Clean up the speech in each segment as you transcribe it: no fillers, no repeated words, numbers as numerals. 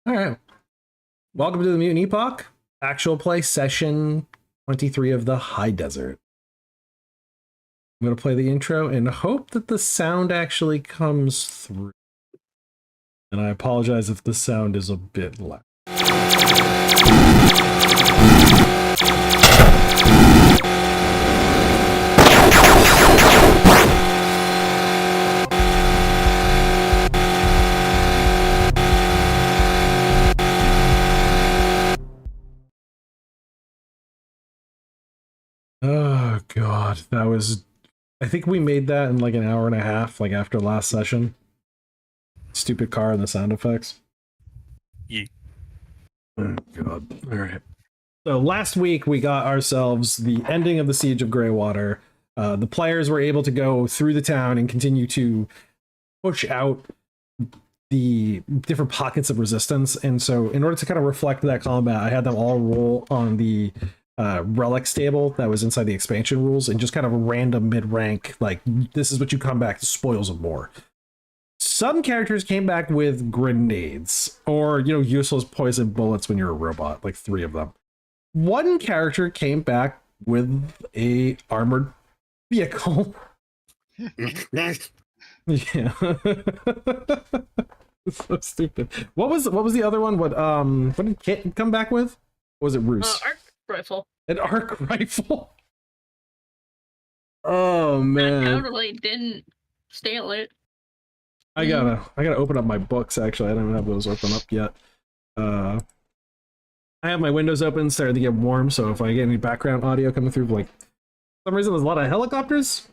All right. Welcome to the Mutant Epoch. Actual play session 23 of the High Desert. I'm going to play the intro and hope that the sound actually comes through. And I apologize if the sound is a bit loud. Oh god, that was, I think we made that in like an hour and a half, like after last session. Stupid car and the sound effects. Yeah. Oh god. All right. So last week we got ourselves the ending of the Siege of Greywater. The players were able to go through the town and continue to push out the different pockets of resistance. And so in order to kind of reflect that combat, I had them all roll on the relics table that was inside the expansion rules and just kind of a random mid-rank, like, this is what you come back to, spoils of war. Some characters came back with grenades or, you know, useless poison bullets when you're a robot, like 3 of them. One character came back with a armored vehicle. Yeah. It's so stupid. What was the other one? What did Kit come back with? Or was it Roos? Arc rifle. An arc rifle. Oh man. I totally didn't steal it. I gotta open up my books. Actually, I don't have those open up yet. I have my windows open, starting to get warm. So if I get any background audio coming through, like for some reason, there's a lot of helicopters.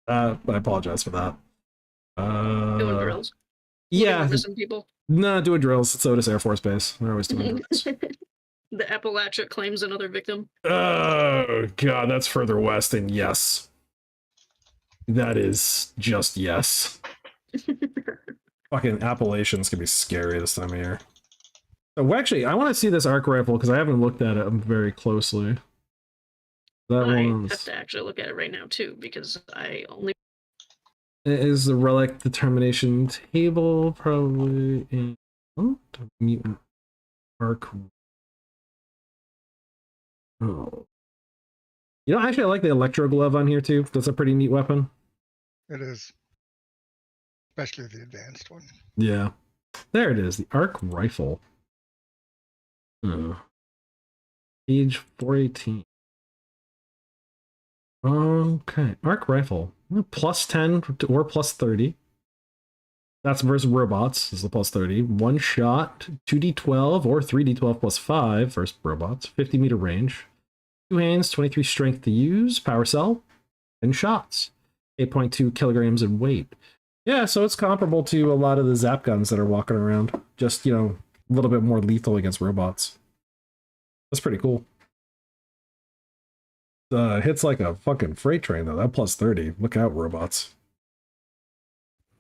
But I apologize for that. Doing drills. Yeah. Some people. No, doing drills. It's Otis Air Force Base. They're always doing drills. The Appalachia claims another victim. Oh god, that's further west, and yes. That is just yes. Fucking Appalachians can be scary this time of year. So actually, I want to see this arc rifle because I haven't looked at it very closely. That I one's... have to actually look at it right now too because I only... It is the relic determination table, probably in mutant arc. Oh. You know, actually I like the electro glove on here too. That's a pretty neat weapon. It is. Especially the advanced one. Yeah. There it is, the arc rifle. Age 418. Okay, arc rifle. Plus 10 or plus 30. That's versus robots, is the plus 30. One shot, 2d12 or 3d12 plus 5 versus robots. 50-meter range. 2 hands, 23 strength to use, power cell, and shots. 8.2 kilograms in weight. Yeah, so it's comparable to a lot of the zap guns that are walking around. Just, you know, a little bit more lethal against robots. That's pretty cool. Hits like a fucking freight train, though. That plus 30. Look out, robots.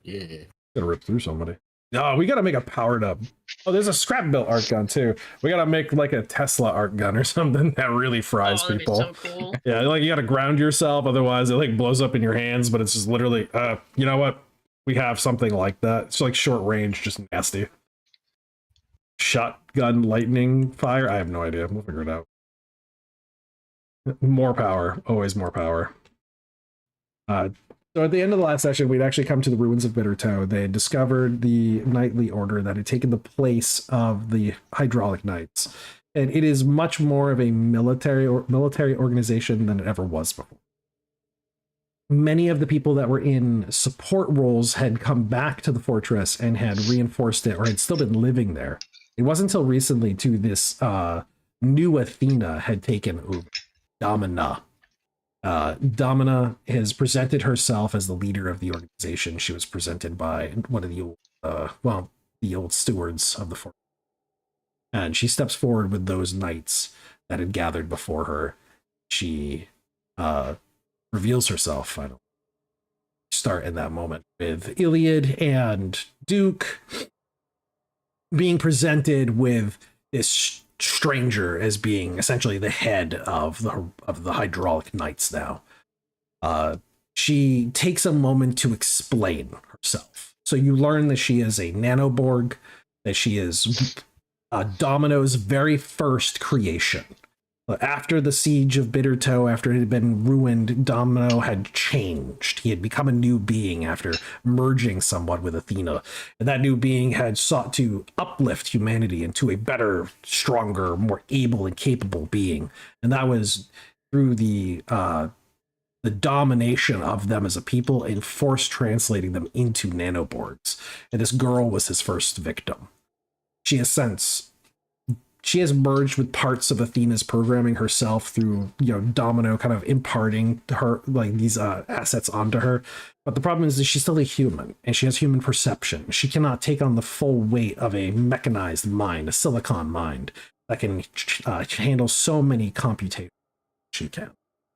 Yeah. Gonna rip through somebody. No, we gotta make a powered up. Oh, there's a scrap built arc gun too. We gotta make like a Tesla arc gun or something that really fries people. So cool. Yeah, like you gotta ground yourself, otherwise it like blows up in your hands. But it's just literally, you know what? We have something like that. It's like short range, just nasty. Shotgun lightning fire. I have no idea. We'll figure it out. More power, always more power. So at the end of the last session, we'd actually come to the ruins of Bittertoe. They had discovered the knightly order that had taken the place of the hydraulic knights, and it is much more of a military organization than it ever was before. Many of the people that were in support roles had come back to the fortress and had reinforced it, or had still been living there. It wasn't until recently, too, this new Athena had taken over. Domina. Domina has presented herself as the leader of the organization. She was presented by one of the old, the old stewards of the fort. And she steps forward with those knights that had gathered before her. She reveals herself finally. Start in that moment with Iliad and Duke being presented with this stranger as being essentially the head of the hydraulic knights now. She takes a moment to explain herself. So you learn that she is a nanoborg, that she is Domino's very first creation. After the siege of Bittertoe, after it had been ruined, Domino had changed. He had become a new being after merging somewhat with Athena. And that new being had sought to uplift humanity into a better, stronger, more able and capable being. And that was through the domination of them as a people and force translating them into nanoboards. And this girl was his first victim. She has merged with parts of Athena's programming herself through, Domino kind of imparting to her like these assets onto her. But the problem is that she's still a human and she has human perception. She cannot take on the full weight of a mechanized mind, a silicon mind that can handle so many computations she can.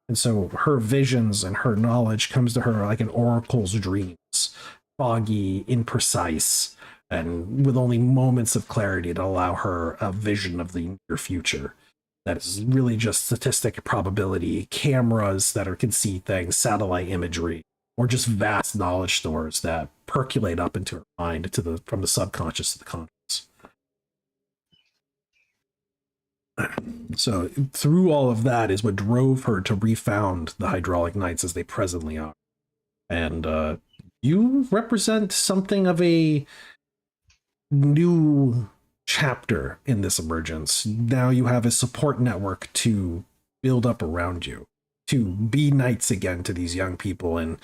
And so her visions and her knowledge comes to her like an oracle's dreams, foggy, imprecise, and with only moments of clarity to allow her a vision of the near future. That is really just statistic probability, cameras that can see things, satellite imagery, or just vast knowledge stores that percolate up into her mind from the subconscious to the conscious. So through all of that is what drove her to refound the Hydraulic Knights as they presently are. And you represent something of a new chapter in this emergence. Now you have a support network to build up around you, to be knights again to these young people and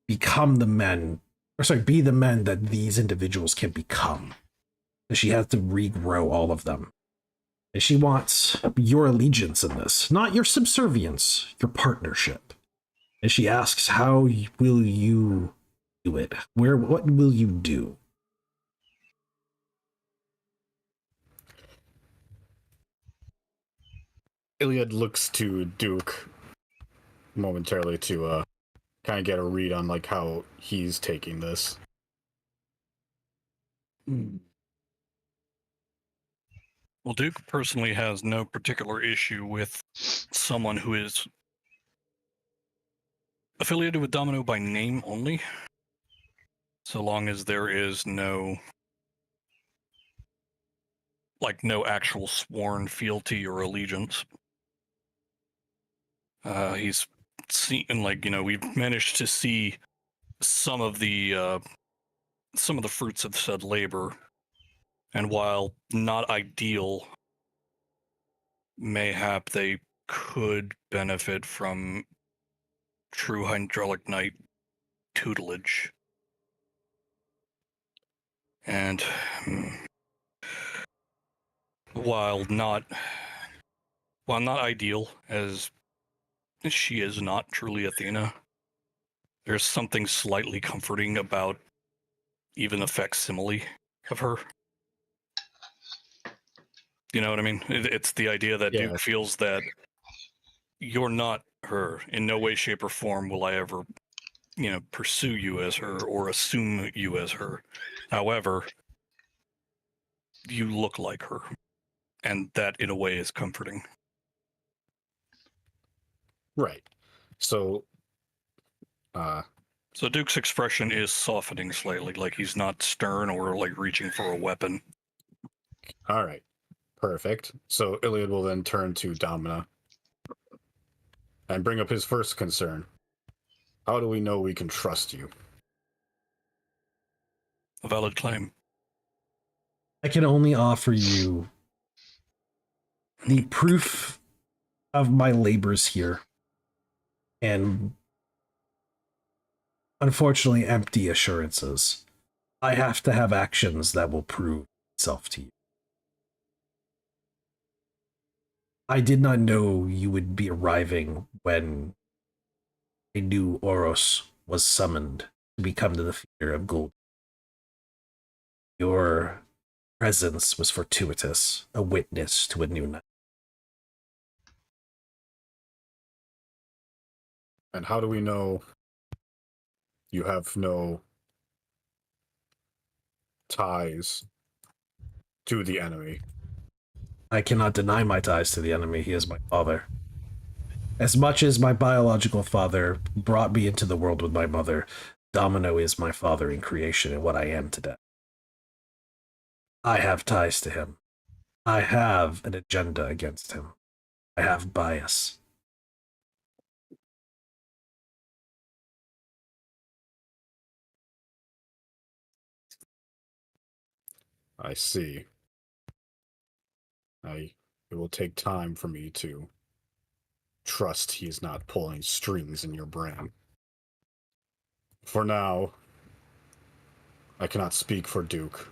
become the men, be the men that these individuals can become. She has to regrow all of them. And she wants your allegiance in this, not your subservience, your partnership. And she asks, how will you do it? What will you do? Iliad looks to Duke momentarily to kind of get a read on like how he's taking this. Well, Duke personally has no particular issue with someone who is affiliated with Domino by name only, so long as there is no actual sworn fealty or allegiance. He's seen, we've managed to see some of the fruits of said labor, and while not ideal, mayhap they could benefit from true Hydraulic Knight tutelage. And while not ideal, as she is not truly Athena, there's something slightly comforting about even a facsimile of her. You know what I mean? It's the idea that Duke feels that you're not her. In no way, shape, or form will I ever, pursue you as her or assume you as her. However, you look like her. And that, in a way, is comforting. Right. So Duke's expression is softening slightly, like he's not stern or like reaching for a weapon. All right. Perfect. So Iliad will then turn to Domina and bring up his first concern. How do we know we can trust you? A valid claim. I can only offer you the proof of my labors here, and unfortunately empty assurances. I have to have actions that will prove itself to you. I did not know you would be arriving when a new Oros was summoned to become to the theater of gold. Your presence was fortuitous, a witness to a new night. And how do we know you have no ties to the enemy? I cannot deny my ties to the enemy. He is my father. As much as my biological father brought me into the world with my mother, Domino is my father in creation and what I am today. I have ties to him. I have an agenda against him. I have bias. I see. It will take time for me to trust he is not pulling strings in your brain. For now, I cannot speak for Duke,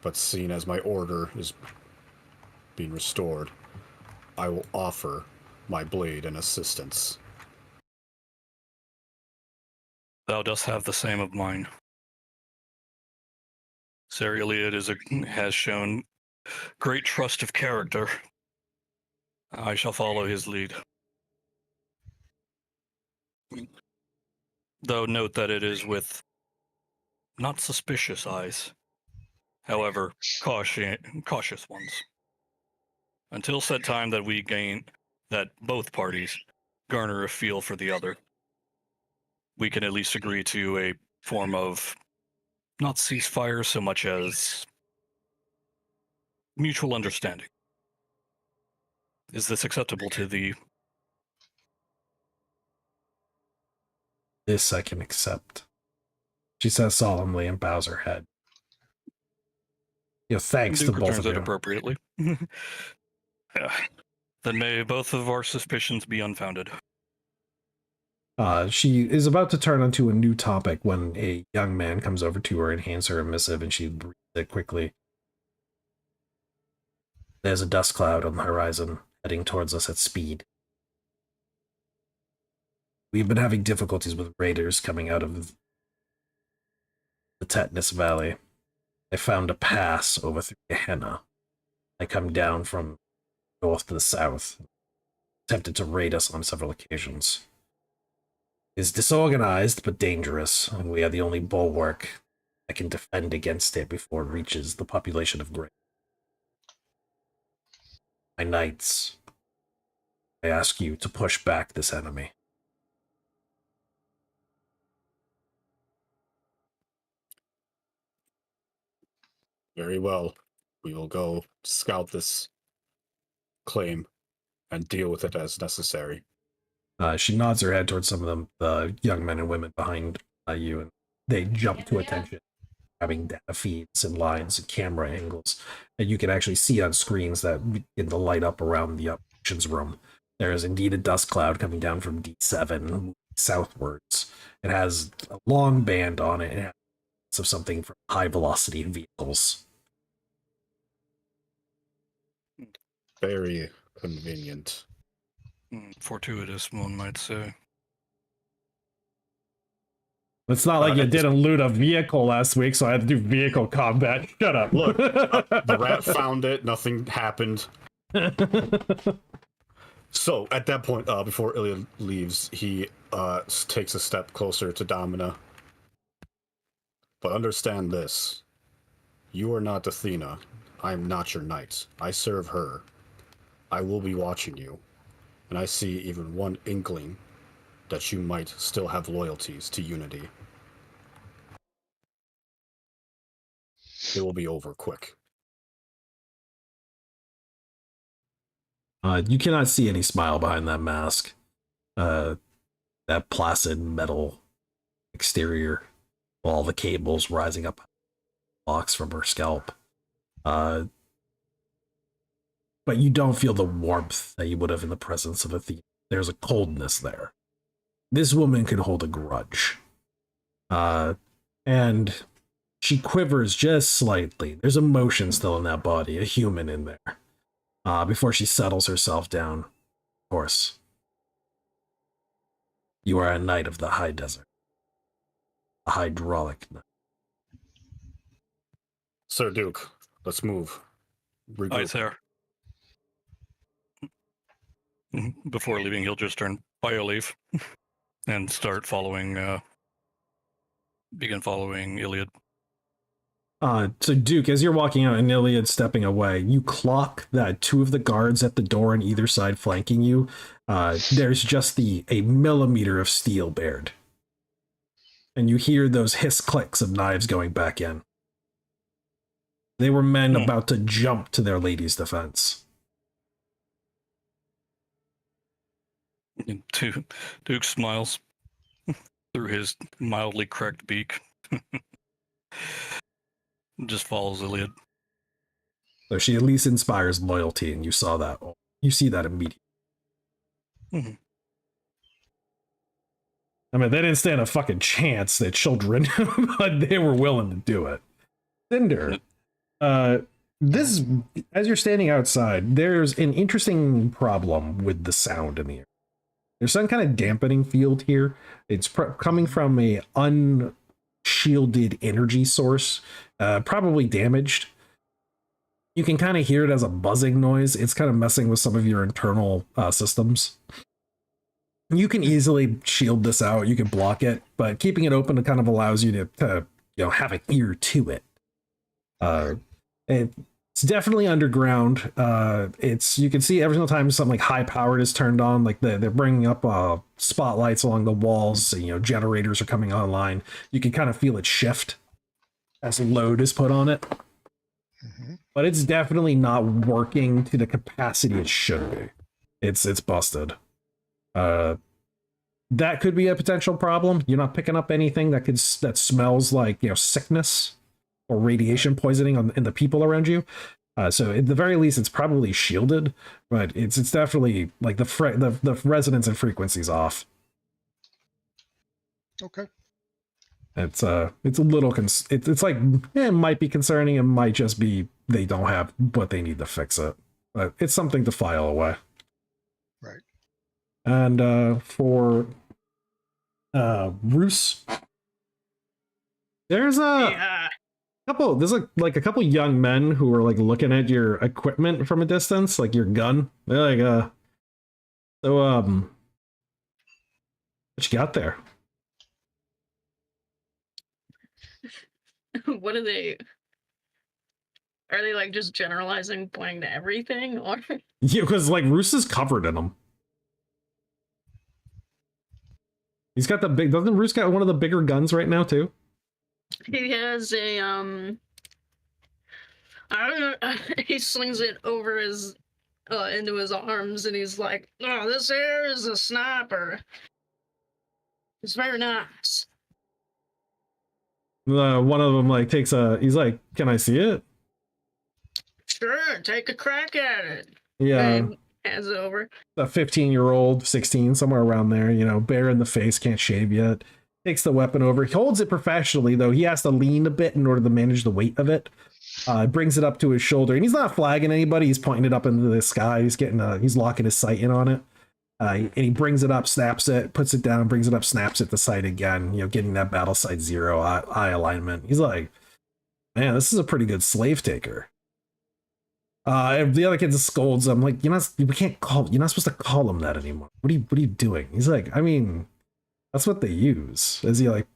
but seeing as my order is being restored, I will offer my blade and assistance. Thou dost have the same of mine. Sir Iliad has shown great trust of character. I shall follow his lead. Though note that it is with not suspicious eyes, however, cautious ones. Until said time that both parties garner a feel for the other, we can at least agree to a form of not ceasefire so much as mutual understanding. Is this acceptable to thee? This I can accept, she says solemnly and bows her head. Thanks Duke to both returns of it you. appropriately. Then may both of our suspicions be unfounded. She is about to turn onto a new topic when a young man comes over to her and hands her a missive, and she reads it quickly. There's a dust cloud on the horizon, heading towards us at speed. We've been having difficulties with raiders coming out of the Tetanus Valley. I found a pass over through Gehenna. They come down from north to the south, attempted to raid us on several occasions. It's disorganized but dangerous, and we are the only bulwark that can defend against it before it reaches the population of Great. My knights, I ask you to push back this enemy. Very well. We will go scout this claim and deal with it as necessary. She nods her head towards some of the young men and women behind you, and they jump to attention, grabbing data feeds and lines and camera angles. And you can actually see on screens that begin to light up around the operations room. There is indeed a dust cloud coming down from D7 southwards. It has a long band on it. It has of something from high velocity vehicles. Very convenient. Fortuitous, one might say. It's not like you didn't loot a vehicle last week, so I had to do vehicle combat. Shut up. Look, the rat found it. Nothing happened. So at that point, before Iliad leaves, he takes a step closer to Domina. But understand this. You are not Athena. I am not your knight. I serve her. I will be watching you. And I see even one inkling that you might still have loyalties to Unity. It will be over quick. You cannot see any smile behind that mask. That placid metal exterior, all the cables rising up box from her scalp. But you don't feel the warmth that you would have in the presence of Athena. There's a coldness there. This woman could hold a grudge. And she quivers just slightly. There's emotion still in that body, a human in there. Before she settles herself down. Of course. You are a knight of the high desert. A hydraulic knight. Sir Duke, let's move. Regroup. Aye, sir. Before leaving, he'll just turn fire leaf and start begin following Iliad. So Duke, as you're walking out and Iliad stepping away, you clock that two of the guards at the door on either side flanking you. There's just a millimeter of steel bared. And you hear those hiss clicks of knives going back in. They were men Hmm. about to jump to their lady's defense. And Duke smiles through his mildly cracked beak. Just follows Iliad. So she at least inspires loyalty, and you saw that. You see that immediately. Mhm. I mean, they didn't stand a fucking chance, the children, but they were willing to do it. Cinder, this, as you're standing outside, there's an interesting problem with the sound in the air. There's some kind of dampening field here. It's coming from a unshielded energy source, probably damaged. You can kind of hear it as a buzzing noise. It's kind of messing with some of your internal systems. You can easily shield this out. You can block it, but keeping it open kind of allows you to have an ear to it. It's definitely underground. It's, you can see every single time something like high powered is turned on, like they're bringing up spotlights along the walls. Generators are coming online. You can kind of feel it shift as load is put on it. Mm-hmm. But it's definitely not working to the capacity it should be. It's busted. That could be a potential problem. You're not picking up anything that smells like sickness or radiation poisoning in the people around you. So at the very least, it's probably shielded, but it's definitely like the resonance and frequency's off. Okay. It's a little it's like it might be concerning. It might just be they don't have what they need to fix it, but it's something to file away. Right. And for Roos, there's Yeah. there's like a couple young men who are like looking at your equipment from a distance, like your gun. They're like, so what you got there? What are they? Are they like just generalizing, pointing to everything, or Yeah, because like Roos is covered in them. He's got the big. Doesn't Roos got one of the bigger guns right now too? he has a I don't know. He slings it over his into his arms, and he's like, "Oh, this here is a sniper. It's very nice." One of them like takes a. He's like, "Can I see it?" Sure, take a crack at it. Yeah, And hands it over. a 15-year-old, 16, somewhere around there. Bare in the face, can't shave yet. Takes the weapon over. He holds it professionally though. He has to lean a bit in order to manage the weight of it. Brings it up to his shoulder, and he's not flagging anybody. He's pointing it up into the sky. He's locking his sight in on it. And he brings it up, snaps it, puts it down, brings it up, snaps it to sight again. Getting that battle sight 0 eye alignment. He's like, man, this is a pretty good slave taker. The other kid scolds him like, you're not supposed to call him that anymore. What are you doing? He's like, I mean, that's what they use. As he like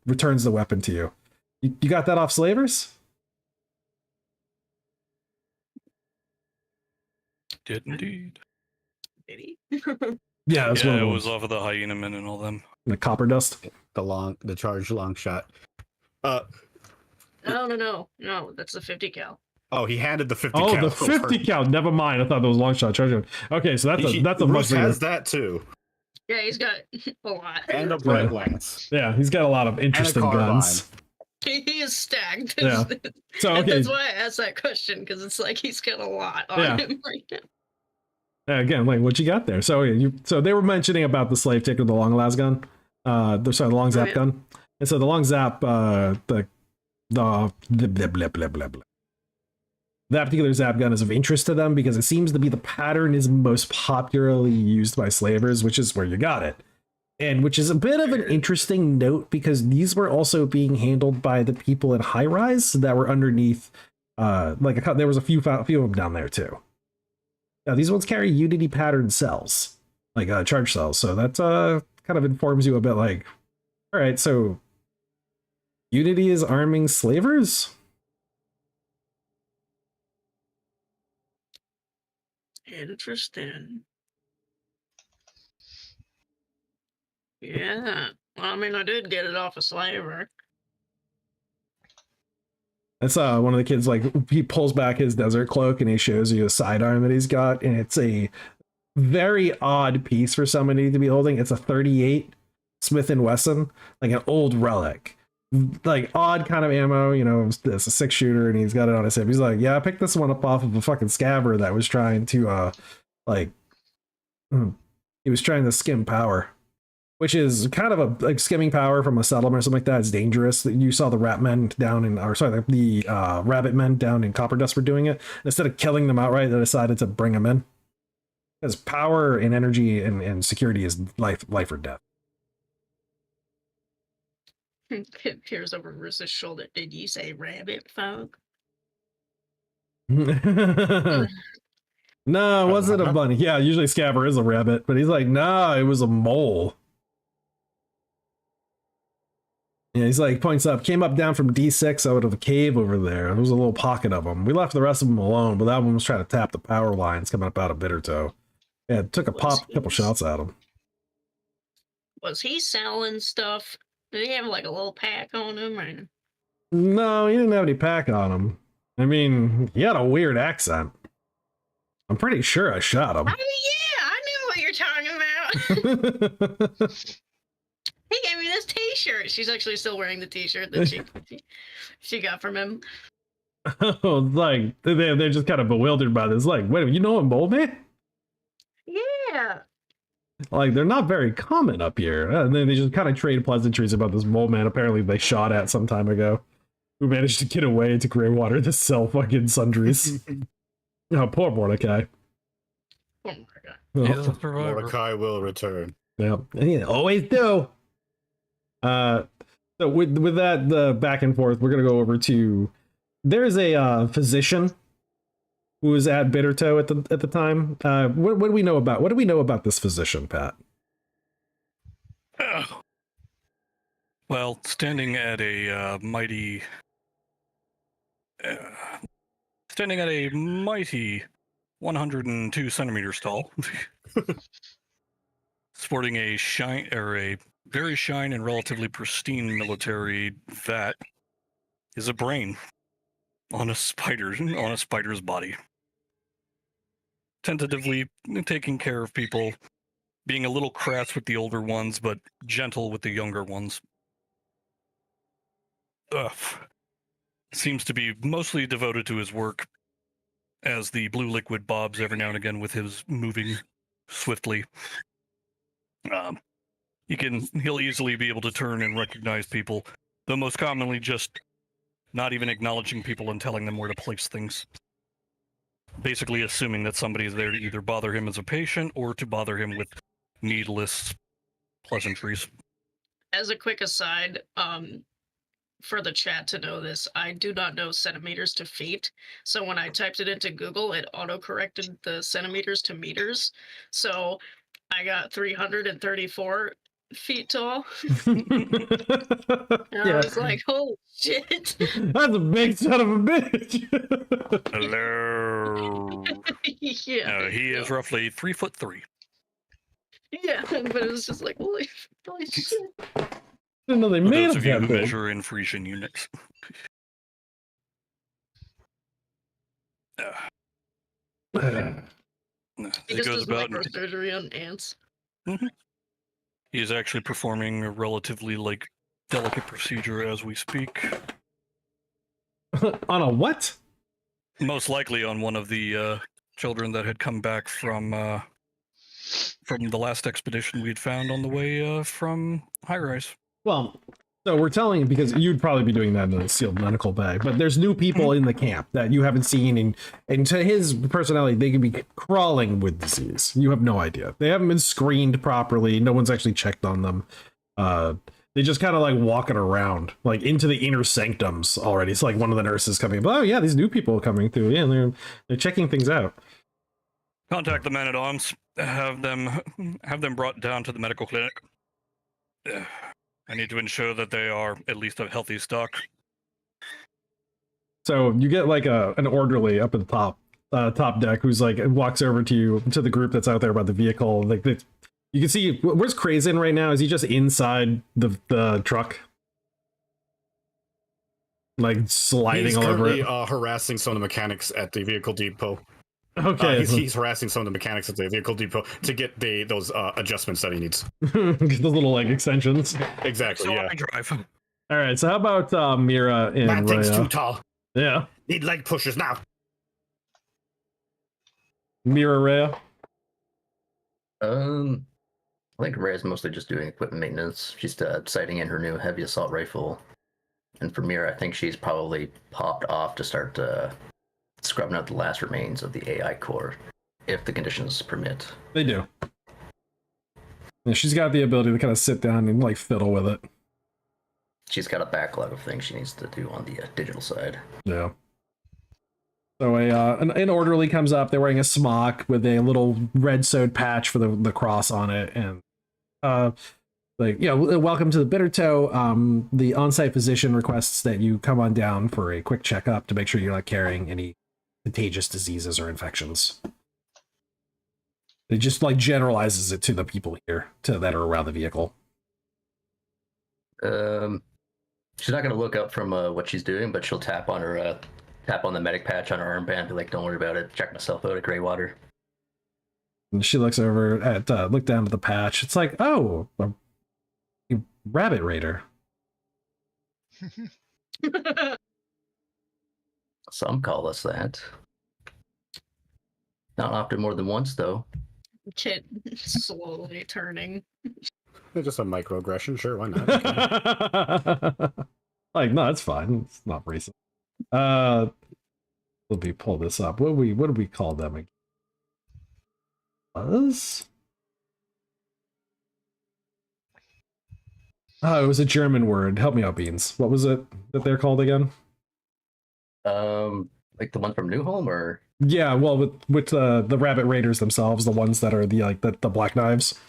returns the weapon to you. You got that off slavers? Did indeed. Did he? Yeah, that's one Yeah, of it the was ones. off of the hyena men and all them. The copper dust. The charged long shot. No, that's the 50 cal. Oh, he handed the 50 Oh, cal the 50 over. cal. Never mind. I thought that was long shot charge. Okay, so that's a much Bruce bigger. has that too, Yeah, he's got a lot. and a bright lance. Yeah, he's got a lot of interesting guns. He is stacked. Yeah. So And okay, that's why I asked that question, because it's like he's got a lot on him right now. again, like what you got there? So so they were mentioning about the slave taker, the long las gun, the long zap yeah. gun, and so the long zap, the blah, blah, blah, blah, blah, blah. That particular zap gun is of interest to them because it seems to be the pattern is most popularly used by slavers, which is where you got it. And which is a bit of an interesting note because these were also being handled by the people in high rise that were underneath. There was a few of them down there too. Now these ones carry Unity pattern cells, like charge cells. So that kind of informs you a bit. Like, all right, so Unity is arming slavers. Interesting. Yeah. Well, I mean, I did get it off a slaver. That's one of the kids, like, he pulls back his desert cloak and he shows you a sidearm that he's got, and it's a very odd piece for somebody to be holding. It's a 38 Smith & Wesson, like an old relic. Like, odd kind of ammo, you know, it's a 6-shooter, and he's got it on his hip. He's like, yeah, I picked this one up off of a fucking scabber that was trying to, he was trying to skim power. Which is kind of a like skimming power from a settlement or something like that. It's dangerous. You saw the rat men down in, or sorry, the rabbit men down in Copper Dust were doing it. Instead of killing them outright, they decided to bring them in. Because power and energy and security is life or death. Kid peers over Roos's shoulder. Did you say rabbit folk? No, it wasn't a bunny. Yeah, usually Scabber is a rabbit, but he's like, nah, it was a mole. Yeah, he's like, points up, came up down from D6 out of a cave over there. There was a little pocket of them. We left the rest of them alone, but that one was trying to tap the power lines coming up out of Bittertoe. Yeah, took a couple shots at him. Was he selling stuff? Did he have like a little pack on him? Or... No, he didn't have any pack on him. I mean, he had a weird accent. I'm pretty sure I shot him. Oh, yeah, I knew what you're talking about. He gave me this t-shirt. She's actually still wearing the t-shirt that she got from him. Oh, like, they're just kind of bewildered by this. Like, wait, you know a mole man? Yeah. Like, they're not very common up here. And then they just kind of trade pleasantries about this mole man apparently they shot at some time ago, who managed to get away to Greywater to sell fucking sundries. Oh, poor Mordecai. Oh my god. He's a survivor. Mordecai will return. Yeah, always do. So with that, the back and forth, we're gonna go over to. There's a physician who was at Bittertoe at the time. What do we know about this physician, Pat? Well, standing at a mighty 102 centimeters tall, sporting a very shine and relatively pristine military vat, is a brain on a spider's body, tentatively taking care of people, being a little crass with the older ones, but gentle with the younger ones. Seems to be mostly devoted to his work, as the blue liquid bobs every now and again with his moving swiftly. He'll easily be able to turn and recognize people, though most commonly just not even acknowledging people and telling them where to place things. Basically assuming that somebody is there to either bother him as a patient or to bother him with needless pleasantries. As a quick aside, for the chat to know this, I do not know centimeters to feet. So when I typed it into Google, it auto-corrected the centimeters to meters. So I got 334 feet tall. I was like, holy shit. That's a big son of a bitch. Hello. Yeah. He is roughly 3'3". Yeah, but it was just like, holy shit. Didn't know they For made those it of you that who big. measure in Frisian units. He It just goes does about. microsurgery on ants. He is actually performing a relatively delicate procedure as we speak. On a what? Most likely on one of the children that had come back from the last expedition we'd found on the way from High Rise. Well, so we're telling you because you'd probably be doing that in a sealed medical bag, but there's new people in the camp that you haven't seen, and to his personality, they could be crawling with disease. You have no idea. They haven't been screened properly. No one's actually checked on them. They just kind of walking around, into the inner sanctums already. It's like one of the nurses coming. Oh yeah, these new people coming through. Yeah, they're checking things out. Contact the man-at-arms. Have them brought down to the medical clinic. I need to ensure that they are at least a healthy stock. So you get an orderly up at the top deck who's walks over to the group that's out there by the vehicle. You can see, where's Crazen right now? Is he just inside the truck? like sliding He's all over currently it. harassing some of the mechanics at the vehicle depot. Okay, He's harassing some of the mechanics at the vehicle depot to get those adjustments that he needs. get those little leg extensions. Exactly. So Yeah. I drive. All right, so how about Mira and That thing's too Rhea? tall. Yeah, Need leg pushers now. Mira, Rhea. I think Rhea's mostly just doing equipment maintenance. She's sighting in her new heavy assault rifle. And for Mira, I think she's probably popped off to start scrubbing out the last remains of the AI core, if the conditions permit. They do. And she's got the ability to kind of sit down and like fiddle with it. She's got a backlog of things she needs to do on the digital side. Yeah. So an orderly comes up. They're wearing a smock with a little red sewed patch for the cross on it, and welcome to the Bitter Toe. The on-site physician requests that you come on down for a quick checkup to make sure you're not carrying any contagious diseases or infections. It just like generalizes it to the people here that are around the vehicle. She's not going to look up from what she's doing, but she'll tap on the medic patch on her armband, be like, "Don't worry about it. Check myself out at Greywater." And she looks over at look down at the patch. It's like, oh, a rabbit raider. Some call us that. Not often more than once, though. Kit slowly turning. Just a microaggression, sure, why not? Okay. Like, no, it's fine. It's not racist. Let me pull this up. What do we call them again? Buzz? Oh, it was a German word. Help me out, Beans. What was it that they're called again? Like the one from New Home, or Yeah, well, with the rabbit raiders themselves, the ones that are the black knives.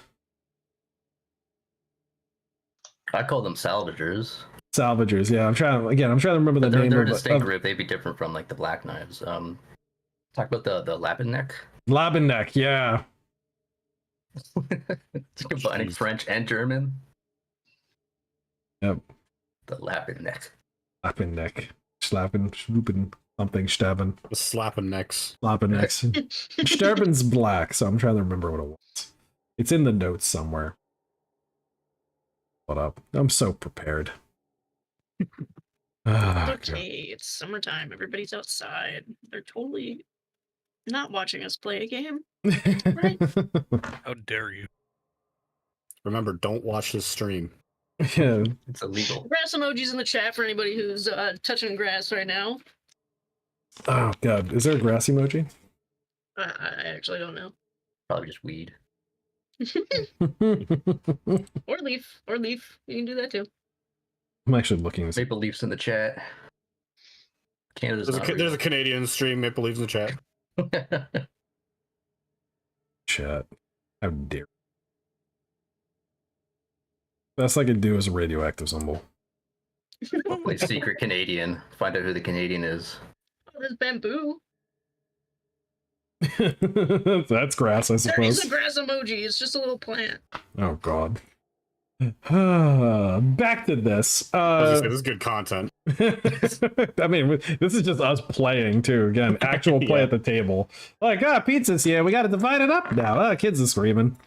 I call them salvagers. Salvagers, yeah. I'm trying to remember the They're, name they're a of distinct group. They'd be different from like the black knives. Talk about the lapin neck. Labenneck, yeah. It's combining Jeez. French and German. Yep. The lapin neck. Labenneck. Schlappen, Schlupen, something, Staben. The slapping necks. Labenneck's. Sterben's black, so I'm trying to remember what it was. It's in the notes somewhere. What up? I'm so prepared. Ah, Okay, it's summertime. Everybody's outside. They're totally not watching us play a game. How dare you? Remember, don't watch this stream. Yeah. It's illegal. Grass emojis in the chat for anybody who's touching grass right now. Oh god, is there a grass emoji? I actually don't know. Probably just weed. Or leaf. Or leaf. You can do that too. I'm actually looking this. Maple Leafs in the chat. Canada's There's not a Canadian stream, Maple Leaves in the chat. real. Chat. How dare. Best I could do is a radioactive symbol. Play secret Canadian. Find out who the Canadian is. Oh, there's bamboo. That's grass, I There is suppose. a grass emoji. It's just a little plant. Oh god. Back to this. This is good content. I mean, this is just us playing too. Again, actual play Yeah. at the table. Like, pizza's here. We got to divide it up now. Kids are screaming.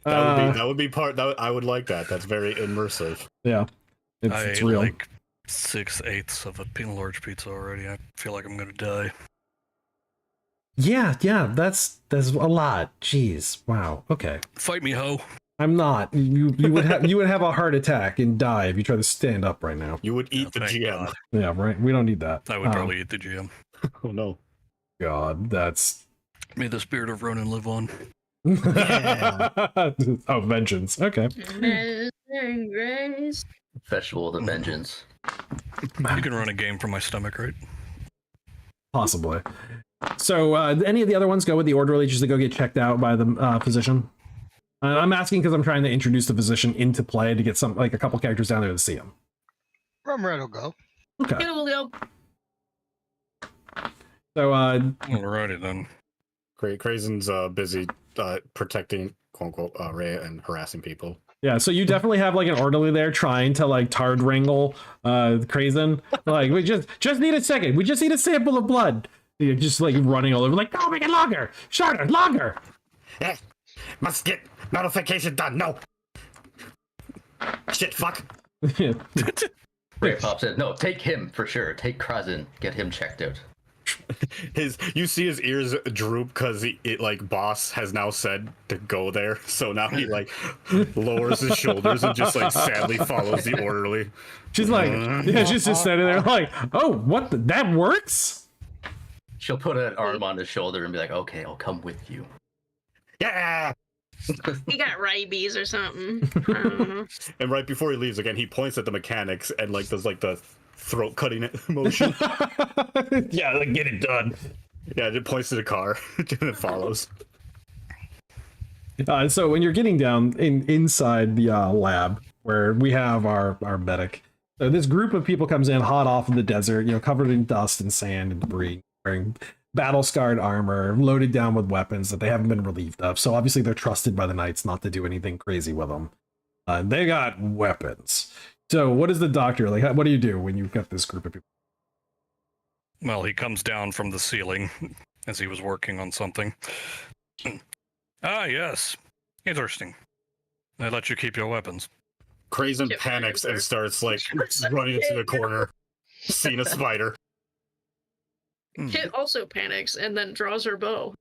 That would be part. I would like that. That's very immersive. Yeah, I it's ate real. like 6/8 of a large pizza already. I feel like I'm gonna die. Yeah, that's a lot. Jeez, wow. Okay, Fight me, ho! I'm not. You would have a heart attack and die if you try to stand up right now. You would eat Oh, the thank GM. God. Yeah, right. We don't need that. I would probably eat the GM. Oh no. God, that's. May the spirit of Ronan live on. Oh, vengeance. Okay. Grace. Festival of the Vengeance. You can run a game from my stomach, right? Possibly. So, any of the other ones go with the orderly just to go get checked out by the physician? I'm asking because I'm trying to introduce the physician into play to get a couple characters down there to see him. Rumred will go. Okay. It'll go. So, Alrighty then. Crazen's busy protecting, quote unquote, Rhea and harassing people. Yeah, so you definitely have like an orderly there trying to like tard wrangle Krazen. Like, we just need a second. We just need a sample of blood. You're just like running all over, like, no, make it longer, shorter, longer. Yeah, must get notification done. No. Shit, fuck. Ray pops in. No, take him for sure. Take Krazen. Get him checked out. You see his ears droop because it like boss has now said to go there, so now he like lowers his shoulders and just like sadly follows the orderly. She's like, yeah, she's just standing there like, oh, what? That works? She'll put an arm on his shoulder and be like, "Okay, I'll come with you." Yeah. He got rabies or something. I don't know. And right before he leaves again, he points at the mechanics and like does like the throat cutting motion. Yeah, like, get it done. Yeah, it points to the car and it follows. So when you're getting down inside the lab where we have our medic, so this group of people comes in hot off of the desert, you know, covered in dust and sand and debris, wearing battle-scarred armor, loaded down with weapons that they haven't been relieved of. So obviously they're trusted by the knights not to do anything crazy with them. They got weapons. So what is the doctor like? What do you do when you've got this group of people? Well, he comes down from the ceiling as he was working on something. Ah, yes. Interesting. They let you keep your weapons. Krazen Yep. panics and starts like running into the corner, seeing a spider. Hmm. Kit also panics and then draws her bow.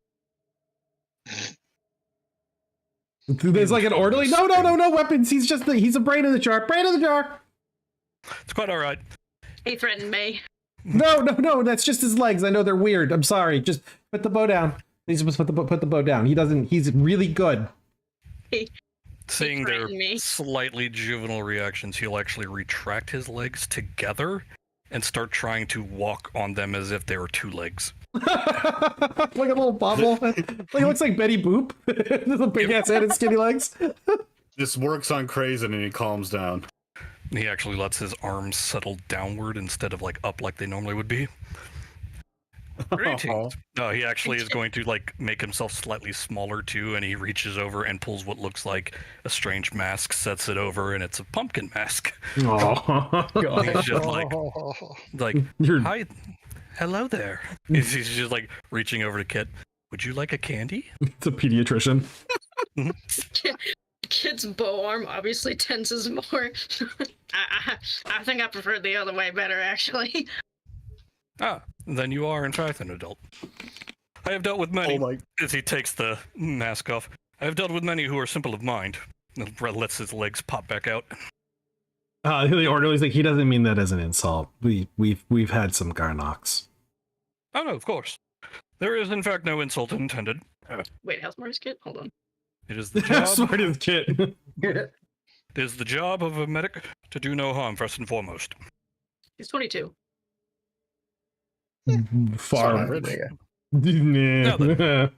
There's like an orderly. No weapons. He's a brain in the jar. Brain in the jar. It's quite all right. He threatened me. No. That's just his legs. I know they're weird. I'm sorry. Just put the bow down. He's supposed to put the bow down. He doesn't. He's really good. Seeing their threatened me. slightly juvenile reactions, he'll actually retract his legs together and start trying to walk on them as if they were two legs. Like a little bobble. Like it looks like Betty Boop. There's a big ass head and skinny legs. This works on Krazen and he calms down. He actually lets his arms settle downward instead of like up like they normally would be. Greetings. No, he actually is going to like make himself slightly smaller too, and he reaches over and pulls what looks like a strange mask, sets it over, and it's a pumpkin mask. Oh, He's just like You're- hi, hello there. He's just like reaching over to Kit. Would you like a candy? it's a pediatrician. Kit's bow arm obviously tenses more. I think I prefer the other way better, actually. Ah, then you are in fact an adult. I have dealt with many. Oh my! As he takes the mask off, I have dealt with many who are simple of mind. And lets his legs pop back out. The orderly's like, he doesn't mean that as an insult. We've had some Garnox. Oh no, of course. There is in fact no insult intended. Wait, how smart is Kit? Hold on. It is the job. Smart as Kit. It is the job of a medic to do no harm first and foremost. He's 22. Far. Average. Nah.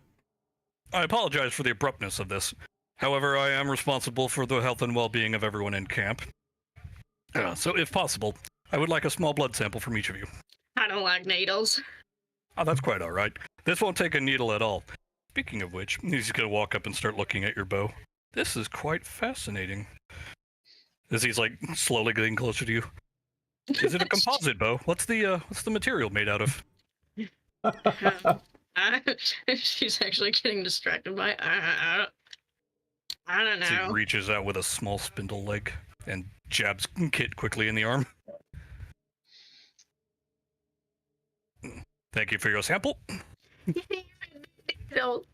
I apologize for the abruptness of this. However, I am responsible for the health and well-being of everyone in camp. So, if possible, I would like a small blood sample from each of you. I don't like needles. Oh, that's quite all right. This won't take a needle at all. Speaking of which, he's going to walk up and start looking at your bow. This is quite fascinating. As he's like slowly getting closer to you. Is it a composite bow? What's the material made out of? She's actually getting distracted by. I don't As he know. reaches out with a small spindle leg and jabs Kit quickly in the arm. Thank you for your sample. Don't.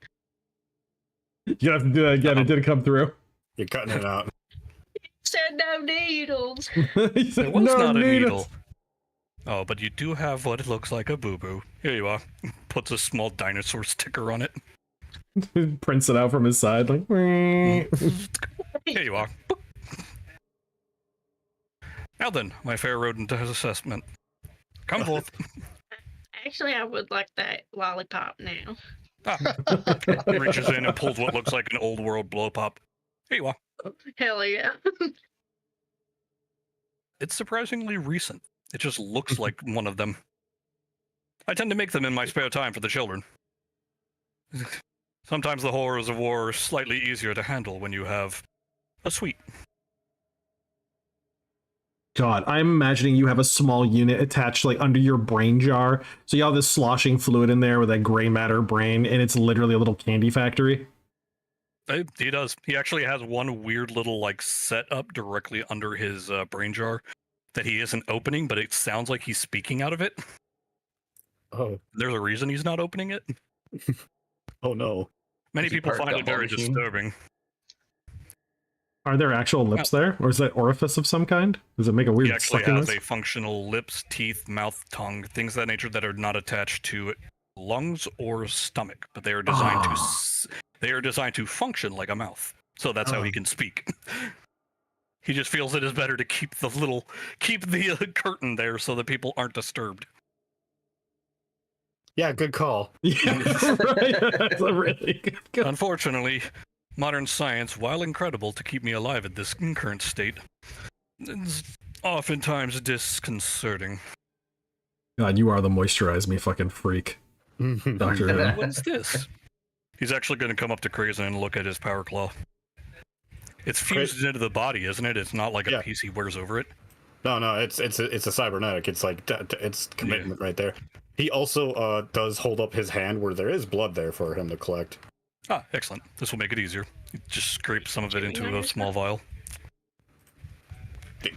You have to do that again. It didn't come through. You're cutting it out. Said no needles. He said, It was "No not a needles." needle. Oh, but you do have what looks like a boo-boo. Here you are. Puts a small dinosaur sticker on it. Prints it out from his side, like. Here you are. Now then, my fair rodent assessment. Come forth. Actually, I would like that lollipop now. Reaches in and pulls what looks like an old world blow pop. Here you are. Hell yeah. It's surprisingly recent. It just looks like one of them. I tend to make them in my spare time for the children. Sometimes the horrors of war are slightly easier to handle when you have a suite. God, I'm imagining you have a small unit attached like under your brain jar. So you have this sloshing fluid in there with that gray matter brain, and it's literally a little candy factory. He does. He actually has one weird little like setup directly under his brain jar that he isn't opening, but it sounds like he's speaking out of it. Oh, There's a reason he's not opening it. oh no. Many Is he people part find it gumball very machine? disturbing. Are there actual lips there, or is that orifice of some kind? Does it make a weird He actually suckiness? has a functional lips, teeth, mouth, tongue, things of that nature that are not attached to lungs or stomach, but they are designed they are designed to function like a mouth. So that's how he can speak. He just feels it is better to keep the curtain there so that people aren't disturbed. Yeah, good call. Yeah, right. That's a really good. Unfortunately, modern science, while incredible to keep me alive at this current state, is oftentimes disconcerting. God, you are the moisturize me fucking freak, Doctor Who. What is this? He's actually going to come up to Crazen and look at his power claw. It's fused into the body, isn't it? It's not like a piece he wears over it. No, it's a cybernetic. It's like it's commitment right there. He also does hold up his hand where there is blood there for him to collect. Ah, excellent. This will make it easier. Just scrape some of it into a small vial.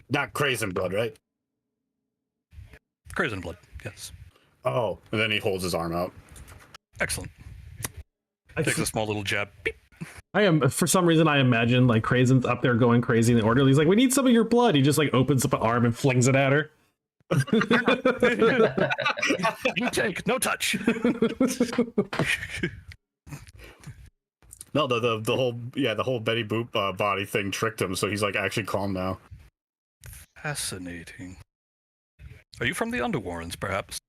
Not crazy blood, right? Crazen blood, yes. Oh, and then he holds his arm out. Excellent. Takes a small little jab. Beep. I am, for some reason, I imagine like Crazen's up there going crazy in the orderly's like, we need some of your blood. He just like opens up an arm and flings it at her. You take, no touch. No, the whole Betty Boop body thing tricked him, so he's like actually calm now. Fascinating. Are you from the Underwarrens, perhaps?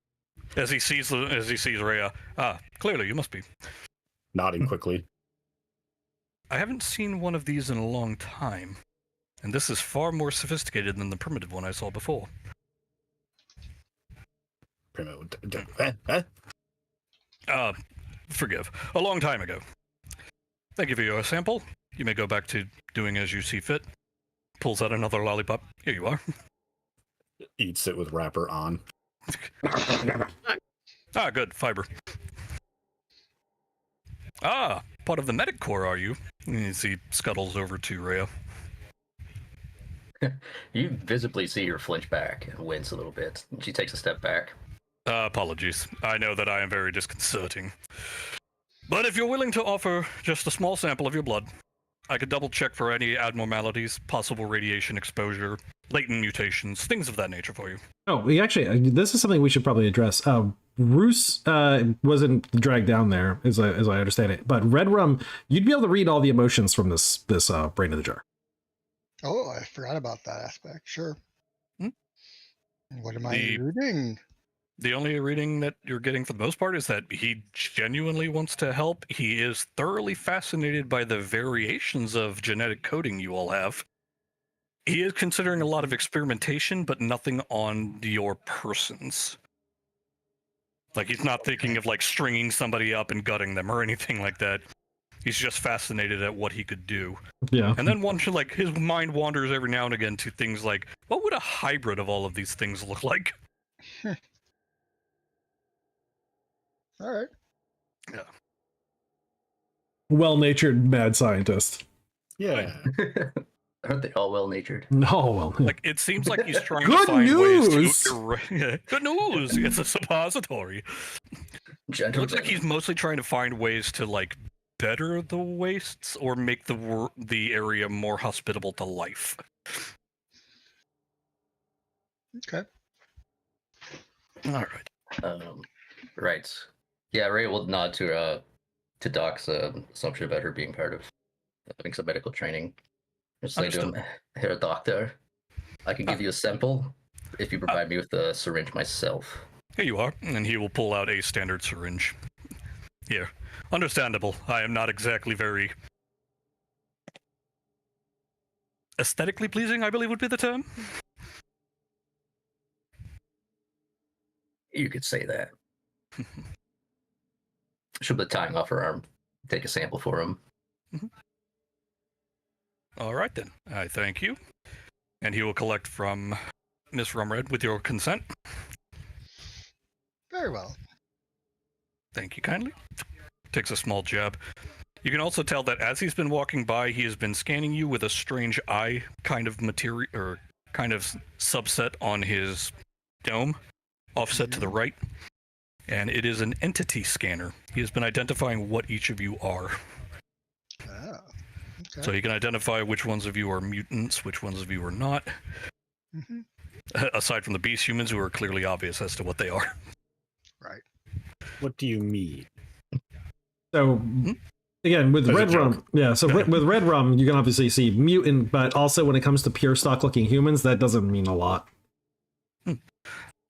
As he sees Rhea. Ah, clearly you must be. Nodding quickly. I haven't seen one of these in a long time, and this is far more sophisticated than the primitive one I saw before. Forgive. A long time ago. Thank you for your sample. You may go back to doing as you see fit. Pulls out another lollipop. Here you are. Eats it with wrapper on. Ah, good. Fiber. Ah, part of the medic corps, are you? As he scuttles over to Rhea. You visibly see her flinch back and wince a little bit. She takes a step back. Apologies. I know that I am very disconcerting. But if you're willing to offer just a small sample of your blood, I could double check for any abnormalities, possible radiation exposure, latent mutations, things of that nature for you. Oh, we actually, this is something we should probably address. Roos wasn't dragged down there, as I understand it. But Red Rum, you'd be able to read all the emotions from this brain in the jar. Oh, I forgot about that aspect. Sure. Hmm? What am I reading? The only reading that you're getting for the most part is that he genuinely wants to help. He is thoroughly fascinated by the variations of genetic coding you all have. He is considering a lot of experimentation, but nothing on your persons. Like, he's not thinking of, like, stringing somebody up and gutting them or anything like that. He's just fascinated at what he could do. Yeah. And then his mind wanders every now and again to things like, what would a hybrid of all of these things look like? All right. Yeah. Well-natured mad scientist. Yeah. Aren't they all well-natured? No, well, Like, it seems like he's trying Good to find news! ways to... Good news! It's a suppository. It looks like he's mostly trying to find ways to, like, better the wastes or make the area more hospitable to life. Okay. All right. Right. Yeah, Ray will nod to Doc's assumption about her being part of having some medical training. Just say to him, "Here, doctor, I can give you a sample if you provide me with a syringe myself." Here you are, and he will pull out a standard syringe. Here. Understandable. I am not exactly very aesthetically pleasing, I believe would be the term. You could say that. She'll put tying off her arm. Take a sample for him. All right then. I thank you. And he will collect from Miss Rumred with your consent. Very well. Thank you kindly. Takes a small jab. You can also tell that as he's been walking by, he has been scanning you with a strange eye kind of material, or kind of subset on his dome, offset to the right. And it is an entity scanner. He has been identifying what each of you are. Oh, okay. So he can identify which ones of you are mutants, which ones of you are not. Mm-hmm. Aside from the beast humans, who are clearly obvious as to what they are. Right. What do you mean? So again, with As a red joke. rum, yeah. So with red rum, you can obviously see mutant, but also when it comes to pure stock looking humans, that doesn't mean a lot.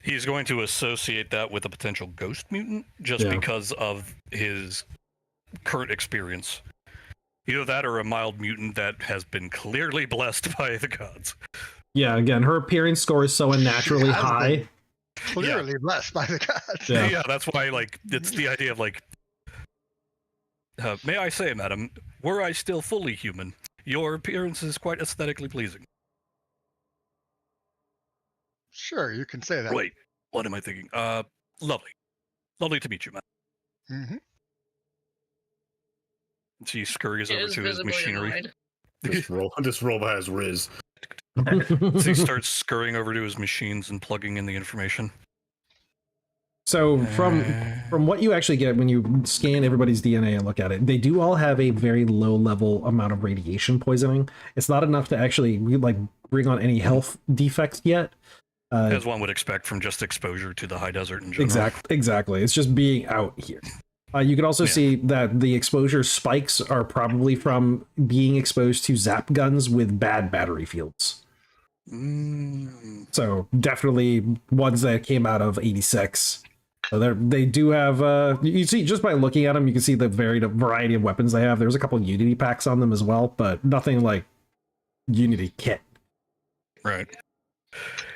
He's going to associate that with a potential ghost mutant just Yeah. because of his current experience. Either that or a mild mutant that has been clearly blessed by the gods. Yeah, again, her appearance score is so unnaturally She has high. been Clearly blessed by the gods. Yeah. Yeah, that's why, like, it's the idea of, like, may I say, madam, were I still fully human, your appearance is quite aesthetically pleasing. Sure, you can say that. Wait, what am I thinking? Lovely. Lovely to meet you, madam. Mm-hmm. She scurries He over is to his visibly machinery. annoyed. This robot has Riz. So he starts scurrying over to his machines and plugging in the information. So from what you actually get when you scan everybody's DNA and look at it, they do all have a very low level amount of radiation poisoning. It's not enough to actually like bring on any health defects yet. As one would expect from just exposure to the high desert in general. Exactly. It's just being out here. You can also see that the exposure spikes are probably from being exposed to zap guns with bad battery fields. So definitely ones that came out of 86. So they do have, you see, just by looking at them, you can see the variety of weapons they have. There's a couple of Unity packs on them as well, but nothing like Unity kit. Right.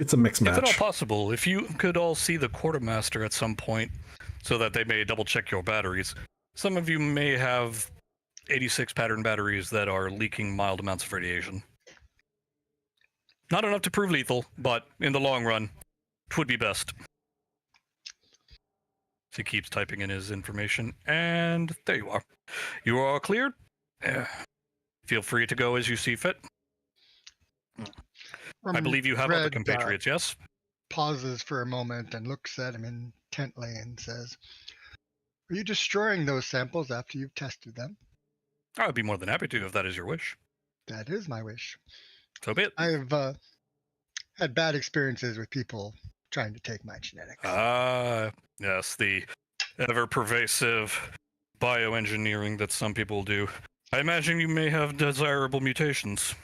It's a mixed match. If at all possible, if you could all see the quartermaster at some point so that they may double check your batteries, some of you may have 86 pattern batteries that are leaking mild amounts of radiation. Not enough to prove lethal, but in the long run, it would be best. So he keeps typing in his information, and there you are. You are all cleared. Feel free to go as you see fit. I believe you have other Red, compatriots, yes? Pauses for a moment and looks at him intently and says, "Are you destroying those samples after you've tested them?" I would be more than happy to if that is your wish. That is my wish. So be it. I've had bad experiences with people trying to take my genetics. Yes, the ever-pervasive bioengineering that some people do. I imagine you may have desirable mutations.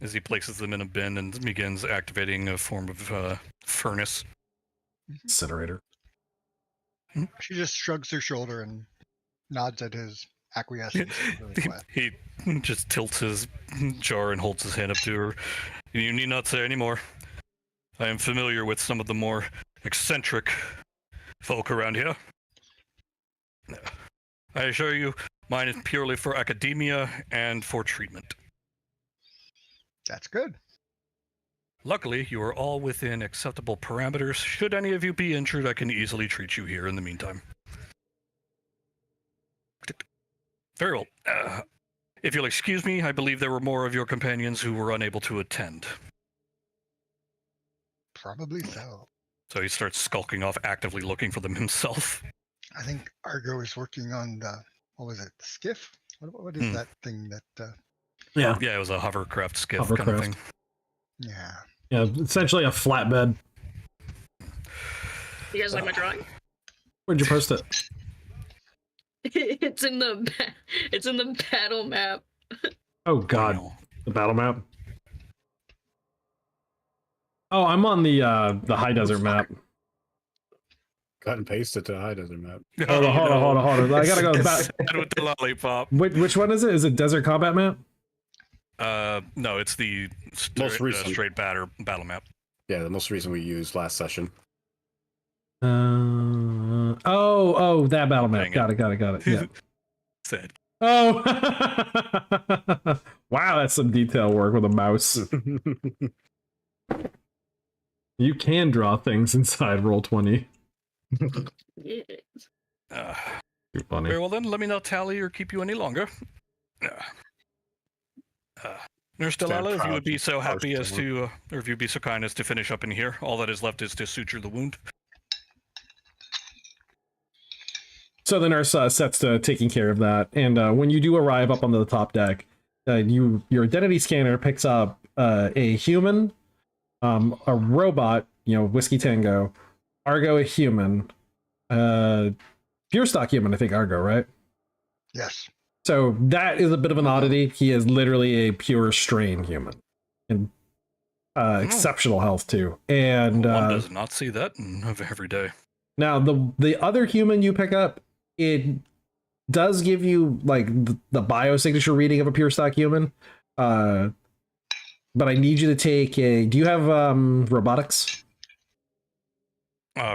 As he places them in a bin and begins activating a form of furnace. Incinerator. She just shrugs her shoulder and nods at his acquiescence. He just tilts his jar and holds his hand up to her. You need not say any more. I am familiar with some of the more eccentric folk around here. I assure you, mine is purely for academia and for treatment. That's good. Luckily, you are all within acceptable parameters. Should any of you be injured, I can easily treat you here in the meantime. Very well. If you'll excuse me, I believe there were more of your companions who were unable to attend. Probably so. So he starts skulking off, actively looking for them himself. I think Argo is working on the, what was it, the skiff? What is that thing that... Yeah. Yeah, it was a hovercraft skiff kind of Hovercraft. thing. Yeah. Yeah, essentially a flatbed. You guys like my drawing? Where'd you post it? It's in the battle map. Oh god, the battle map. Oh, I'm on the high desert map. Cut and paste it to the high desert map. Hold on. I gotta go back. With the lollipop. Which one is it? Is it desert combat map? No, it's the Most recent. straight battle map. Yeah, the most recent we used last session. Oh, that battle map. Dang it. Got it. Yeah. Said Oh, wow, that's some detail work with a mouse. You can draw things inside Roll20. Yes. Too funny. Very well then, let me not tally or keep you any longer. Nurse Delilah, if you would be so happy as to, or if you'd be so kind as to finish up in here, all that is left is to suture the wound. So the nurse sets to taking care of that, and when you do arrive up onto the top deck, your identity scanner picks up a human, a robot, Whiskey Tango, Argo a human, pure stock human, I think Argo, right? Yes. So that is a bit of an oddity. He is literally a pure strain human, and exceptional health too. And one does not see that every day. Now the other human you pick up, it does give you like the biosignature reading of a pure stock human, but I need you to take a. Do you have robotics?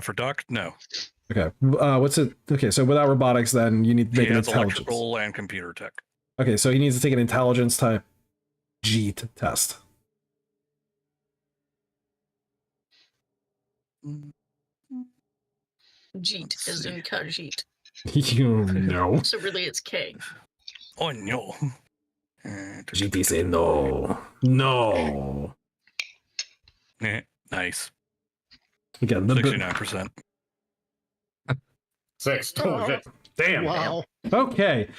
For Doc, no. Okay. What's it? Okay, so without robotics, then you need to make an intelligence. Electrical and computer tech. Okay, so he needs to take an intelligence type Jeet test. Jeet is in Khajiit. You know. So really it's K. Oh no. GT say no. No. Nice. Again, 69%. 6. Oh, shit. Damn. Wow. Okay.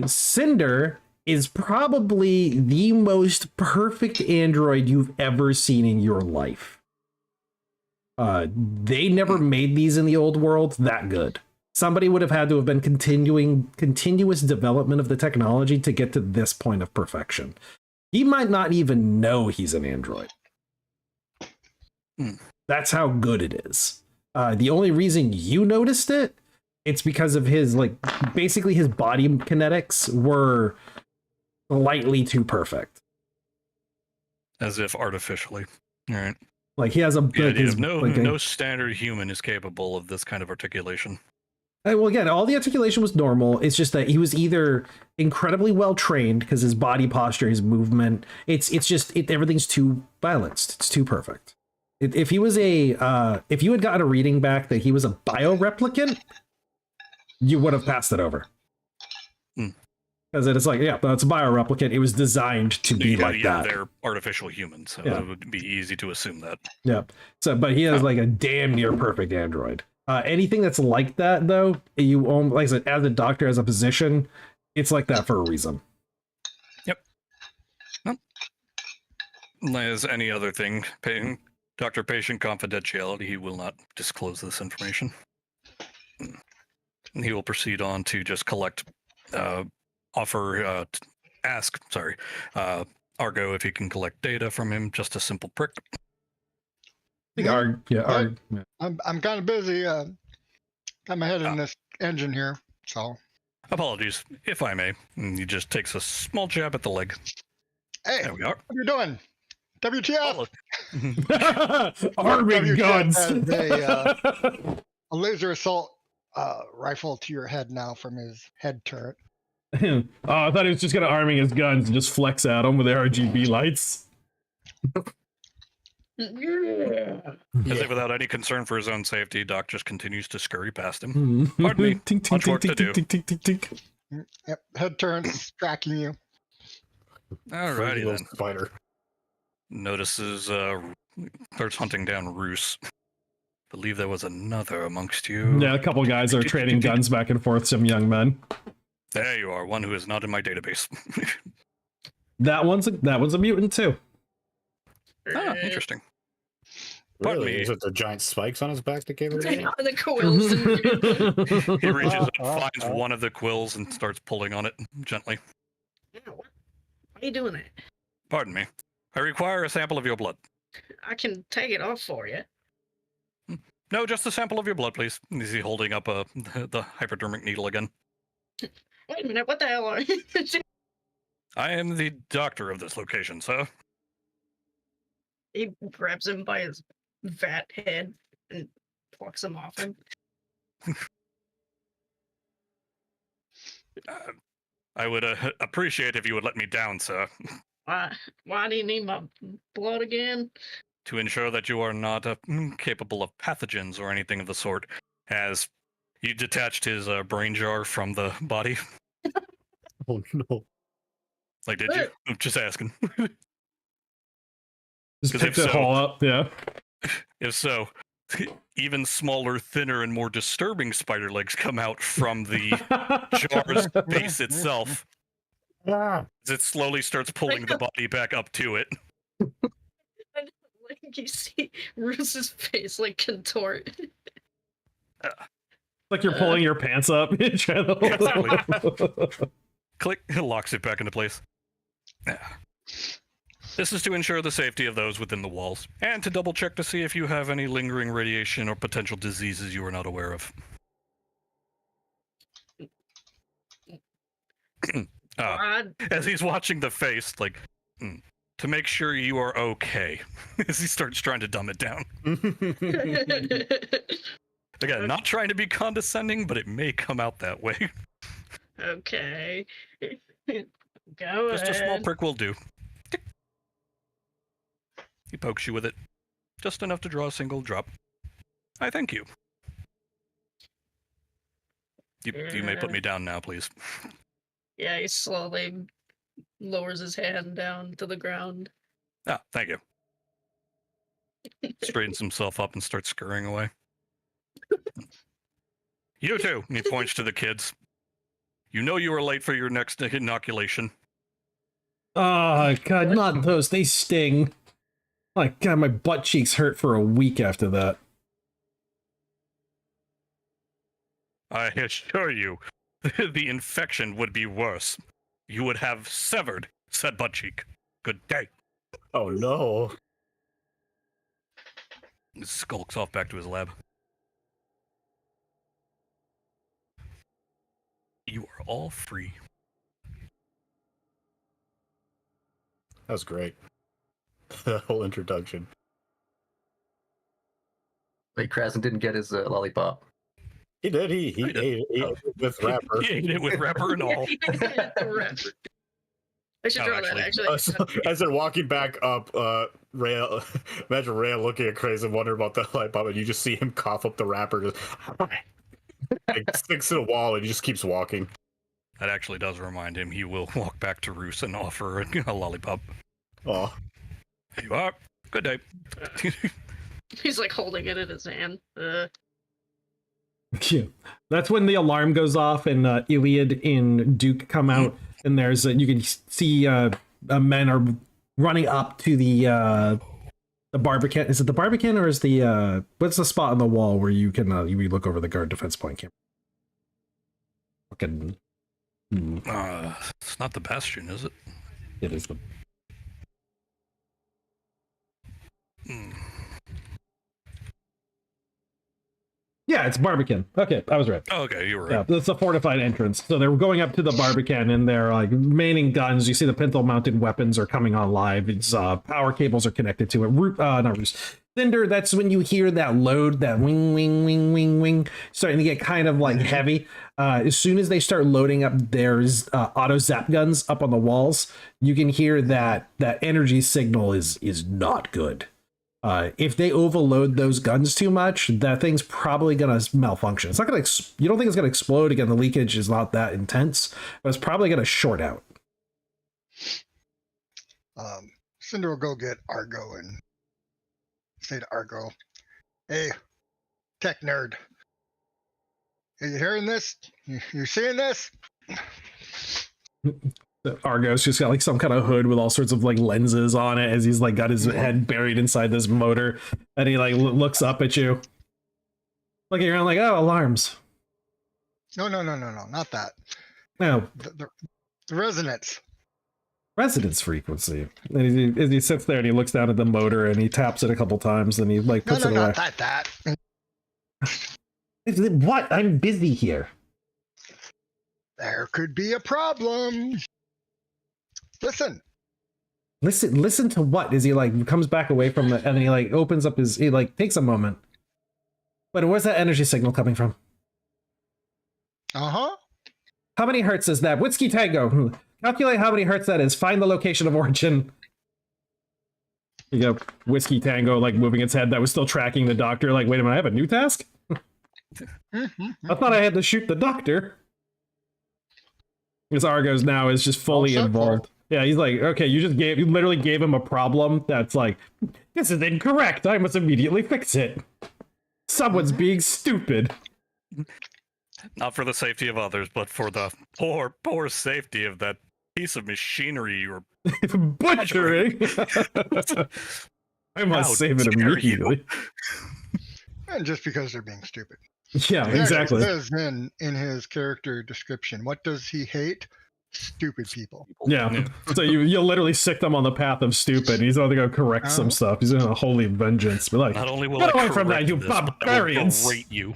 Cinder is probably the most perfect android you've ever seen in your life. They never made these in the old world that good. Somebody would have had to have been continuous development of the technology to get to this point of perfection. He might not even know he's an android. That's how good it is. The only reason you noticed it, it's because of his, basically his body kinetics were slightly too perfect. As if artificially. All right. Like he has no standard human is capable of this kind of articulation. Well, again, all the articulation was normal. It's just that he was either incredibly well trained because his body posture, his movement, everything's too balanced. It's too perfect. If he was if you had gotten a reading back that he was a bioreplicant, you would have passed it over. Because it's like, yeah, that's a bioreplicant. It was designed to be like that. They're artificial humans, so it would be easy to assume that. Yeah. So, but he has like a damn near perfect android. Anything that's like that, though, you own, like I said, as a doctor, as a physician, it's like that for a reason. Yep. As any other thing, doctor-patient confidentiality, he will not disclose this information. He will proceed on to just collect, ask Argo if he can collect data from him, just a simple prick. I'm kind of busy. Got my head in this engine here, so. Apologies, if I may. And he just takes a small jab at the leg. Hey, there we are. What are you doing? WTF? Arming guns. A laser assault rifle to your head now from his head turret. Oh, I thought he was just gonna arming his guns and just flex at him with the RGB lights. As if without any concern for his own safety, Doc just continues to scurry past him. Pardon me, much work to do. Yep, head turns, tracking you. Alrighty then. Spider. Notices, starts hunting down Roos. Believe there was another amongst you. Yeah, a couple guys are trading guns back and forth, some young men. There you are, one who is not in my database. That one's a mutant too. Ah, interesting. Really? Is it the giant spikes on his back that gave it away? The quills. He reaches up, finds one of the quills, and starts pulling on it gently. Why are you doing it? Pardon me. I require a sample of your blood. I can take it off for you. No, just a sample of your blood, please. Is he holding up the hypodermic needle again? Wait a minute, what the hell are you? I am the doctor of this location, sir. He grabs him by his fat head and plucks him off him. I would appreciate if you would let me down, sir, Why do you need my blood again? to ensure that you are not capable of pathogens or anything of the sort. As he detached his brain jar from the body. Oh no. Like, did you? I'm just asking. Just 'Cause pick if the so- hole up, yeah. If so, even smaller, thinner, and more disturbing spider legs come out from the jar's base itself Ah. as it slowly starts pulling the body back up to it. Like you see Roos's face like contort. Like you're pulling your pants up. Trying to- Click, it locks it back into place. This is to ensure the safety of those within the walls, and to double check to see if you have any lingering radiation or potential diseases you are not aware of. As he's watching the face, like, to make sure you are okay, as he starts trying to dumb it down. Again, not trying to be condescending, but it may come out that way. Okay. Go Just ahead. a small prick will do. Tick. He pokes you with it. Just enough to draw a single drop. I thank you. You may put me down now, please. Yeah, he slowly lowers his hand down to the ground. Ah, thank you. Straightens himself up and starts scurrying away. You too, and he points to the kids. You know you are late for your next inoculation. Oh, God, not those. They sting. My God, my butt cheeks hurt for a week after that. I assure you, the infection would be worse. You would have severed said butt cheek. Good day. Oh no. He skulks off back to his lab. You are all free. That was great. That whole introduction. Wait, Krasen didn't get his lollipop. He did. He did. ate it with wrapper. He ate it with wrapper and all. I should Oh, draw that actually. As they're walking back up, Rhea, imagine Rhea looking at Crazy and wondering about the light bulb, and you just see him cough up the wrapper, just like, sticks to the wall, and he just keeps walking. That actually does remind him he will walk back to Roos and offer a lollipop. Oh, There you are. Good day. He's like holding it in his hand. Yeah. That's when the alarm goes off and Iliad and Duke come out, and there's you can see men are running up to the Barbican. Is it the Barbican or is the what's the spot on the wall where you can you look over the guard defense point camera? Fucking. It's not the Bastion, is it? It is the. Yeah, it's Barbican. Okay, I was right. Oh, okay, you were Yeah, right. that's a fortified entrance. So they're going up to the Barbican, and they're like maining guns. You see the pintle-mounted weapons are coming on live. It's power cables are connected to it. Not Roos. Cinder, that's when you hear that load, that wing, wing, wing, wing, wing, starting to get kind of like heavy. As soon as they start loading up, there's auto zap guns up on the walls. You can hear that energy signal is not good. If they overload those guns too much, that thing's probably gonna malfunction. It's not gonna. You don't think it's gonna explode again? The leakage is not that intense, but it's probably gonna short out. Cinder will go get Argo and say to Argo, "Hey, tech nerd, are you hearing this? You seeing this?" Argo's just got like some kind of hood with all sorts of like lenses on it as he's like got his head buried inside this motor, and he like looks up at you. Look at you and like, oh, alarms. No, not that. No, The resonance. resonance frequency. And he sits there and he looks down at the motor and he taps it a couple times and he like puts it away. Not that. What? I'm busy here. There could be a problem. Listen to what? Is he like comes back away from it and he like opens up he like takes a moment. But where's that energy signal coming from? Uh-huh. How many hertz is that? Whiskey Tango. Calculate how many hertz that is. Find the location of origin. You go, Whiskey Tango, like moving its head. That was still tracking the doctor. Like, wait a minute, I have a new task? I thought I had to shoot the doctor. Because Argos now is just fully involved. Yeah, he's like, okay, you literally gave him a problem that's like, this is incorrect. I must immediately fix it. Someone's being stupid. Not for the safety of others, but for the poor safety of that piece of machinery you were butchering. I must save it immediately. And just because they're being stupid. Yeah, exactly. It says in his character description, what does he hate? Stupid people. Yeah. So you'll literally sick them on the path of stupid. He's only going to correct some stuff. He's in a holy vengeance. But like, not only will get I away from that, you this, barbarians! I will berate you.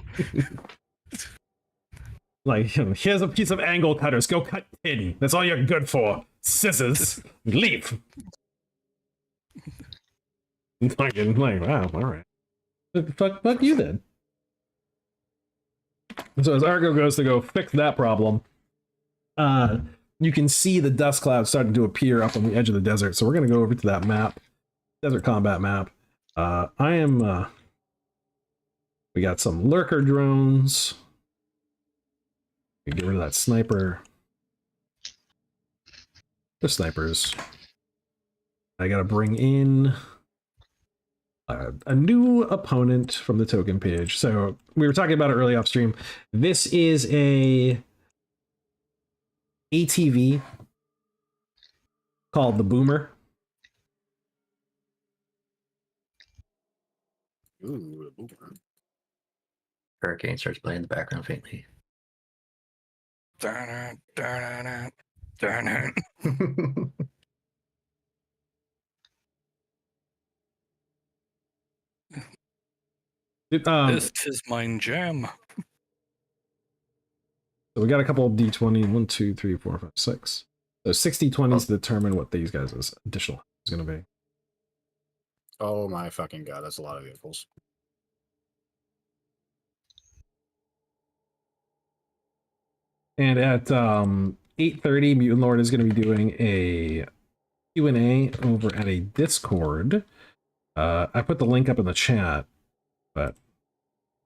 Like, here's a piece of angle cutters. Go cut tin. That's all you're good for. Scissors. Leave. Fucking like, wow, all right. Fuck you then. So as Argo goes to go fix that problem, you can see the dust cloud starting to appear up on the edge of the desert. So we're going to go over to that map, desert combat map. We got some lurker drones. We get rid of that sniper. The snipers. I got to bring in a new opponent from the token page. So we were talking about it early off stream. This is a ATV called the Boomer. Ooh, the Boomer. Hurricane starts playing in the background faintly. This is mine jam. So we got a couple of D20. 1, 2, 3, 4, 5, 6. So 60 20s to determine what these guys' additional is going to be. Oh my fucking god, that's a lot of vehicles. And at 8:30, Mutant Lord is going to be doing a Q&A over at a Discord. I put the link up in the chat, but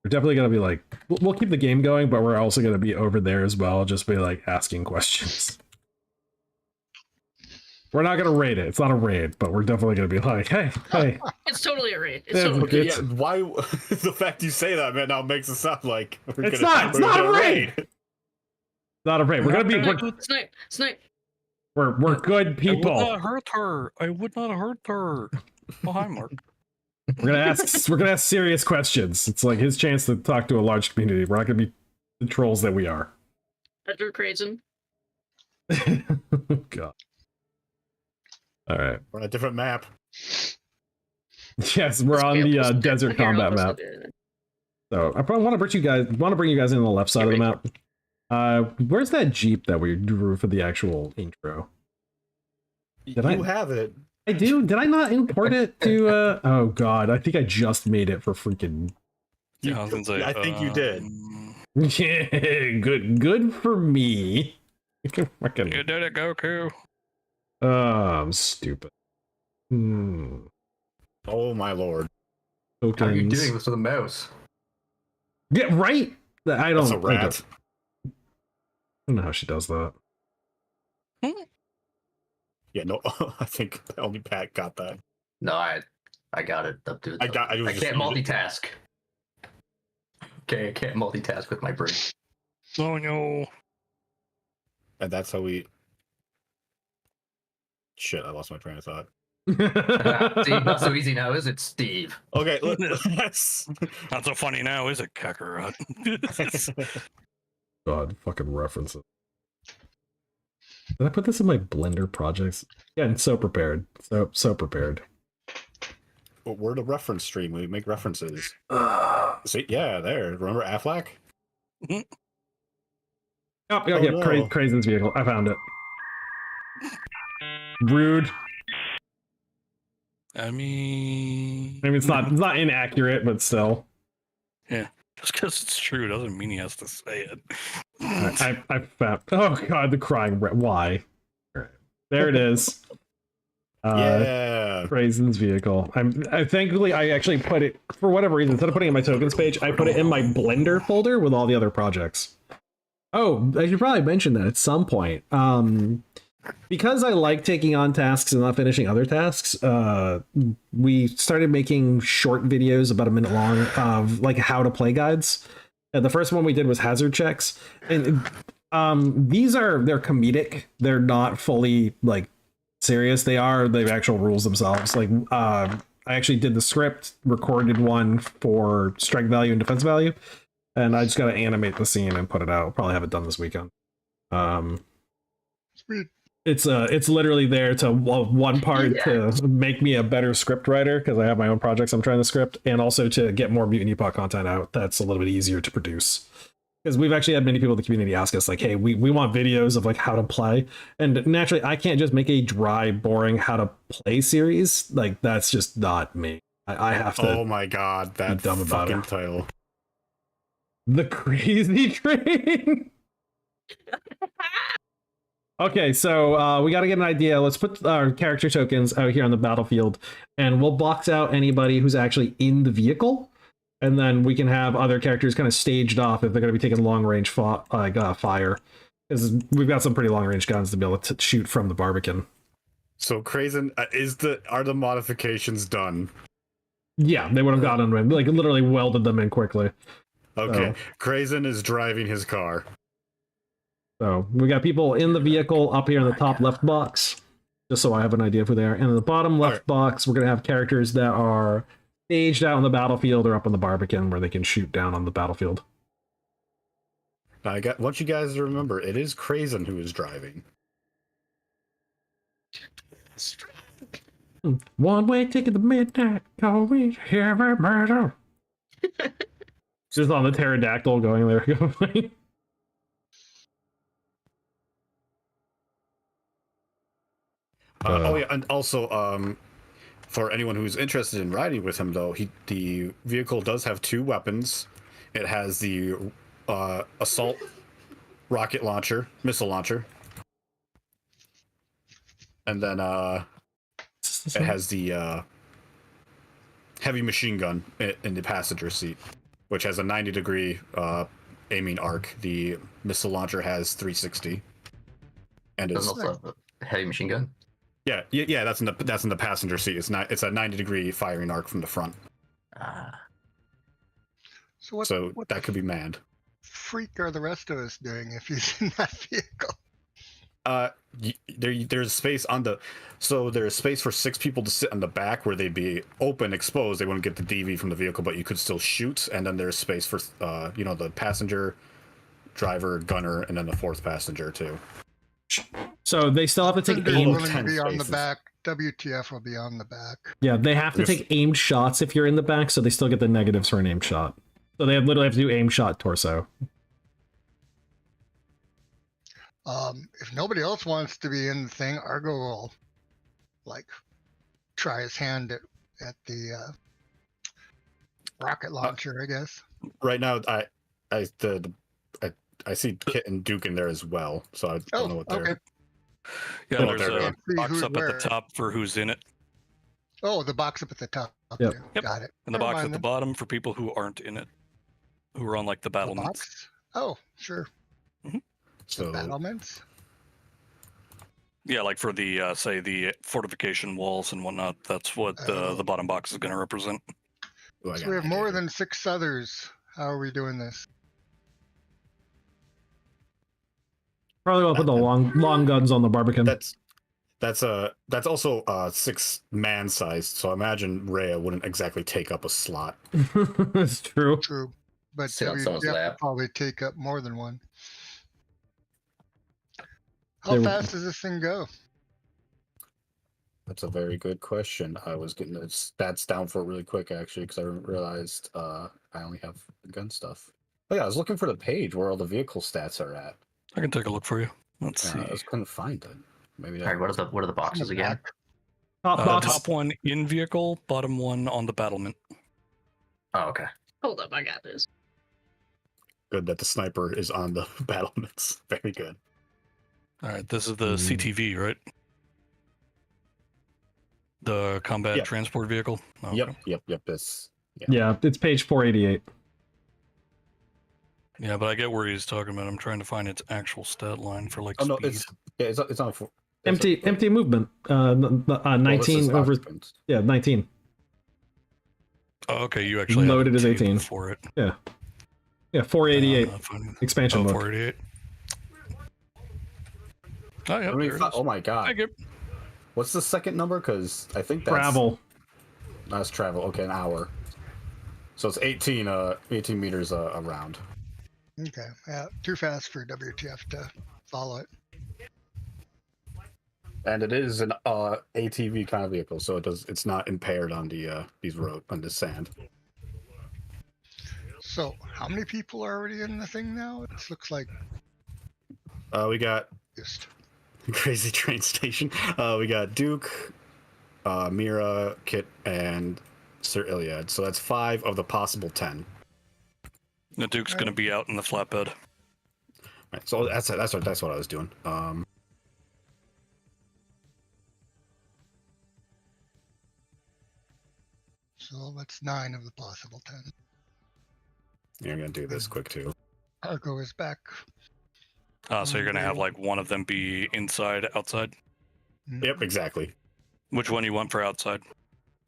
we're definitely going to be like, we'll keep the game going, but we're also going to be over there as well, just be like asking questions. We're not going to raid it. It's not a raid, but we're definitely going to be like, hey. It's totally a raid. It's Yeah, totally Okay, a yeah, why? The fact you say that, man, now makes it sound like It's not a raid. Not a raid. We're going to be... Snipe. We're good people. I would not hurt her. I would not hurt her. Oh, hi, Mark. We're gonna ask serious questions. It's like his chance to talk to a large community. We're not gonna be the trolls that we are. Edgar Crazen. God. All right. We're on a different map. Yes, we're on the desert combat map. So I probably want to bring you guys in on the left side of the map. Where's that Jeep that we drew for the actual intro? You have it. I do. Did I not import it to? Oh God, I think I just made it for freaking. Yeah, I was gonna say. I think you did. Yeah, good for me. Fucking. You did it, Goku. Oh, I'm stupid. Oh my lord. Tokens. How are you doing this with a mouse? Yeah, right. I don't. That's a rat. I don't know how she does that. Yeah, no, I think only Pat got that. No, I got it up to it. I can't multitask. Okay, I can't multitask with my brain. Oh no. And that's how we... Shit, I lost my train of thought. See, not so easy now, is it, Steve? Okay, let's... Not so funny now, is it, Kakarot? God, fucking references. Did I put this in my Blender projects? Yeah, and so prepared. So prepared. Well, we're the reference stream. We make references. See, yeah, there. Remember Affleck? Oh, Oh, yeah, no. Crazen's vehicle. I found it. Rude. I mean, Maybe it's not inaccurate, but still. Yeah. Just because it's true doesn't mean he has to say it. I found. Oh god, the crying. Why? There it is. Yeah. Raisin's vehicle. Thankfully I actually put it, for whatever reason, instead of putting it in my tokens page, I put it in my Blender folder with all the other projects. Oh, I should probably mention that at some point. Because I like taking on tasks and not finishing other tasks, we started making short videos about a minute long of like how to play guides. The first one we did was hazard checks, and they're comedic. They're not fully like serious. They are the actual rules themselves. Like I actually did the script, recorded one for strength value and defense value, and I just got to animate the scene and put it out. I'll probably have it done this weekend. Sweet. It's literally there to one part to make me a better script writer, because I have my own projects I'm trying to script, and also to get more Mutant Epoch content out that's a little bit easier to produce. Because we've actually had many people in the community ask us, like, hey, we want videos of like how to play. And naturally, I can't just make a dry, boring how to play series. Like, that's just not me. I have to. Oh my god, that dumb about fucking it. title. The Crazy Train. Okay, so we got to get an idea. Let's put our character tokens out here on the battlefield, and we'll box out anybody who's actually in the vehicle. And then we can have other characters kind of staged off if they're going to be taking long range fire, because we've got some pretty long range guns to be able to shoot from the Barbican. So Crazen, are the modifications done? Yeah, they would have gotten them in, like literally welded them in quickly. Okay, Crazen is driving his car. So we got people in the vehicle up here in the top left box, just so I have an idea of who they are. And in the bottom left box, we're going to have characters that are staged out on the battlefield or up on the Barbican where they can shoot down on the battlefield. I want you guys to remember, it is Crazen who is driving. One way ticket to midnight, call me heavy metal. Just on the pterodactyl going there. Oh yeah, and also, for anyone who's interested in riding with him, though, the vehicle does have two weapons. It has the assault rocket launcher, missile launcher, and then it has the heavy machine gun in the passenger seat, which has a 90-degree aiming arc. The missile launcher has 360, and it's also a heavy machine gun. Yeah. That's in the passenger seat. It's a 90-degree firing arc from the front. So what that could be manned. Freak are the rest of us doing if he's in that vehicle? There's space on the, so there's space for 6 people to sit on the back where they'd be open, exposed. They wouldn't get the DV from the vehicle, but you could still shoot. And then there's space for the passenger, driver, gunner, and then the 4th passenger too. So they still have to take They're aim. willing to be on the back. WTF will be on the back. Yeah, they have to take aimed shots if you're in the back, so they still get the negatives for an aimed shot. So they literally have to do aim shot torso. If nobody else wants to be in the thing, Argo will try his hand at the rocket launcher, I guess. Right now, I see Kit and Duke in there as well, so I don't know what they're. Okay. Yeah, Oh, there's there a box up at the top for who's in it, Oh, the box up at the top. Yep. There. Yep. Got it. and the Never box mind at the then. bottom for people who aren't in it, who are on like the The battlements. box? Oh, sure. So Battlements. Yeah, like for the say the fortification walls and whatnot. That's what the bottom box is going to represent. I So got we have an more idea. than 6 others. How are we doing this? Probably will put the long guns on the Barbican. That's also 6 man sized, so I imagine Rhea wouldn't exactly take up a slot. That's true. True. But Sit on WTF someone's will lap. probably take up more than one. How They- fast does this thing go? That's a very good question. I was getting the stats down for it really quick, actually, because I realized I only have the gun stuff. Oh yeah, I was looking for the page where all the vehicle stats are at. I can take a look for you. Let's see. I just couldn't find it. Maybe All right, what are the boxes the again? back. Top box. Top one in vehicle, bottom one on the battlement. Oh, okay. Hold up, I got this. Good that the sniper is on the battlements. Very good. All right, this is the CTV, right? The combat Yep. transport vehicle. Oh, Yep, okay. yep. This. Yeah, it's page 488. Yeah, but I get where he's talking about. I'm trying to find its actual stat line for like Oh no, speed. it's on. Empty movement. 19 over. Occupants. Yeah, 19. Oh, okay, you actually Loaded have as a 18. table for it. Yeah, 488 expansion book. 488. Oh, yeah, there it is. Oh my god. Thank you. What's the second number? Because I think that's Travel. That's travel. Okay, an hour. So it's 18 meters around. Okay. Yeah, too fast for WTF to follow it. And it is an ATV kind of vehicle, so it's not impaired on the these road on the sand. So, how many people are already in the thing now? This looks like We got just Crazy Train Station. We got Duke, Mira, Kit, and Sir Iliad. So that's 5 of the possible 10. The Duke's going to be out in the flatbed. Right. So that's what I was doing. so that's 9 of the possible 10. You're gonna do this quick too. Argo is back. So you're going to have like one of them be inside, outside? Yep, exactly. Which one you want for outside?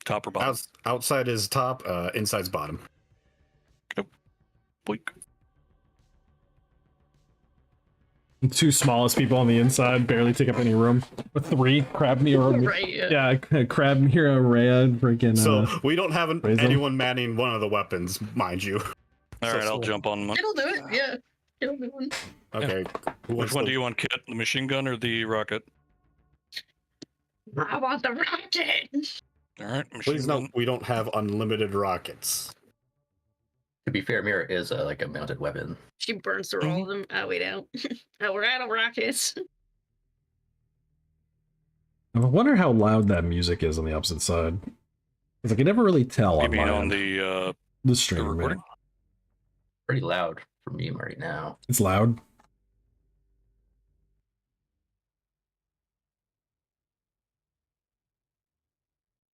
Top or bottom? Outside is top, inside's bottom. Boink. The 2 smallest people on the inside barely take up any room. With 3, Crab Nero. Right, yeah. Crab Nero, Rhea, freaking. So we don't have raise them. anyone manning one of the weapons, mind you. All right, I'll jump on one. It'll do it, yeah. It'll do it. Okay. Which one do you want, Kit? The machine gun or the rocket? I want the rocket! All right, machine Please gun. note, we don't have unlimited rockets. To be fair, Mira is like a mounted weapon. She burns through all of them. Oh, we don't. Oh, we're out of rockets. I wonder how loud that music is on the opposite side. Because I can never really tell You on mean my on end. the The stream, recording? man. Pretty loud for me right now. It's loud.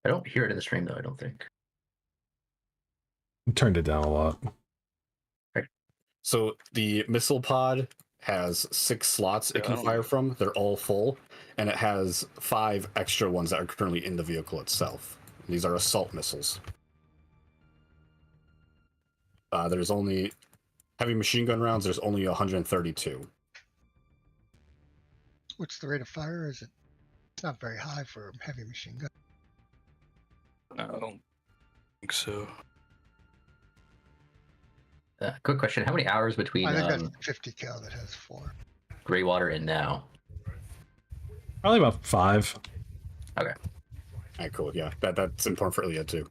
I don't hear it in the stream though, I don't think. I turned it down a lot. So the missile pod has 6 slots it can fire from. They're all full, and it has 5 extra ones that are currently in the vehicle itself. These are assault missiles. There's only heavy machine gun rounds. There's only 132. What's the rate of fire? Is it? It's not very high for a heavy machine gun. I don't think so. Quick question: how many hours between I think that's 50 cal that has 4. Greywater and now? Probably about 5. Okay. Alright, cool. Yeah, that's important for Iliad too.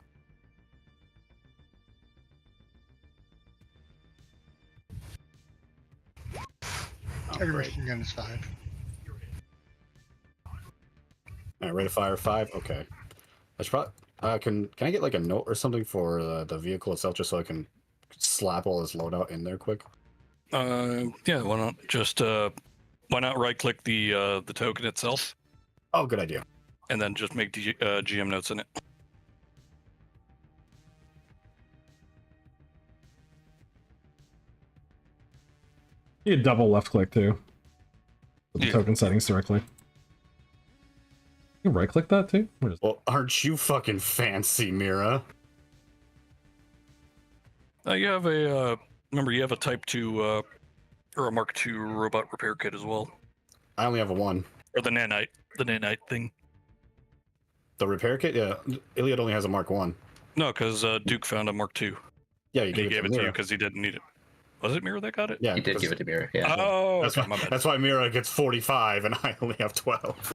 Heavy machine gun is 5. Alright, rate of fire 5. Okay. I should probably, can I get like a note or something for the vehicle itself, just so I can slap all this loadout in there quick? Yeah, why not just why not right click the token itself Oh, good idea. and then just make GM notes in it. You can double left click too. With the Yeah. token settings directly. You can right click that too? Where is Well, aren't you fucking fancy, Mira? You have a remember you have a Type 2 or a Mark II robot repair kit as well, I only have a 1. or the nanite thing. The repair kit? Yeah, Iliad only has a Mark 1. No, because Duke found a Mark II. Yeah, you And he gave it to you Mira. because he didn't need it. Was it Mira that got it? Yeah, He did 'cause give it to Mira. Yeah. Oh, that's, okay, my bad. that's why Mira gets 45 and I only have 12.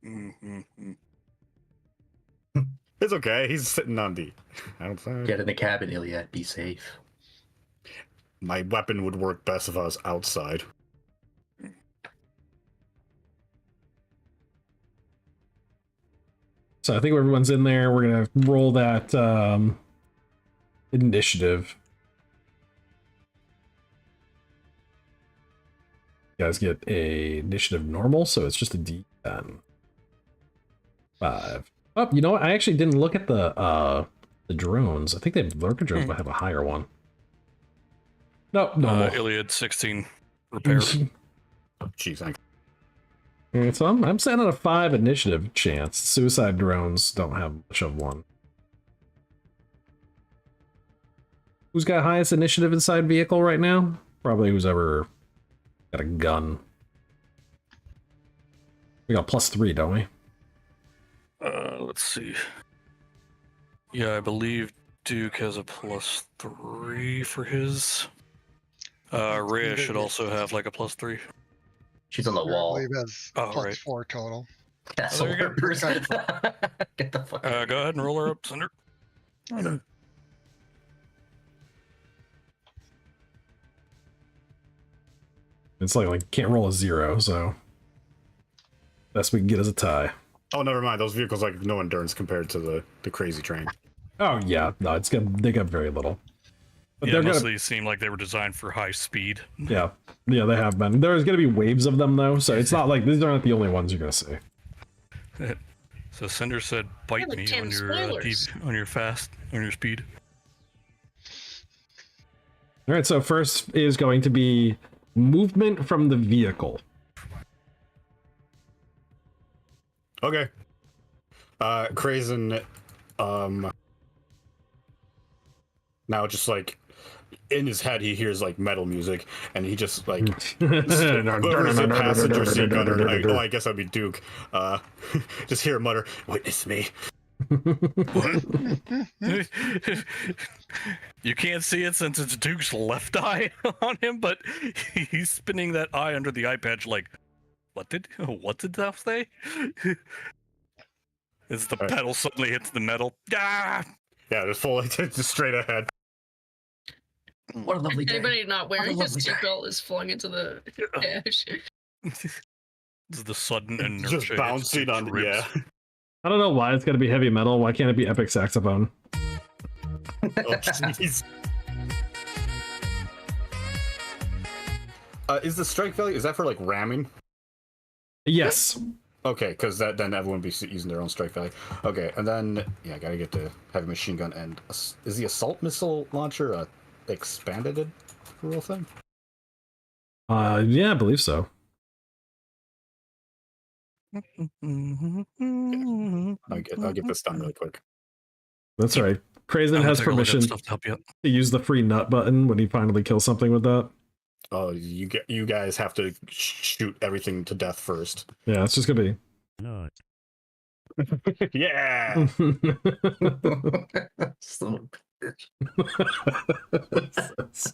Mm-hmm. It's okay. He's sitting on D. Outside. Get in the cabin, Iliad. Be safe. My weapon would work best if I was outside. So I think everyone's in there. We're gonna roll that initiative. You guys get a initiative normal, so it's just a D10. 5. Oh, you know what? I actually didn't look at the drones. I think the lurker drones might have a higher one. No, normal. Iliad 16 repair. Oh, jeez, thanks. Alright, so I'm setting on a 5 initiative chance. Suicide drones don't have much of one. Who's got highest initiative inside vehicle right now? Probably who's ever got a gun. We got +3, don't we? Let's see. Yeah, I believe Duke has a +3 for his. Rhea should also have like a +3. She's on the I wall. believe has Oh, plus right. 4 total. That's there you go. Get the fuck. Go ahead and roll her up, Cinder. It's like can't roll a 0, so best we can get is a tie. Oh, never mind. Those vehicles like no endurance compared to the crazy train. Oh yeah, no, they got very little. But Yeah, they're most of gonna, these seem like they were designed for high speed. yeah, they have been. There's gonna be waves of them though, so it's not like these aren't the only ones you're gonna see. So Cinder said, "Bite like me 10 on your spoilers. on your speed." All right, so first is going to be movement from the vehicle. Okay. Krazen, now just like in his head he hears like metal music and he just like whoever's in passenger seat gunner, like, oh, I guess that'd be Duke. Just hear him mutter, "Witness me." You can't see it since it's Duke's left eye on him, but he's spinning that eye under the eye patch like, what did thou say? As the Right. pedal suddenly hits the metal. Ah! Yeah, just full just straight ahead. What a lovely day. Anybody not wearing his lovely day. seatbelt is flung into the dash. This is the sudden inertia. Just hits bouncing Duke's on the ribs. yeah. I don't know why it's gotta be heavy metal. Why can't it be epic saxophone? Oh, jeez. Is the strike value, is that for like ramming? Yes. Okay, because then everyone would be using their own strike value. Okay, and then yeah, I gotta get the heavy machine gun. And is the assault missile launcher a expanded real thing? Yeah, I believe so. I'll get this done really quick. That's right. Krazen I'm gonna has take a look at permission stuff to help you out. to use the free nut button when he finally kills something with that. Oh, you guys have to shoot everything to death first. Yeah, it's just gonna be. No. Yeah. Son of a bitch.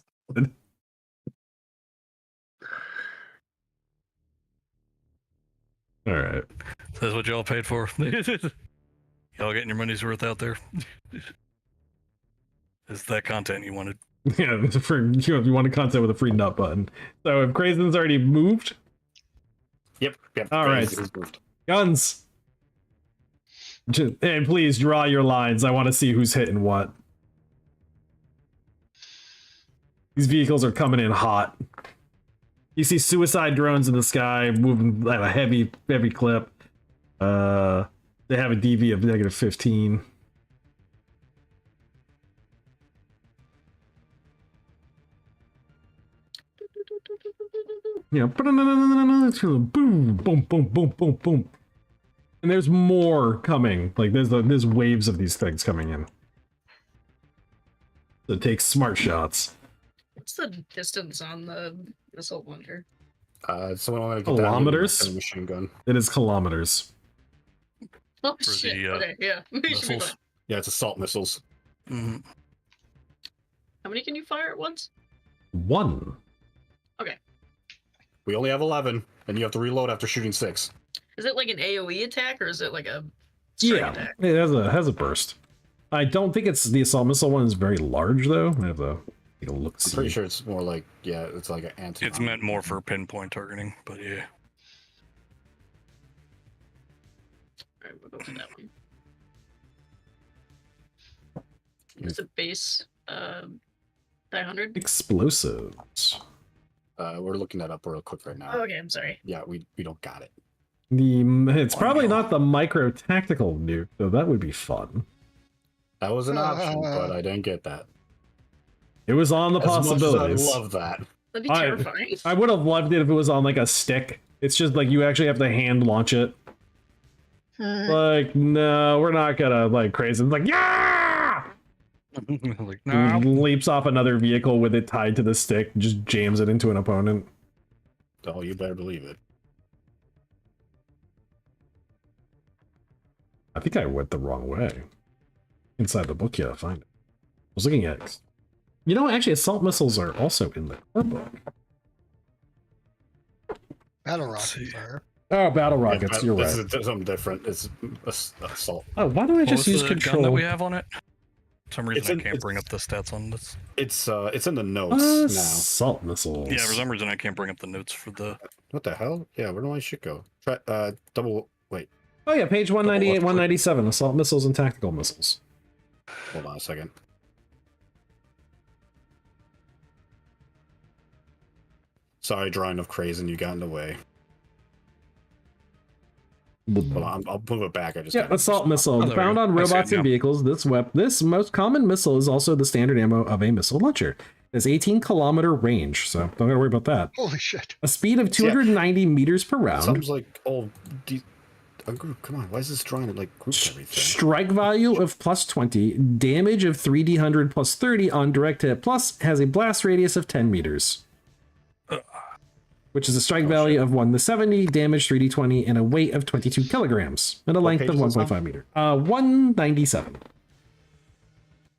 All right. That's what y'all paid for. Y'all getting your money's worth out there. Is that content you wanted? Yeah, it's a free, you want to content with a free nut button. So if Krazen's already moved, Yep. All right. It's moved. guns. And please draw your lines. I want to see who's hitting what. These vehicles are coming in hot. You see suicide drones in the sky moving at a heavy clip. They have a DV of -15. Yeah, boom, boom, boom, boom, boom, boom. And there's more coming. Like there's waves of these things coming in. So take smart shots. What's the distance on the assault launcher? Someone want to get Kilometers? that machine gun. It is kilometers. Oh For shit! the, Okay, yeah. We should be missiles. fine. Yeah, it's assault missiles. Mhm. How many can you fire at once? 1. We only have 11, and you have to reload after shooting 6. Is it like an AOE attack or is it like a strike Yeah, attack? it has a burst. I don't think it's the assault missile one is very large though. I have to take a look. I'm pretty sure it's more like, yeah, it's like an anti. It's meant more for pinpoint targeting, but yeah. Alright, we'll go for that one. Is it base 900? Explosives. We're looking that up real quick right now. Oh, okay, I'm sorry. Yeah, we don't got it. It's probably Wow. not the micro tactical nuke, though. That would be fun. That was an option, but I didn't get that. It was on the As much as possibilities. I love that. That'd be terrifying. I would have loved it if it was on like a stick. It's just like you actually have to hand launch it. Like, no, we're not gonna like crazy. It's like, yeah! Like, no. Leaps off another vehicle with it tied to the stick, just jams it into an opponent. Oh, you better believe it. I think I went the wrong way. Inside the book, yeah, I find it. I was looking at. You know, actually, assault missiles are also in the core book. Battle rockets are. Oh, battle rockets. You're this right. is something different. It's assault. Oh, why don't I What just was use the control? gun that we have on it? For some reason, It's in- I can't it's- bring up the stats on this. It's in the notes now. Assault missiles. Yeah, for some reason, I can't bring up the notes for the. What the hell? Yeah, where do my shit go? Try double. Wait, Oh yeah, page 198, left click. 197. Assault missiles and tactical missiles. hold on a second. Sorry, drawing of craze, and you got in the way. Hold on, I'll move it back. I just Yeah, got assault missile. Oh, there we Found go. on I see it robots and now. vehicles, this most common missile is also the standard ammo of a missile launcher. It has 18-kilometer range, so don't gotta worry about that. Holy shit. A speed of 290 meters per round. Sounds like come on, why is this drawing like group everything? Strike value of plus 20, damage of 3d100 plus 30 on direct hit, plus has a blast radius of 10 meters. Which is a strike value of 1 to 70, damage 3d20, and a weight of 22 kilograms, and a What length of page is this 1.5 meter. 197.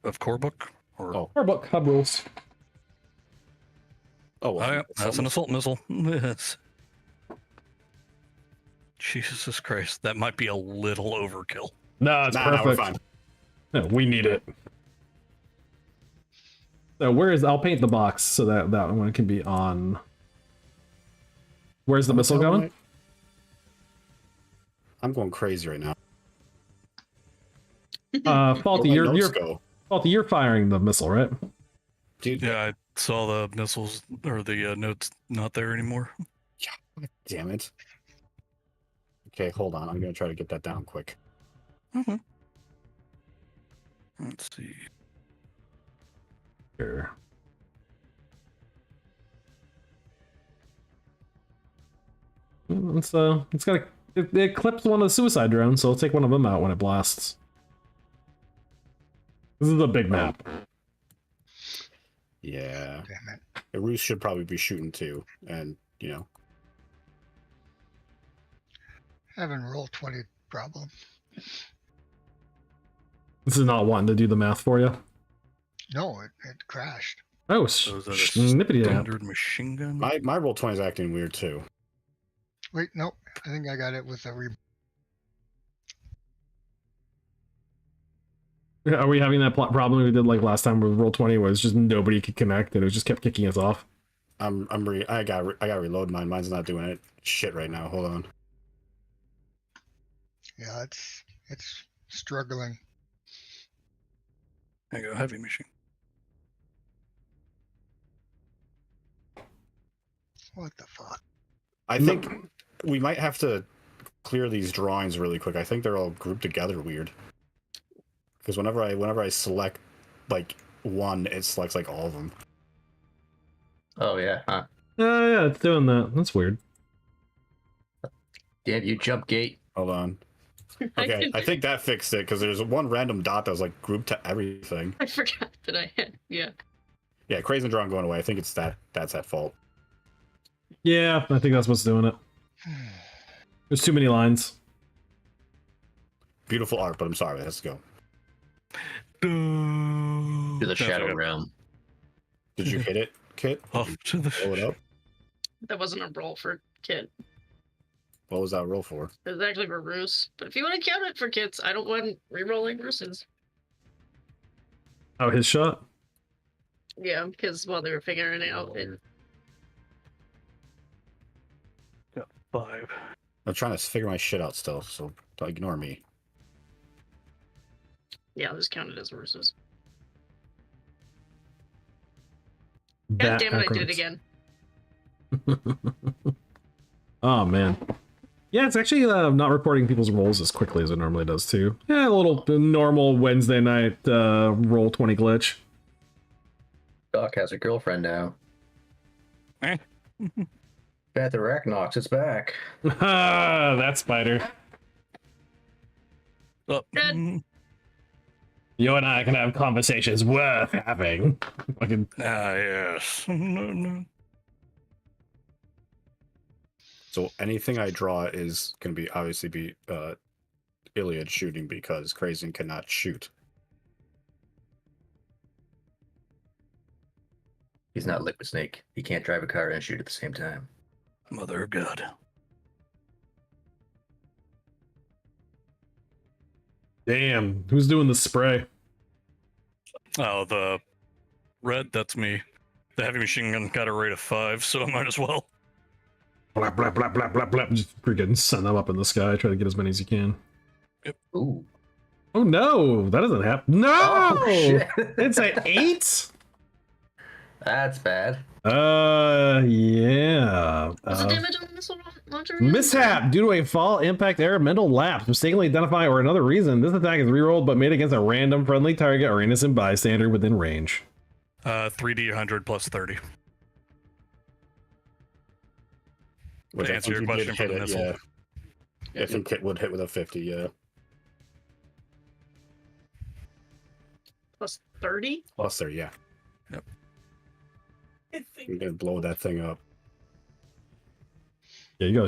Of core book? Or... Oh. Our book, hub rules. Oh, Oh, yeah, that's an assault missile. Yes. Jesus Christ, that might be a little overkill. No, it's Nah, we're perfect. fine. No, we need it. So where is? I'll paint the box so that that one can be on. Where's the missile going? I'm going crazy right now. Faulty, Where my you're notes go? Faulty, you're firing the missile, right? Dude, Yeah, I saw the missiles or the notes not there anymore. damn it. Okay, hold on. I'm gonna try to get that down quick. Mm-hmm. Let's see. Sure. It's got it clips one of the suicide drones, so it'll take one of them out when it blasts. This is a big map. Yeah. Damn it. The Roos should probably be shooting too, and you know. Having roll 20 problem. This is not one to do the math for you. No, it crashed. Oh, So is that a snippity that. standard machine gun? My roll 20 is acting weird too. Wait, nope. I think I got it with a Are we having that problem we did like last time with Roll20 was just nobody could connect and it just kept kicking us off? I gotta reload mine. Mine's not doing it. Shit right now. Hold on. Yeah, it's struggling. There you go, heavy machine. What the fuck? I think we might have to clear these drawings really quick. I think they're all grouped together weird. Because whenever I select like one, it selects like all of them. Oh yeah, huh? Oh yeah, it's doing that. That's weird. Damn you, jump gate. Hold on. Okay, I think that fixed it because there's one random dot that was like grouped to everything. I forgot that I had. Yeah. Yeah, crazy and drawing going away. I think it's that's at fault. Yeah, I think that's what's doing it. There's too many lines. Beautiful art, but I'm sorry, it has to go. To the That's shadow okay. realm. Did you hit it, Kit? Off to the Blow it up? That wasn't a roll for Kit. What was that roll for? It was actually for Roos. But if you want to count it for Kits, I don't want re-rolling Roos's. Oh, his shot? Yeah, because while they were figuring it out, Got 5. I'm trying to figure my shit out still, so don't ignore me. yeah, I'll just count it as Roos's. God That damn it, I did it acronyms. again. Oh man. Yeah, it's actually not reporting people's rolls as quickly as it normally does too. Yeah, a little normal Wednesday night roll 20 glitch. Doc has a girlfriend now. Eh. Path of Arachnox is back. That spider. Oh, Dead. You and I can have conversations worth having. Fucking yes. No, no. So anything I draw is going to be obviously be Iliad shooting because Krazen cannot shoot. He's not Liquid Snake. He can't drive a car and shoot at the same time. Mother of God. damn. Who's doing the spray? Oh, the red, that's me. The heavy machine gun got a rate of 5, so I might as well. Blah blah blah blah blah blah. Just freaking send them up in the sky. Try to get as many as you can. Ooh. Oh no, that doesn't happen. No, Oh, shit. It's an 8. That's bad. Yeah. What's the damage on the missile launcher? again? Mishap due to a fall, impact, error, mental lapse, mistakenly identify, or another reason. This attack is rerolled but made against a random friendly target or innocent bystander within range. 3D 100 plus 30. Which To I answer think your you did question for hit the it, missile. Yeah. I think it would hit with a 50, yeah. Plus 30? Plus there, yeah. Yep. You're gonna blow that thing up. Yeah, you go.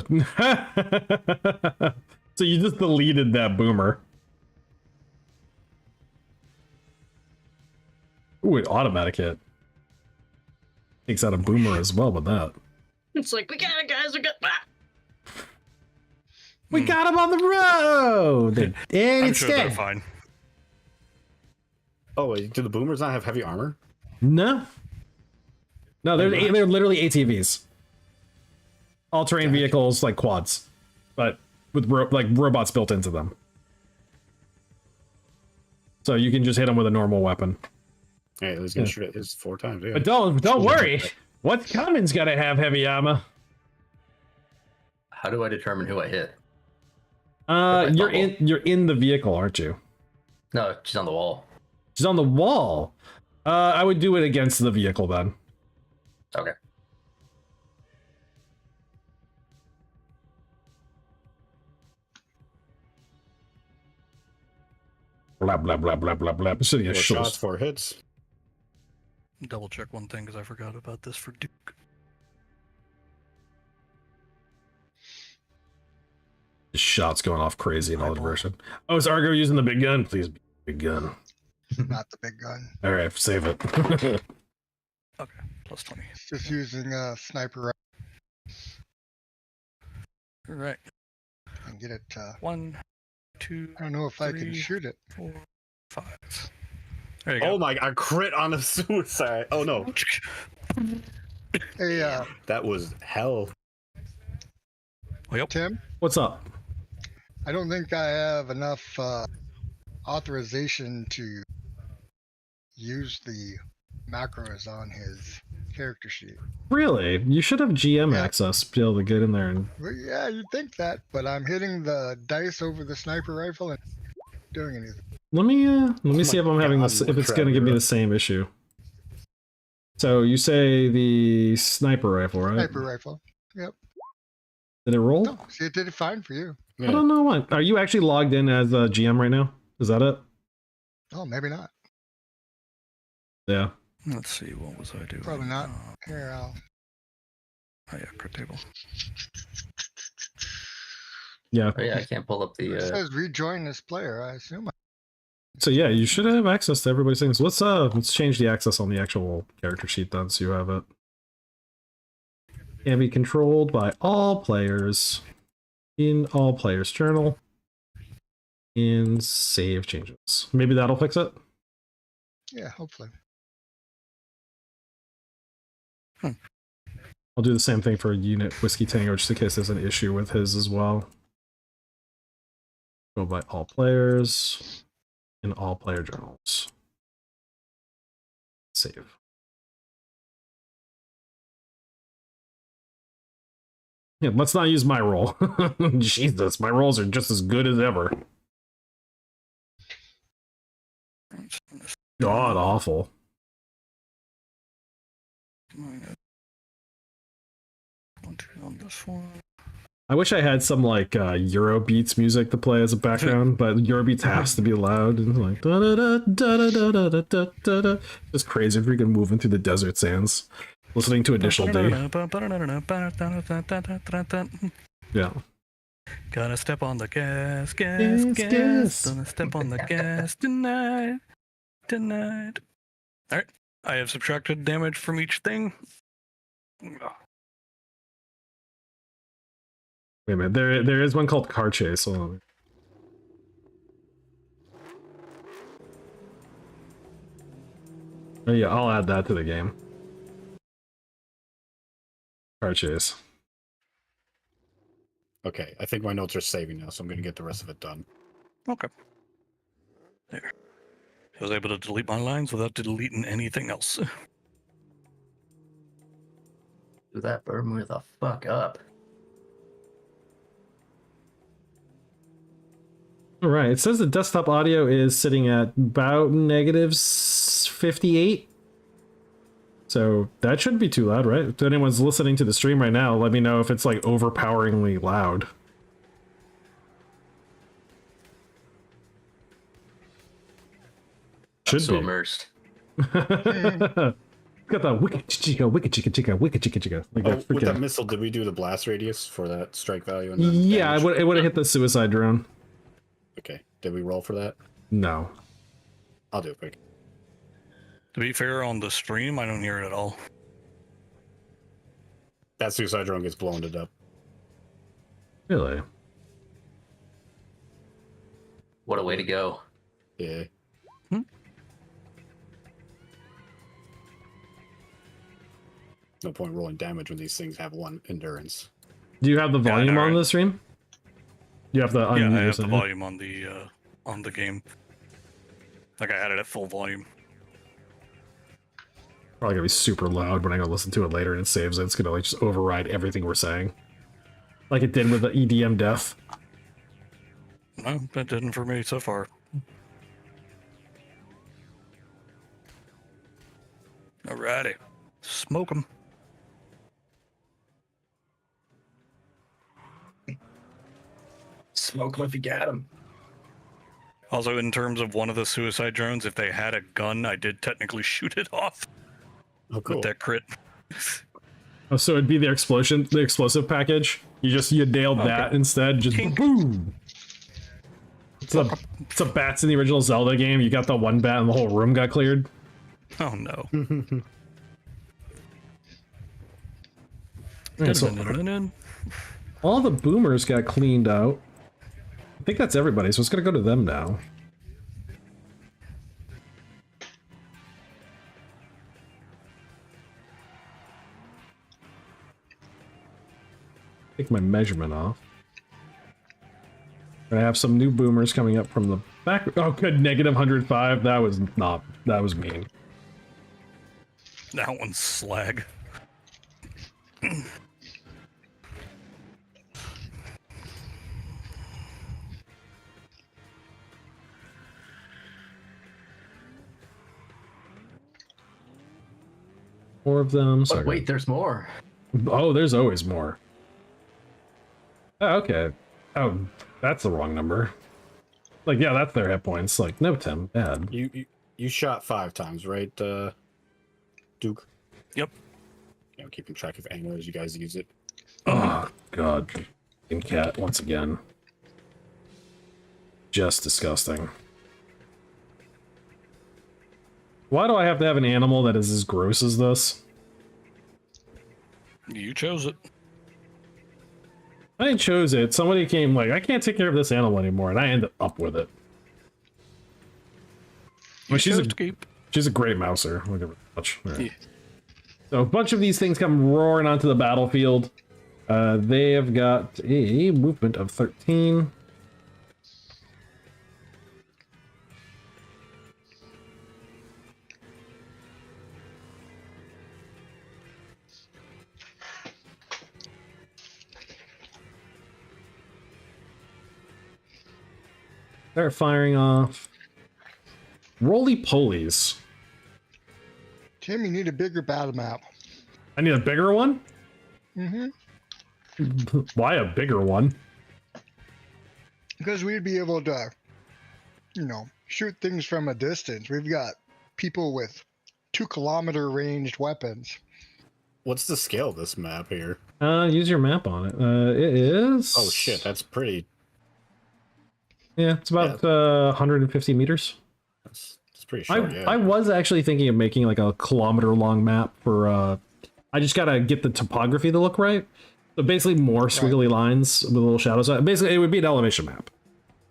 So you just deleted that boomer. Ooh, an automatic hit. Takes out a boomer as well with that. It's like, we got it, guys. We got. Ah! We got him on the road! And I'm it's sure they're dead. fine. Oh, wait, do the boomers not have heavy armor? No. No, they're literally ATVs. All-terrain vehicles like quads, but with like robots built into them. So you can just hit them with a normal weapon. Hey, he's gonna shoot at his 4 times, yeah. But don't worry. What's coming's gotta have heavy armor. How do I determine who I hit? You're in the vehicle, aren't you? No, she's on the wall. She's on the wall. I would do it against the vehicle then. Okay. Blah blah blah blah blah blah. So yeah, 4 sure. shots, 4 hits. Double check one thing because I forgot about this for Duke. Shots going off crazy in all the version. Oh, is Argo using the big gun? Please, big gun. Not the big gun. All right, save it. Okay, plus 20. Just using a sniper rifle All right. and get it. 1, 2, I don't know if I can 3, shoot it. 4, 5. There you go. Oh my, a crit on a suicide. Oh no. Hey, That was hell. Yep. Tim, What's up? I don't think I have enough authorization to use the macros on his character sheet. Really? You should have GM Yeah. access to be able to get in there and. Well, yeah, you'd think that, but I'm hitting the dice over the sniper rifle and doing anything. Let me see my if I'm having God, this. If it's crap, going to give me you're the same issue. So you say the sniper rifle, right? Sniper rifle. Yep. Did it roll? No, see, it did it fine for you. I Yeah. don't know what. Are you actually logged in as a GM right now? Is that it? Oh, maybe not. Yeah. Let's see, what was I doing? Probably not. Here, I'll. Oh yeah, crit table. Yeah. Oh yeah, I can't pull up It the. says rejoin this player. I assume. So yeah, you should have access to everybody's things. Let's change the access on the actual character sheet then, so you have it. Can be controlled by all players in all players journal and save changes. Maybe that'll fix it. Yeah, hopefully. I'll do the same thing for Unit Whiskey Tango just in case there's an issue with his as well. Go by all players in all player journals. Save. Yeah, let's not use my roll. Jesus, my rolls are just as good as ever. God awful. On this one. I wish I had some like Eurobeats music to play as a background, but Eurobeats has to be loud and like da da da da da da da da da da. Just crazy freaking moving through the desert sands, listening to Initial D. Yeah. Gonna step on the gas, Gas, gas, gas. gas. Gonna step on the gas tonight, tonight. All right, I have subtracted damage from each thing. Wait a minute, there is one called Car Chase. Hold on. Oh yeah, I'll add that to the game. Car Chase. Okay, I think my notes are saving now, so I'm going to get the rest of it done. Okay. There. I was able to delete my lines without deleting anything else. Do that burn me the fuck up. All right, it says the desktop audio is sitting at about -58. So that shouldn't be too loud, right? If anyone's listening to the stream right now, let me know if it's like overpoweringly loud. I'm so immersed. Got the wicked chicka, wicked chicka chicka, wicked chicka chicka. Like Oh, that with that freaking... missile, did we do the blast radius for that strike value? And Yeah, damage? it would have hit the suicide drone. Okay, did we roll for that? No. I'll do it quick. To be fair, on the stream, I don't hear it at all. That suicide drone gets blown it up. Really? What a way to go. Yeah. No point rolling damage when these things have 1 endurance. Do you have the volume Yeah, on right. the stream? You have the Yeah, I have the yourself? volume on the game. Like I had it at full volume. Probably gonna be super loud when I go listen to it later and it saves it. It's gonna like just override everything we're saying. Like it did with the EDM death. No, that didn't for me so far. Alrighty. Smoke them. Smoke them if you got them. Also, in terms of one of the suicide drones, if they had a gun, I did technically shoot it off Oh, cool. with that crit. Oh, so it'd be the explosive package. You nailed that instead. Just Tink. boom. It's a bats in the original Zelda game. You got the one bat and the whole room got cleared. Oh no. Alright, so all the boomers got cleaned out. I think that's everybody, so it's gonna go to them now. Take my measurement off. I have some new boomers coming up from the back. Oh, good, -105. That was mean. That one's slag. More of them. But Sorry. wait, there's more. Oh, there's always more. Oh, okay. Oh, that's the wrong number. Like, yeah, that's their hit points. Like, no, Tim, bad. You shot 5 times, right, Duke? Yep. You know, keeping track of ammo as you guys use it. Oh, God. And cat, once again. Just disgusting. Why do I have to have an animal that is as gross as this? You chose it. I chose it. Somebody came like, I can't take care of this animal anymore, and I ended up with it. Well, she's a great mouser. Look at her. Right. Yeah. So a bunch of these things come roaring onto the battlefield. They have got a movement of 13. Start firing off. Roly-polies. Tim, you need a bigger battle map. I need a bigger one? Mm-hmm. Why a bigger one? Because we'd be able to, shoot things from a distance. We've got people with 2-kilometer ranged weapons. What's the scale of this map here? Use your map on it. It is... Oh shit, that's pretty. Yeah, it's about 150 meters. It's pretty short, yeah. I was actually thinking of making like a kilometer-long map for... I just gotta get the topography to look right. So basically more squiggly lines with little shadows. Basically, it would be an elevation map.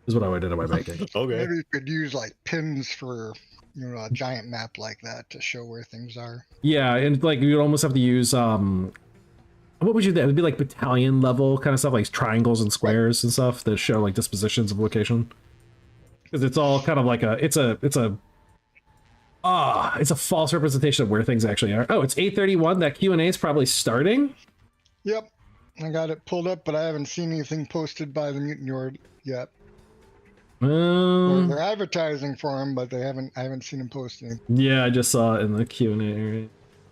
Is what I would do by making. Okay. Maybe you could use like pins for a giant map like that to show where things are. Yeah, and like you'd almost have to use what would you do? It would be like battalion level kind of stuff, like triangles and squares and stuff that show like dispositions of location. Because it's all kind of like it's a false representation of where things actually are. Oh, it's 8:31. That Q&A is probably starting. Yep, I got it pulled up, but I haven't seen anything posted by the Mutant Yard yet. They're advertising for him, but I haven't seen him post anything. Yeah, I just saw it in the Q&A area.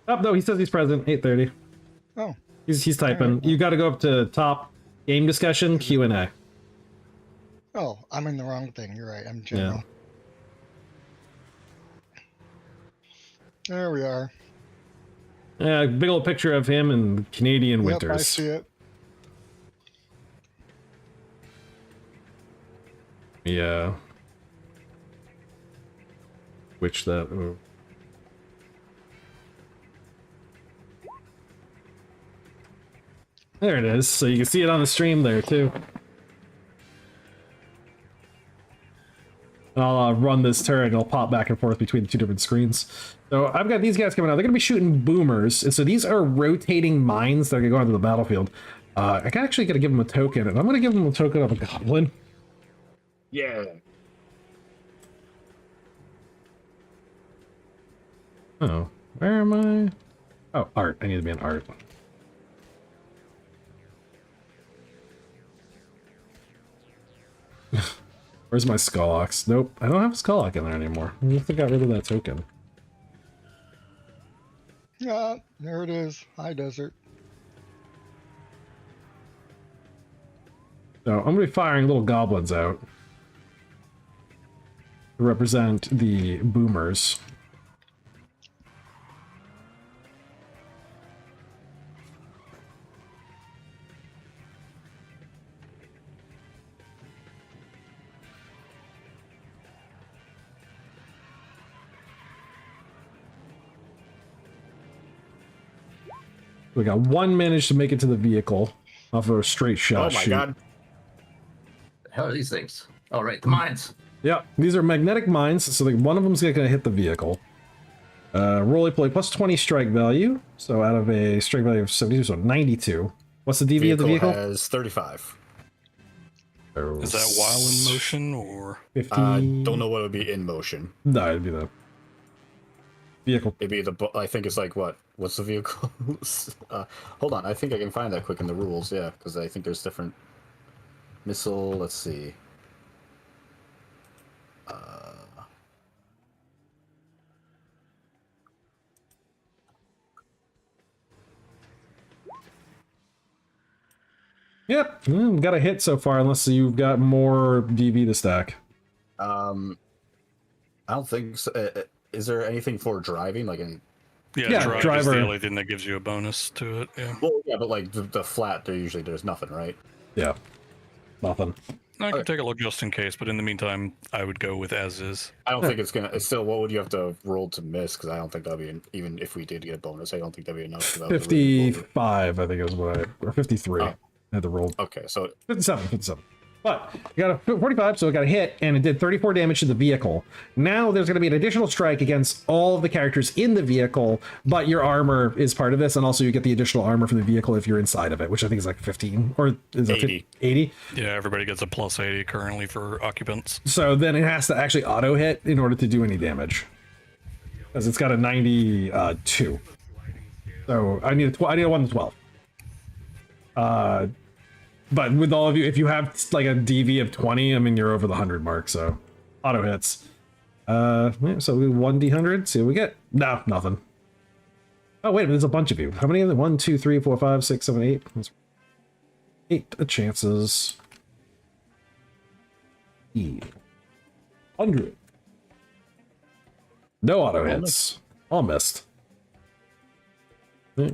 Oh no, he says he's present. 8:30. Oh, he's typing. Right. You got to go up to top game discussion Q&A. Oh, I'm in the wrong thing. You're right. I'm general. There we are. Yeah, big old picture of him in Canadian winters. Yep, I see it. Yeah. Which that... Oh. There it is. So you can see it on the stream there, too. I'll run this turret and I'll pop back and forth between the two different screens. So I've got these guys coming out. They're going to be shooting boomers. And so these are rotating mines that are going to go onto the battlefield. I actually got to give them a token, and I'm going to give them a token of a goblin. Yeah. Oh, where am I? Oh, art. I need to be in art. Where's my Skullocks? Nope, I don't have a Skullock in there anymore. I think I got rid of that token. Yeah, there it is. High desert. So I'm going to be firing little goblins out to represent the boomers. We got one managed to make it to the vehicle off of a straight shot. Oh my god. The hell are these things? Oh, right, the mines. Yeah, these are magnetic mines, so like one of them's gonna hit the vehicle. Roly play plus 20 strike value, so out of a strike value of 72, so 92. What's the DV of the vehicle? Has 35. Is that while in motion or 50? Don't know what it would be in motion. No, it'd be the vehicle. It'd be the. I think it's like what? What's the vehicle? Hold on, I think I can find that quick in the rules. Yeah, because I think there's different missile. Let's see. Yep, got a hit so far, unless you've got more DV to stack. I don't think so. Is there anything for driving, like in? yeah, drive is driver. the only thing that gives you a bonus to it. Yeah, Well, yeah, but like the flat, there's nothing, right? Yeah, nothing. I can take a look just in case, but in the meantime, I would go with as is. I don't think it's gonna. It's still, what would you have to roll to miss? Because I don't think that'd be even if we did get a bonus. I don't think that'd be enough. 55, I think is what I, or 53. Oh. I had to roll. Okay, so 57. But you got a 45, so it got a hit, and it did 34 damage to the vehicle. Now there's going to be an additional strike against all of the characters in the vehicle, but your armor is part of this, and also you get the additional armor from the vehicle if you're inside of it, which I think is like 15, or is it 80. 80? Yeah, everybody gets a plus 80 currently for occupants. So then it has to actually auto hit in order to do any damage, because it's got a 92. So I need a 1 to 12. But with all of you, if you have like a DV of 20, I mean, you're over the 100 mark, so auto hits. Yeah, so we 1d100, see what we get. No, nothing. Oh, wait, there's a bunch of you. How many of them? 1, 2, 3, 4, 5, 6, 7, 8. That's 8 chances. 100. No auto hits. All missed. Yeah.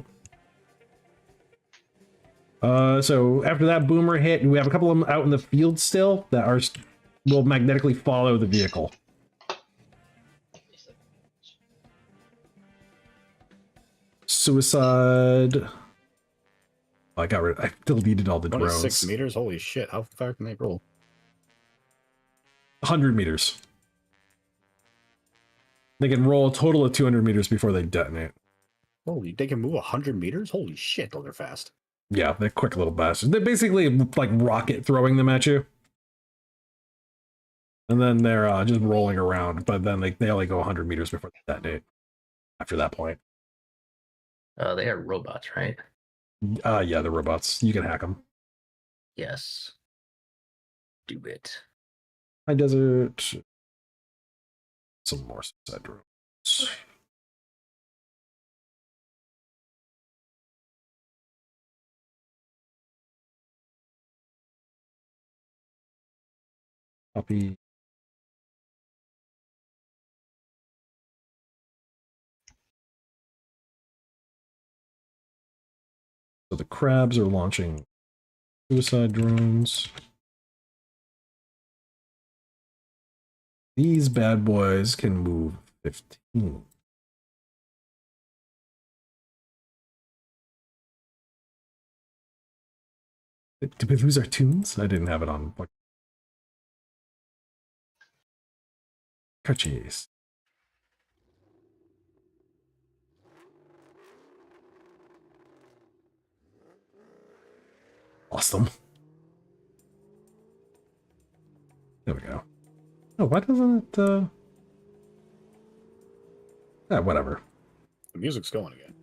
So after that boomer hit, we have a couple of them out in the field still that will magnetically follow the vehicle. Suicide. I deleted all the drones. 26 meters? Holy shit, how far can they roll? 100 meters. They can roll a total of 200 meters before they detonate. Holy, they can move 100 meters? Holy shit, those are fast. Yeah, they're quick little bastards. They're basically like rocket throwing them at you. And then they're just rolling around, but then they only go 100 meters before they detonate. After that point. They are robots, right? Yeah, they're robots. You can hack them. Yes. Do it. High desert. Some more suicide drones. Copy. So the crabs are launching suicide drones. These bad boys can move 15. Did we lose our tunes? I didn't have it on. Coaches. Lost them. There we go. Oh, why doesn't it, whatever. The music's going again.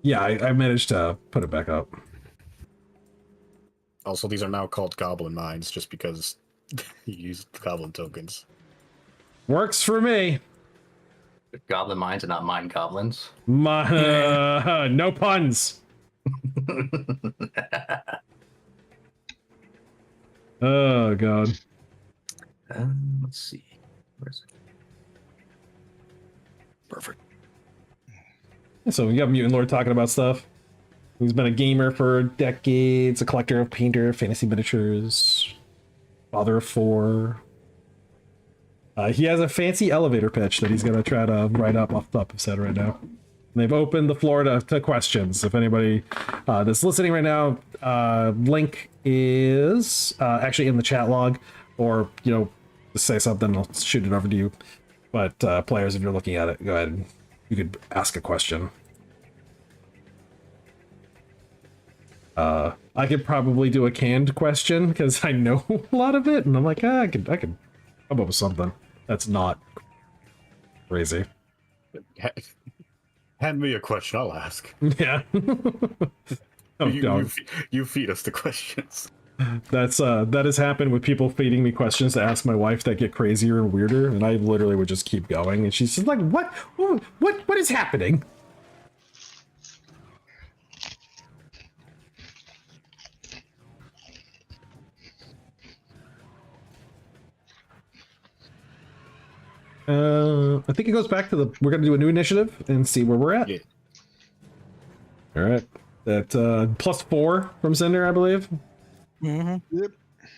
Yeah, I managed to put it back up. Also, these are now called goblin mines just because you used goblin tokens. Works for me. Goblin mines and not mine goblins. No puns. Oh, God. Let's see. Where's it? Perfect. So we got Mutant Lord talking about stuff. He's been a gamer for decades, a collector of painter, fantasy miniatures, father of 4. He has a fancy elevator pitch that he's going to try to write up off the top of his head right now. And they've opened the floor to questions. If anybody that's listening right now, link is actually in the chat log, or, just say something, I'll shoot it over to you. But players, if you're looking at it, go ahead and you could ask a question. I could probably do a canned question because I know a lot of it, and I'm like, I could come up with something that's not crazy. Hand me a question, I'll ask. Yeah. You feed us the questions. That has happened with people feeding me questions to ask my wife that get crazier and weirder, and I literally would just keep going, and she's just like, what is happening? I think it goes back to we're gonna do a new initiative and see where we're at. Yeah. All right, that +4 from Cinder, I believe. Mm-hmm. Yep.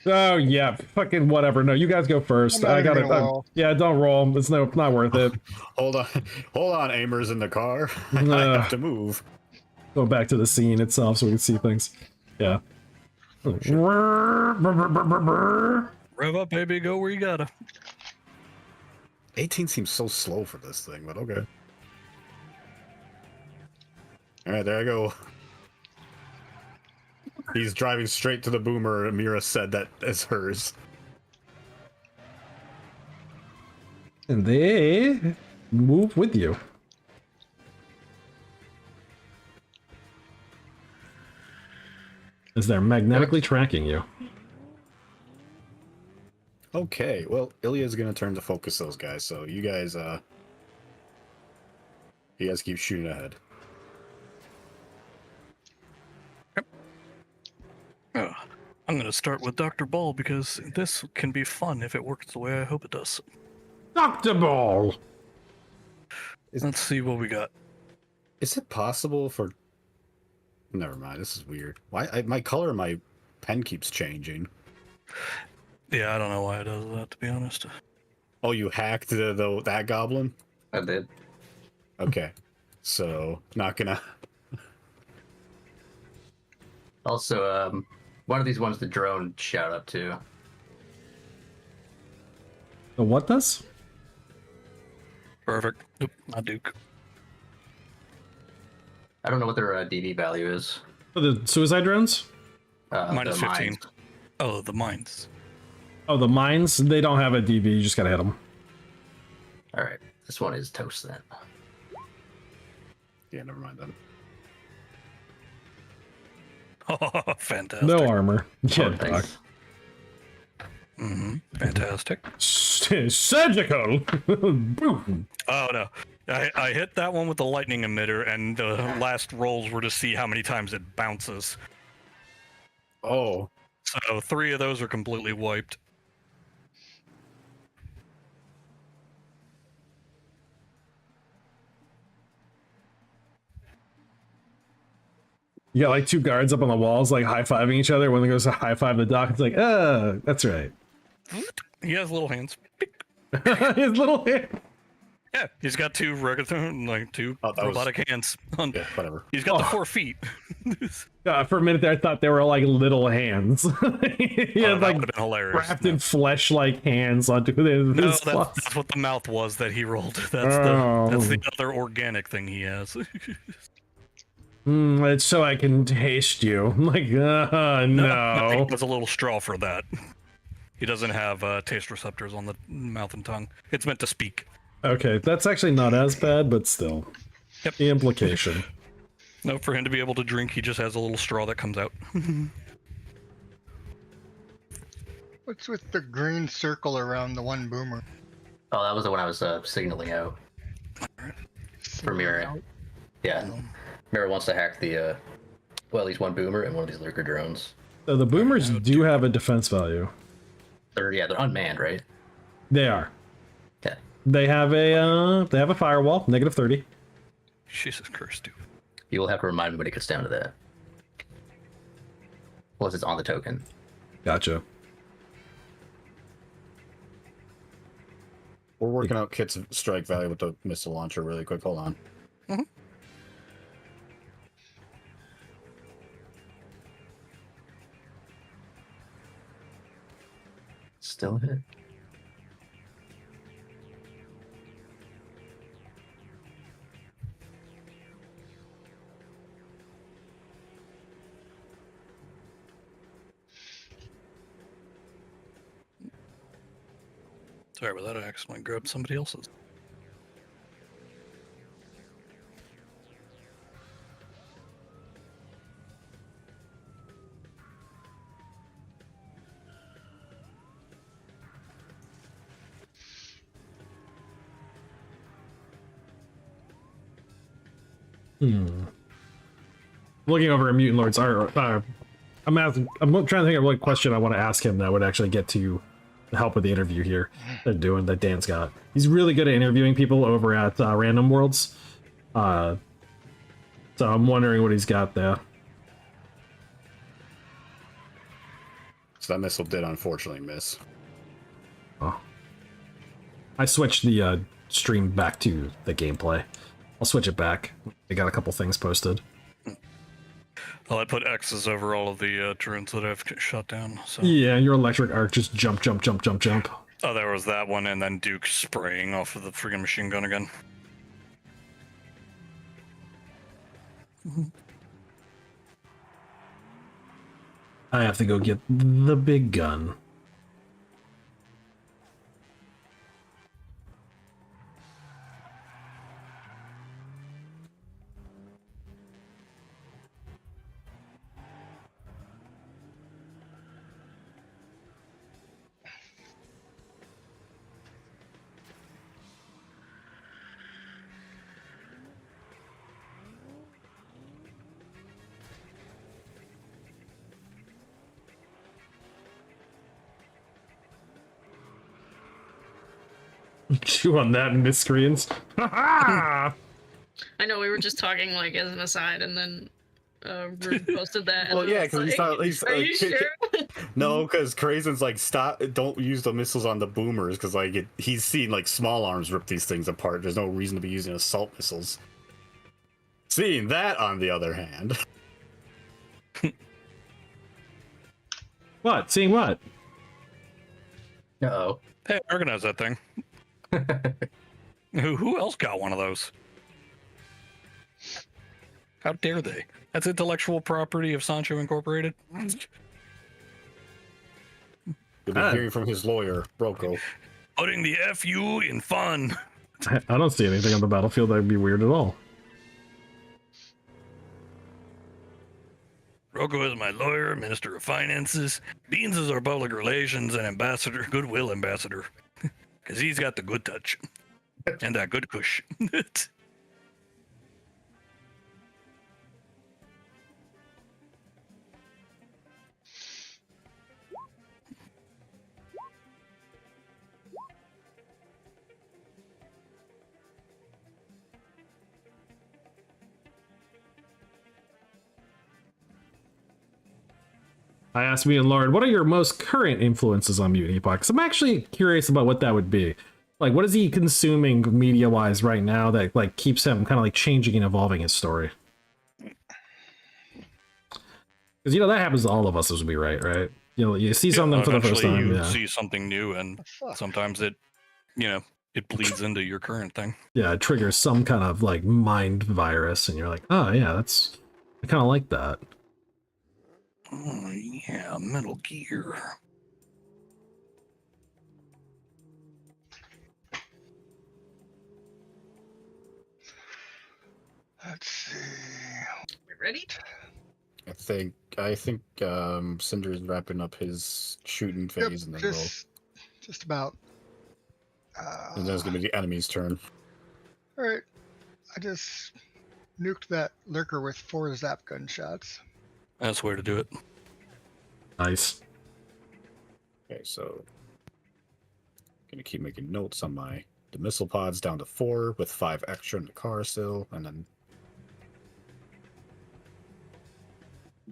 Oh yeah, fucking whatever. No, you guys go first. I got it. Yeah, don't roll. It's not worth it. Hold on, Aimers in the car. I have to move. Go back to the scene itself so we can see things. Yeah. Rev up, baby. Go where you gotta. 18 seems so slow for this thing, but okay. All right, there I go. He's driving straight to the boomer. Mira said that is hers. And they move with you. as they're magnetically tracking you. Okay, well, Ilya's gonna turn to focus those guys, so you guys keep shooting ahead. I'm going to start with Dr. Ball because this can be fun if it works the way I hope it does. Dr. Ball! Let's see what we got. Is it possible for... Never mind, this is weird. Why my color of my pen keeps changing? Yeah, I don't know why it does that, to be honest. Oh, you hacked that goblin? I did. Okay. So, not gonna... Also, one of these ones the drone shot up to. The what does? Perfect. Nope, not Duke. I don't know what their DD value is. Oh, the suicide drones? Minus the 15. mines. Oh, the mines. Oh, the mines? They don't have a DV, you just gotta hit them. All right, this one is toast then. Yeah, never mind then. Oh, fantastic. No armor. Yeah, Oh, dog. thanks. Fantastic. Surgical! Boom! Oh, no. I hit that one with the lightning emitter, and the last rolls were to see how many times it bounces. Oh, So 3 of those are completely wiped. You got like 2 guards up on the walls, like high-fiving each other. One goes to high-five the doc, it's like, that's right. He has little hands. His little hand. Yeah, he's got 2 regular, like 2 Oh, that was- robotic hands. yeah, whatever. He's got the Oh. 4 feet. For a minute there, I thought they were like little hands. He Oh, had that like would have been hilarious. grafted flesh-like hands onto his No, claws. that's what the mouth was that he rolled. That's Oh. the other organic thing he has. It's so I can taste you. I'm like, no. He has a little straw for that. He doesn't have taste receptors on the mouth and tongue. It's meant to speak. Okay, that's actually not as bad, but still. Yep. The implication. No, for him to be able to drink, he just has a little straw that comes out. What's with the green circle around the one boomer? Oh, that was the one I was signaling out for Mira. Yeah, Mira wants to hack the well, at least one boomer and one of these lurker drones. So the boomers do have a defense value. They're unmanned, right? They are. Yeah. They have a firewall, -30. Jesus Christ, dude. You will have to remind me when it gets down to that. Unless it's on the token. Gotcha. We're working out Kit's strike value with the missile launcher really quick. Hold on. Still hit. Sorry about that. I accidentally grabbed somebody else's. Looking over at Mutant Lord's art, I'm trying to think of what question I want to ask him that would actually get to help with the interview here that Dan's got. He's really good at interviewing people over at Random Worlds. So I'm wondering what he's got there. So that missile did unfortunately miss. Oh. I switched the stream back to the gameplay. I'll switch it back. I got a couple things posted. Well, I put X's over all of the drones that I've shot down. So. Yeah, your electric arc just jump. Oh, there was that one, and then Duke spraying off of the friggin' machine gun again. I have to go get the big gun. Chew on that, miscreants. I know we were just talking like as an aside, and then Rude posted that. Well, and yeah, I was because he's like, not. He's Are you sure? No, because Krazen's like, stop! Don't use the missiles on the boomers, because like he's seen like small arms rip these things apart. There's no reason to be using assault missiles. Seeing that, on the other hand, What? Seeing what? Uh-oh. Hey, organize that thing. Who else got one of those? How dare they? That's intellectual property of Sancho Incorporated. you'll be hearing from his lawyer, Rocco. Putting the FU in fun. I don't see anything on the battlefield that would be weird at all. Rocco is my lawyer, Minister of Finances. Beans is our public relations and ambassador, goodwill ambassador. Because he's got the good touch. And that good kush. I asked me and Lauren, what are your most current influences on Mutant Epoch? 'Cause I'm actually curious about what that would be. Like, what is he consuming media-wise right now that like keeps him kind of like changing and evolving his story? Because you know that happens to all of us as we write, right? You know, you see something for the first Eventually time, you yeah. see something new, and sometimes it, it bleeds into your current thing. Yeah, it triggers some kind of like mind virus, and you're like, oh yeah, I kind of like that. Oh, yeah, Metal Gear. Let's see. We ready? I think Cinder's wrapping up his shooting Yep, phase, and then just about. and then it's gonna be the enemy's turn. All right. I just nuked that lurker with 4 zap gunshots. That's the way to do it. Nice. Okay, so gonna keep making notes on the missile pods down to 4 with 5 extra in the car still, and then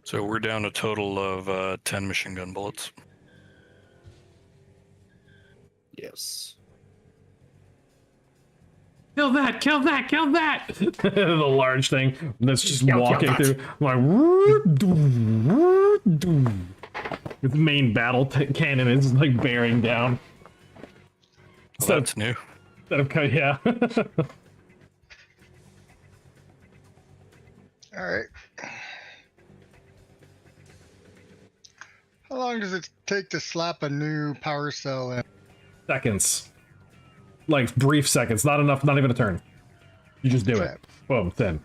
So we're down a total of 10 machine gun bullets. yes. Kill that! Kill that! Kill that! The large thing that's just Kill walking that. through, like, its main battle cannon is like bearing down. Well, So- that's new. Instead of yeah. All right. How long does it take to slap a new power cell in? Seconds, like brief seconds, not enough, not even a turn. You just do it. Boom, thin.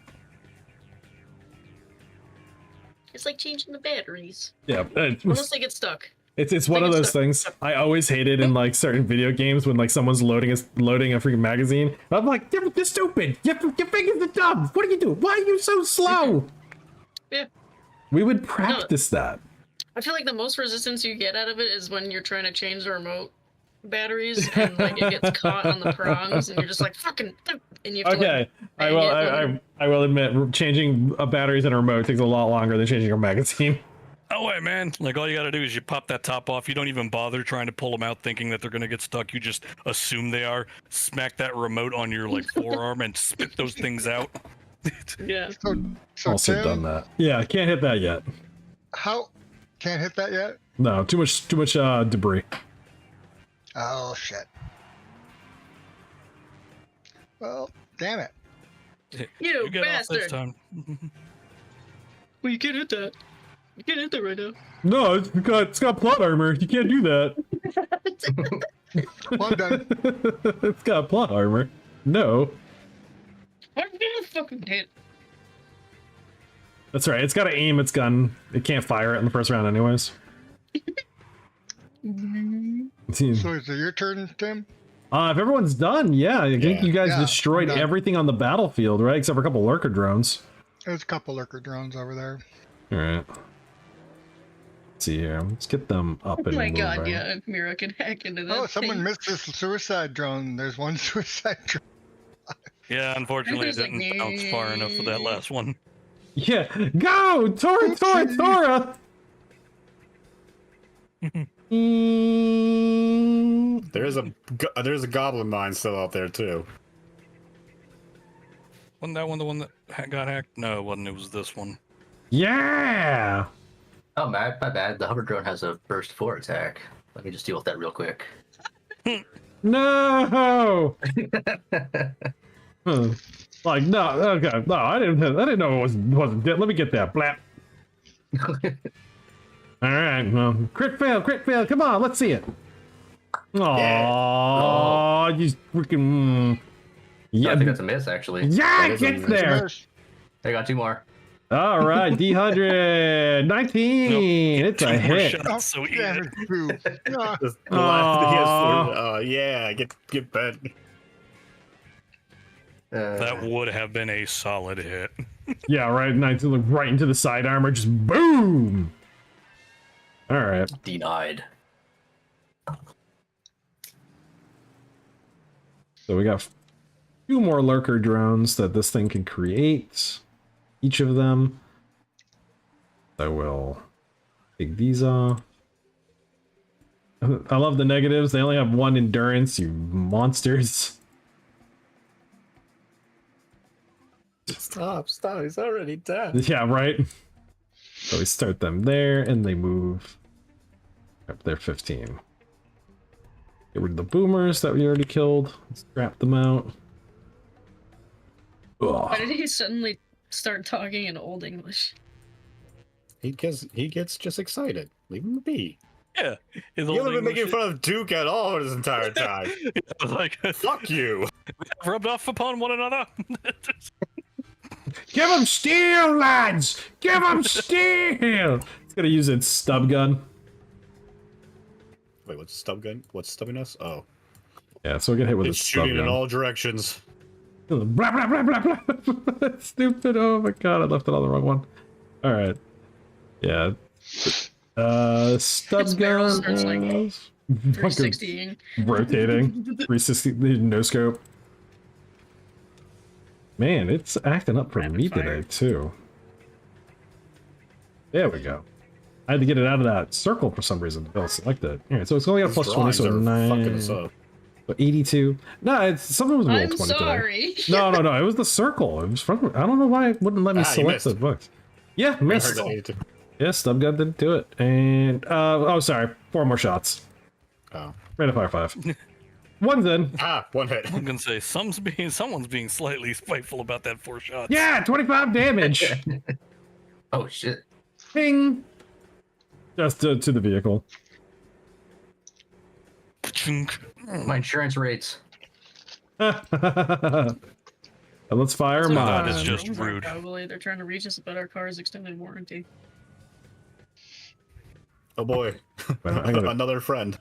It's like changing the batteries. Yeah, Unless they get stuck. it's one of those things I always hated in like certain video games when like someone's loading a freaking magazine. I'm like, you're stupid. Your fingers are dumb. What are you doing? Why are you so slow? Yeah. We would practice that. I feel like the most resistance you get out of it is when you're trying to change the remote batteries and like it gets caught on the prongs and you're just like fucking and you have to Okay, like, I will admit, changing batteries in a remote takes a lot longer than changing a magazine. Oh, wait, man. Like, all you got to do is you pop that top off. You don't even bother trying to pull them out thinking that they're going to get stuck. You just assume they are. Smack that remote on your, like, forearm and spit those things out. yeah. So Also Tim, done that. Yeah, can't hit that yet. how can't hit that yet? No, too much debris. Oh shit. Well, damn it. You get off this bastard! time. Well, you can't hit that. You can't hit that right now. No, it's got plot armor. You can't do that. Well done. It's got plot armor. No. I'm gonna fucking hit. That's right. It's got to aim its gun. It can't fire it in the first round, anyways. So is it your turn, Tim? If everyone's done, yeah. I think you guys Yeah, destroyed I'm done. everything on the battlefield, right? Except for a couple lurker drones. There's a couple lurker drones over there. All right. Let's see here. Let's get them up Oh and my moving. god, yeah, if Mira can hack into that. Oh, someone thing. missed this suicide drone. There's one suicide drone. Yeah, unfortunately, it There's like, didn't bounce far enough for that last one. Yeah, go! Tora, Tora, Tora! There's a goblin mine still out there too. Wasn't that one the one that got hacked? No, it wasn't. It was this one. Yeah! Oh, my bad. The hover drone has a burst 4 attack. Let me just deal with that real quick. No! Like, no, okay, no, I didn't know it wasn't dead. Let me get that. Blap. All right, well, crit fail, come on, let's see it. Aww, you freaking... Yeah, I think that's a miss, actually. Yeah, That is a get miss. there. I got 2 more. All right, D100, 19. It's a Two more hit. shots, so eat Damn it. it, boo. Ah, The last, he has 4, yeah, get bent. That would have been a solid hit. Yeah, right, 19, look right into the side armor, just boom. All right. Denied. So we got 2 more lurker drones that this thing can create. Each of them. I will take these off. I love the negatives. They only have 1 endurance, you monsters. Stop, he's already dead. Yeah, right? So we start them there, and they move up there 15. Get rid of the boomers that we already killed. Scrap them out. Why Ugh. did he suddenly start talking in Old English? He gets just excited. Leave him be. Yeah. His You old haven't been making English- fun of Duke at all this entire time. I was like, Fuck you. rubbed off upon one another. Give him steel, lads! Give him steel! It's gonna use its stub gun. Wait, what's stub gun? What's stubbing us? Oh, Yeah, so we get hit with it's its stub shooting in gun. all directions. Blah, blah, blah, blah, blah. Stupid. Oh my god, I left it on the wrong one. Alright. Yeah. Stub Its barrel gun. starts, like, fucking 360. rotating. 360 no scope. Man, it's acting up for Rapid me fire. today too. There we go. I had to get it out of that circle for some reason to be able to select it. Alright, so it's only got a These plus 20, so drawings are fucking 9. us up. So 82. No, it's something was roll I'm 20 sorry. today. No, it was the circle. It was from, I don't know why it wouldn't let me You select missed. the books. Yeah, I heard missed. that 82. Yeah, stub gun didn't do it. And oh sorry, 4 more shots. Oh. Rate of fire 5. One's in. Ah, 1 hit. I'm gonna say someone's being slightly spiteful about that 4 shots. Yeah, 25 damage. Oh, shit. Ping. Just to the vehicle. Chunk. My insurance rates. And let's fire So, that mine. is just drones are rude. Probably they're trying to reach us about our car's extended warranty. Oh boy. Wait, I gotta- Another friend.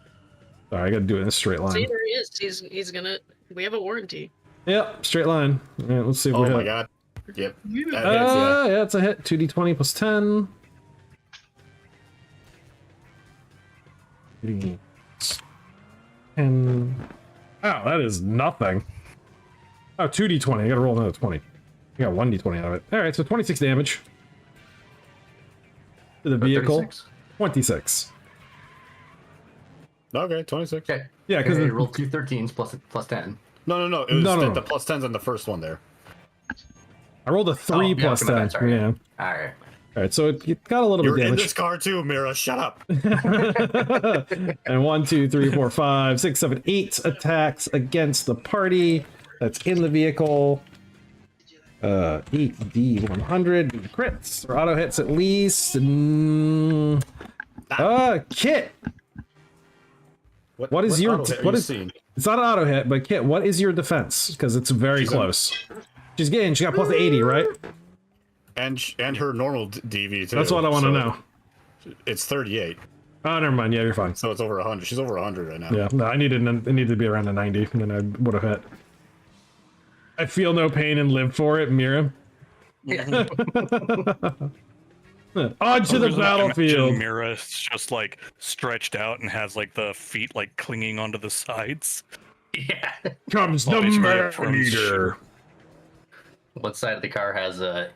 Sorry, I gotta do it in a straight See, line. there he is. He's gonna. We have a warranty. Yep, straight line. Yeah, let's see if Oh we my hit. god. Yep. That hits, Yeah, it's a hit. 2d20 plus 10. 10. Oh, that is nothing. Oh, 2d20. I gotta roll another 20. I got 1d20 out of it. Alright, so 26 damage. To the vehicle. 36? 26. Okay, 26. Okay. Yeah, because Okay, roll 2 13s plus 10. No. It was No. the plus 10's on the first one there. I rolled a 3 Oh, yeah, plus okay, my 10. bad, sorry. Yeah. Alright. Alright, so it got a little You're bit in damage. this car too, Mira. Shut up. And 1, 2, 3, 4, 5, 6, 7, 8 attacks against the party that's in the vehicle. 8d100 crits or auto hits at least. Kit, What is your- auto hit are what you is- seeing? it's not an auto hit, but Kit, what is your defense? Because it's very She's close. She got plus 80, right? And her normal DV too. That's what I want to so know. It's 38, Oh, never mind. Yeah, you're fine. so it's over 100. She's over 100 right now. Yeah, no, it needed to be around a 90, and then I would have hit. I feel no pain and live for it, Mira. Yeah. Onto the Imagine battlefield. Mira is just like stretched out and has like the feet like clinging onto the sides. Yeah. Comes the Obviously, it throws man-eater. One side of the car has a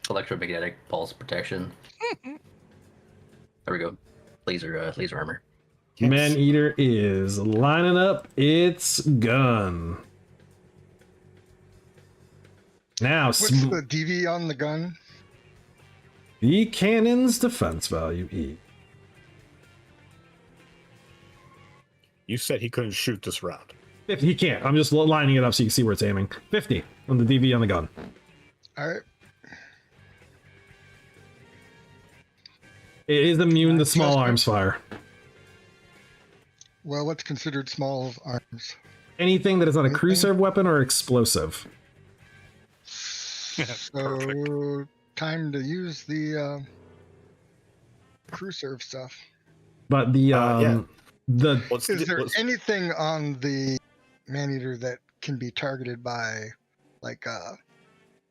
electromagnetic pulse protection. There we go. Laser armor. Man-eater is lining up its gun. Now, What's the DV on the gun? the cannon's defense value E. You said he couldn't shoot this round. 50, he can't. I'm just lining it up so you can see where it's aiming. 50 on the DV on the gun. All right. It is immune to small arms fire. Well, what's considered small arms? Anything that is not a crew Anything? serve weapon or explosive. So, time to use the crew serve stuff. But the yeah. the Is there anything on the man-eater that can be targeted by, like,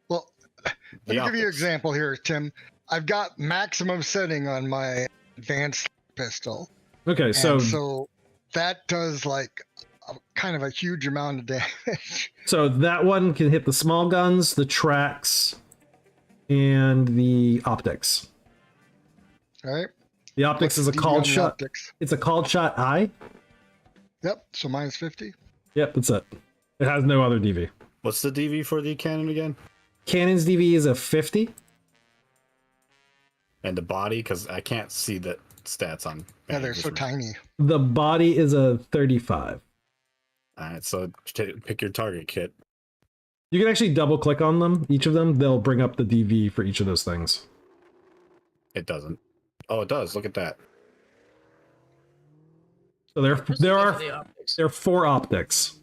well, let me give you an optics. example here, Tim. I've got maximum setting on my advanced pistol. okay, so So that does, like, kind of a huge amount of damage. so that one can hit the small guns, the tracks, and the optics. Right? The optics is a What's the DV called on the shot. optics? It's a called shot eye. Yep, so mine's 50. Yep, that's it. It has no other DV. What's the DV for the cannon again? Cannon's DV is a 50. And the body, because I can't see the stats on. Yeah, they're so tiny. The body is a 35. All right, so pick your target, Kit. You can actually double click on them, each of them. They'll bring up the DV for each of those things. It doesn't. Oh, it does. Look at that. So there Just there look are for the optics. there are 4 optics.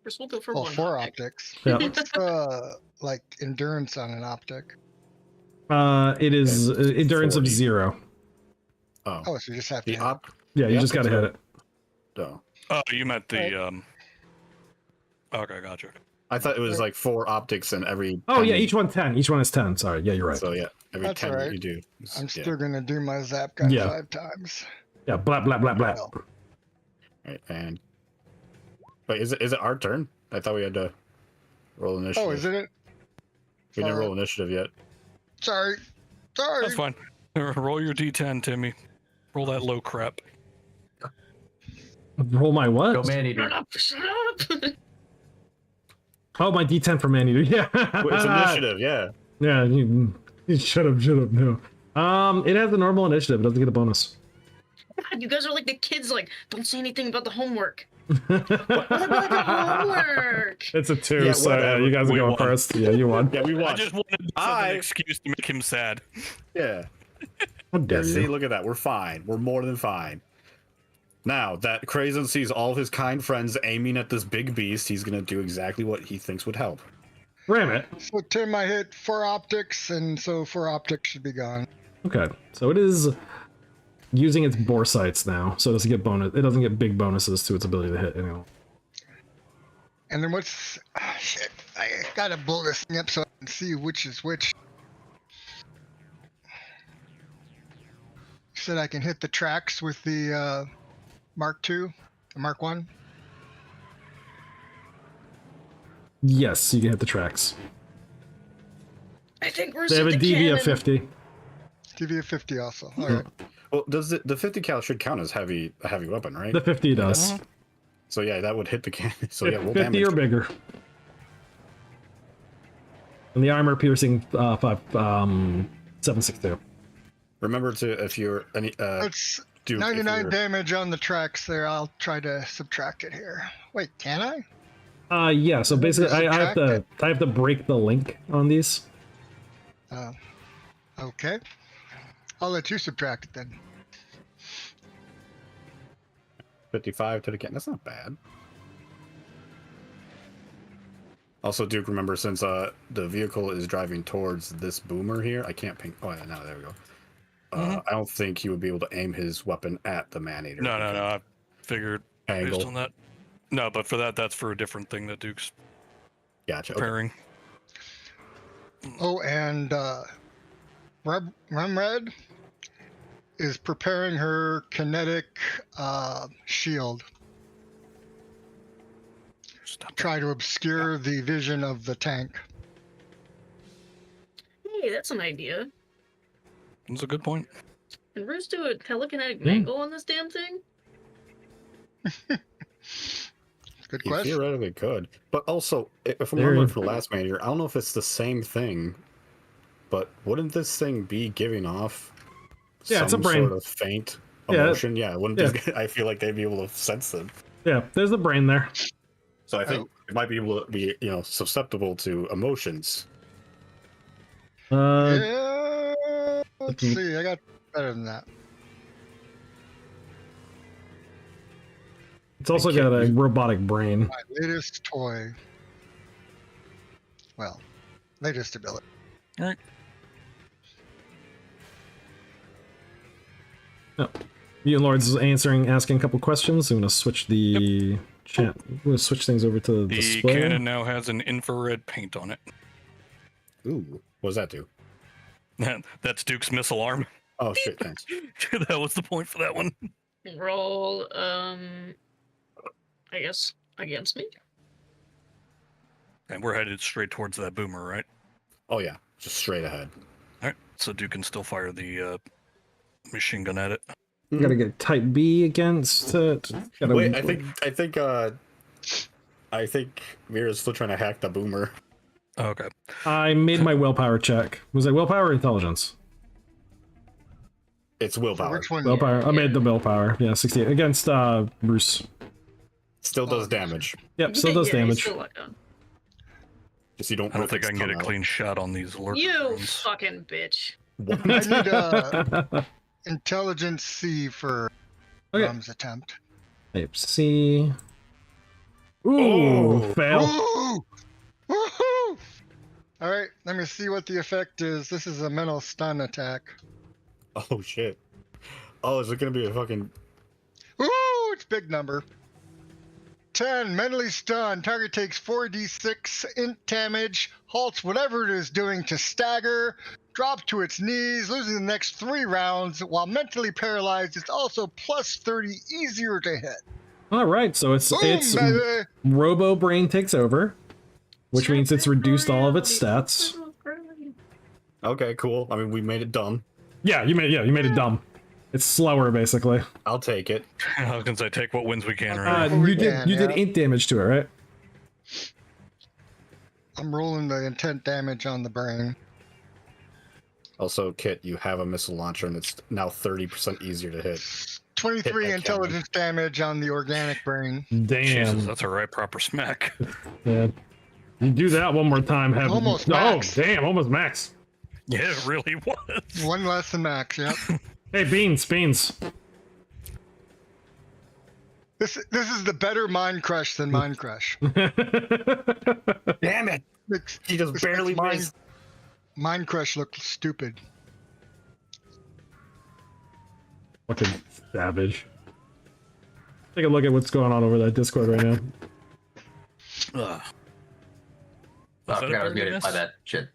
First, we'll go for Well, one 4 optic. optics. Yeah. What's like endurance on an optic? It is It's endurance 40. of 0. Oh, Oh, so you just have to. the op. Yeah, you the just gotta optics hit are- it. No, Oh, you meant the Okay, gotcha. I thought it was like 4 optics in every. Oh 10 yeah, each one 10. Each one is 10. Sorry, yeah, you're right. So yeah, every That's 10 all right. you do. I'm yeah. still gonna do my zap gun Yeah. 5 times. Yeah, blah blah blah blah. Well. Right, and wait, is it our turn? I thought we had to roll initiative. Oh, is it? We didn't roll initiative yet. Sorry. Sorry. That's fine. Roll your D10, Timmy. Roll that low crap. Roll my what? Go man eater. Shut up! Shut up! Oh, my D10 for man eater. Yeah. Wait, it's initiative, yeah. Yeah. You shut up. Shut up. No. It has the normal initiative. It doesn't get a bonus. God, you guys are like the kids. Like, don't say anything about the homework. What about the homework? It's a 2, Yeah, so whatever. you guys are We going won. first. Yeah, you won. Yeah, we I won. just wanted this as an excuse to make him sad. Yeah. How dare See, you? look at that. We're fine. We're more than fine. Now that Krazen sees all of his kind friends aiming at this big beast, he's gonna do exactly what he thinks would help. Ram it. So Tim, I hit 4 optics, and so 4 optics should be gone. Okay, so it is using its bore sights now, so it doesn't get bonus. It doesn't get big bonuses to its ability to hit anymore. And then what's? Shit! I gotta blow this thing up so I can see which is which. You said I can hit the tracks with the Mark II, the Mark 1. Yes, you can hit the tracks. I think we're They have a the DV cannon. of 50. TV of 50 also. All right. Well, does the 50 cal should count as a heavy weapon, right? The 50 does. So yeah, that would hit the cannon. So yeah, we'll 50 damage. or bigger. And the armor piercing 762. Remember to if you're any That's do if 99 you're- damage on the tracks there. I'll try to subtract it here. Wait, can I? Yeah, so basically I Subtract have to break the link on these. Okay. I'll let you subtract it then. 55 to the cannon. That's not bad. Also, Duke, remember since the vehicle is driving towards this boomer here, I can't ping. Oh, yeah, no, there we go. I don't think he would be able to aim his weapon at the man-eater. No. I figured based Angle. on that. No, but for that's for a different thing that Duke's Gotcha. Okay. preparing. Oh, and Rumred is preparing her kinetic shield. Stop Try to obscure the vision of the tank. Hey, that's an idea. That's a good point. Can Roos do a telekinetic Hmm. mangle on this damn thing? Good You question. theoretically could, but also, if I'm There remembering you- from the last manager, I don't know if it's the same thing, but wouldn't this thing be giving off Yeah, it's a some brain. sort of faint Yeah, emotion? Yeah, wouldn't yeah. these, I feel like they'd be able to sense them. Yeah, there's the brain there. So I think it might be able to be, susceptible to emotions. Yeah. Let's Mhm. see. I got better than that. It's also Can't got a use- robotic brain. My latest toy. Well, latest ability. All right. Mutant Lords is asking a couple questions. I'm gonna switch the chat. I'm gonna switch things over to the The display. cannon now has an infrared paint on it. Ooh, what does that do? That's Duke's missile arm. Oh shit, thanks. That was the point for that one. Roll, I guess, against me? And we're headed straight towards that boomer, right? Oh yeah, just straight ahead. All right. So Duke can still fire the machine gun at it. You gotta get type B against it. Gotta- Wait, I think Mira's still trying to hack the boomer. Okay. I made my willpower check. Was it willpower or intelligence? It's So willpower. which one? Willpower. I made the willpower. Yeah, 68 against Bruce. Still does Oh, damage. Yep, still does Yeah, he's damage. still locked on. Just you don't. I don't rip think I its can get a tongue out. clean shot on these lurker You drones. fucking bitch. I need intelligence C for Okay. Rum's attempt. Type C. Ooh, Oh. fail. Woo! Woohoo! All right, let me see what the effect is. This is a mental stun attack. Oh shit. Oh, is it gonna be a fucking? Ooh, it's big number. 10, mentally stunned. Target takes 4d6 int damage, halts whatever it is doing to stagger, drop to its knees, losing the next 3 rounds. While mentally paralyzed, it's also plus 30 easier to hit. All right, so it's Boom, baby! Robo Brain takes over, which means it's reduced all of its stats. Okay, cool. I mean, we made it dumb. Yeah, you made it dumb. It's slower basically. I'll take it. I was gonna say, take what wins we can, right? What we You did can, you did yeah. int damage to it, right? I'm rolling the intent damage on the brain. Also, Kit, you have a missile launcher, and it's now 30% easier to hit. 23 Hit that intelligence damage on the organic brain. Damn. Jesus, that's a right proper smack. Yeah. You do that one more time, have Almost oh max. damn, almost max. Yeah, it really was. One less than max, yep. Hey, beans. This is the better Mind Crush than Mind Crush. Damn it! Makes- He just this barely makes missed. Mind Crush look stupid. Fucking savage. Take a look at what's going on over that Discord right now. Ugh. Oh, I that a forgot I was burger muted. My miss? bad. Shit.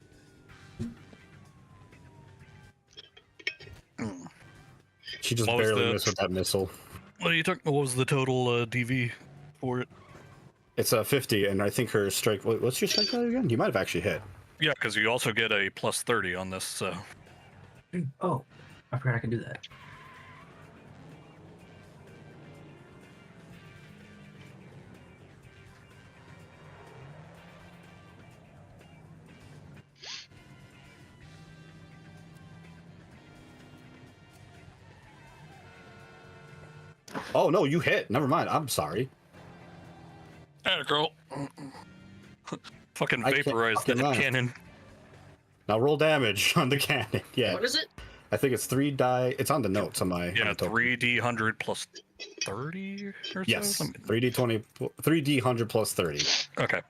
She just What was barely the- missed with that missile. What are you talking? What was the total DV for it? It's a 50, and I think her strike. What's your strike value again? You might have actually hit. Yeah, because you also get a plus 30 on this. So Oh, I forgot I can do that. Oh no, you hit. Never mind. I'm sorry. ah, girl, fucking I can't vaporized fucking that lie. cannon. Now roll damage on the cannon. Yeah, What is it? I think it's 3 die. It's on the notes on my. on Yeah, the token. 3D100 plus 30 or so. Yes, Let me- 3d20, 3d100 plus 30. Okay,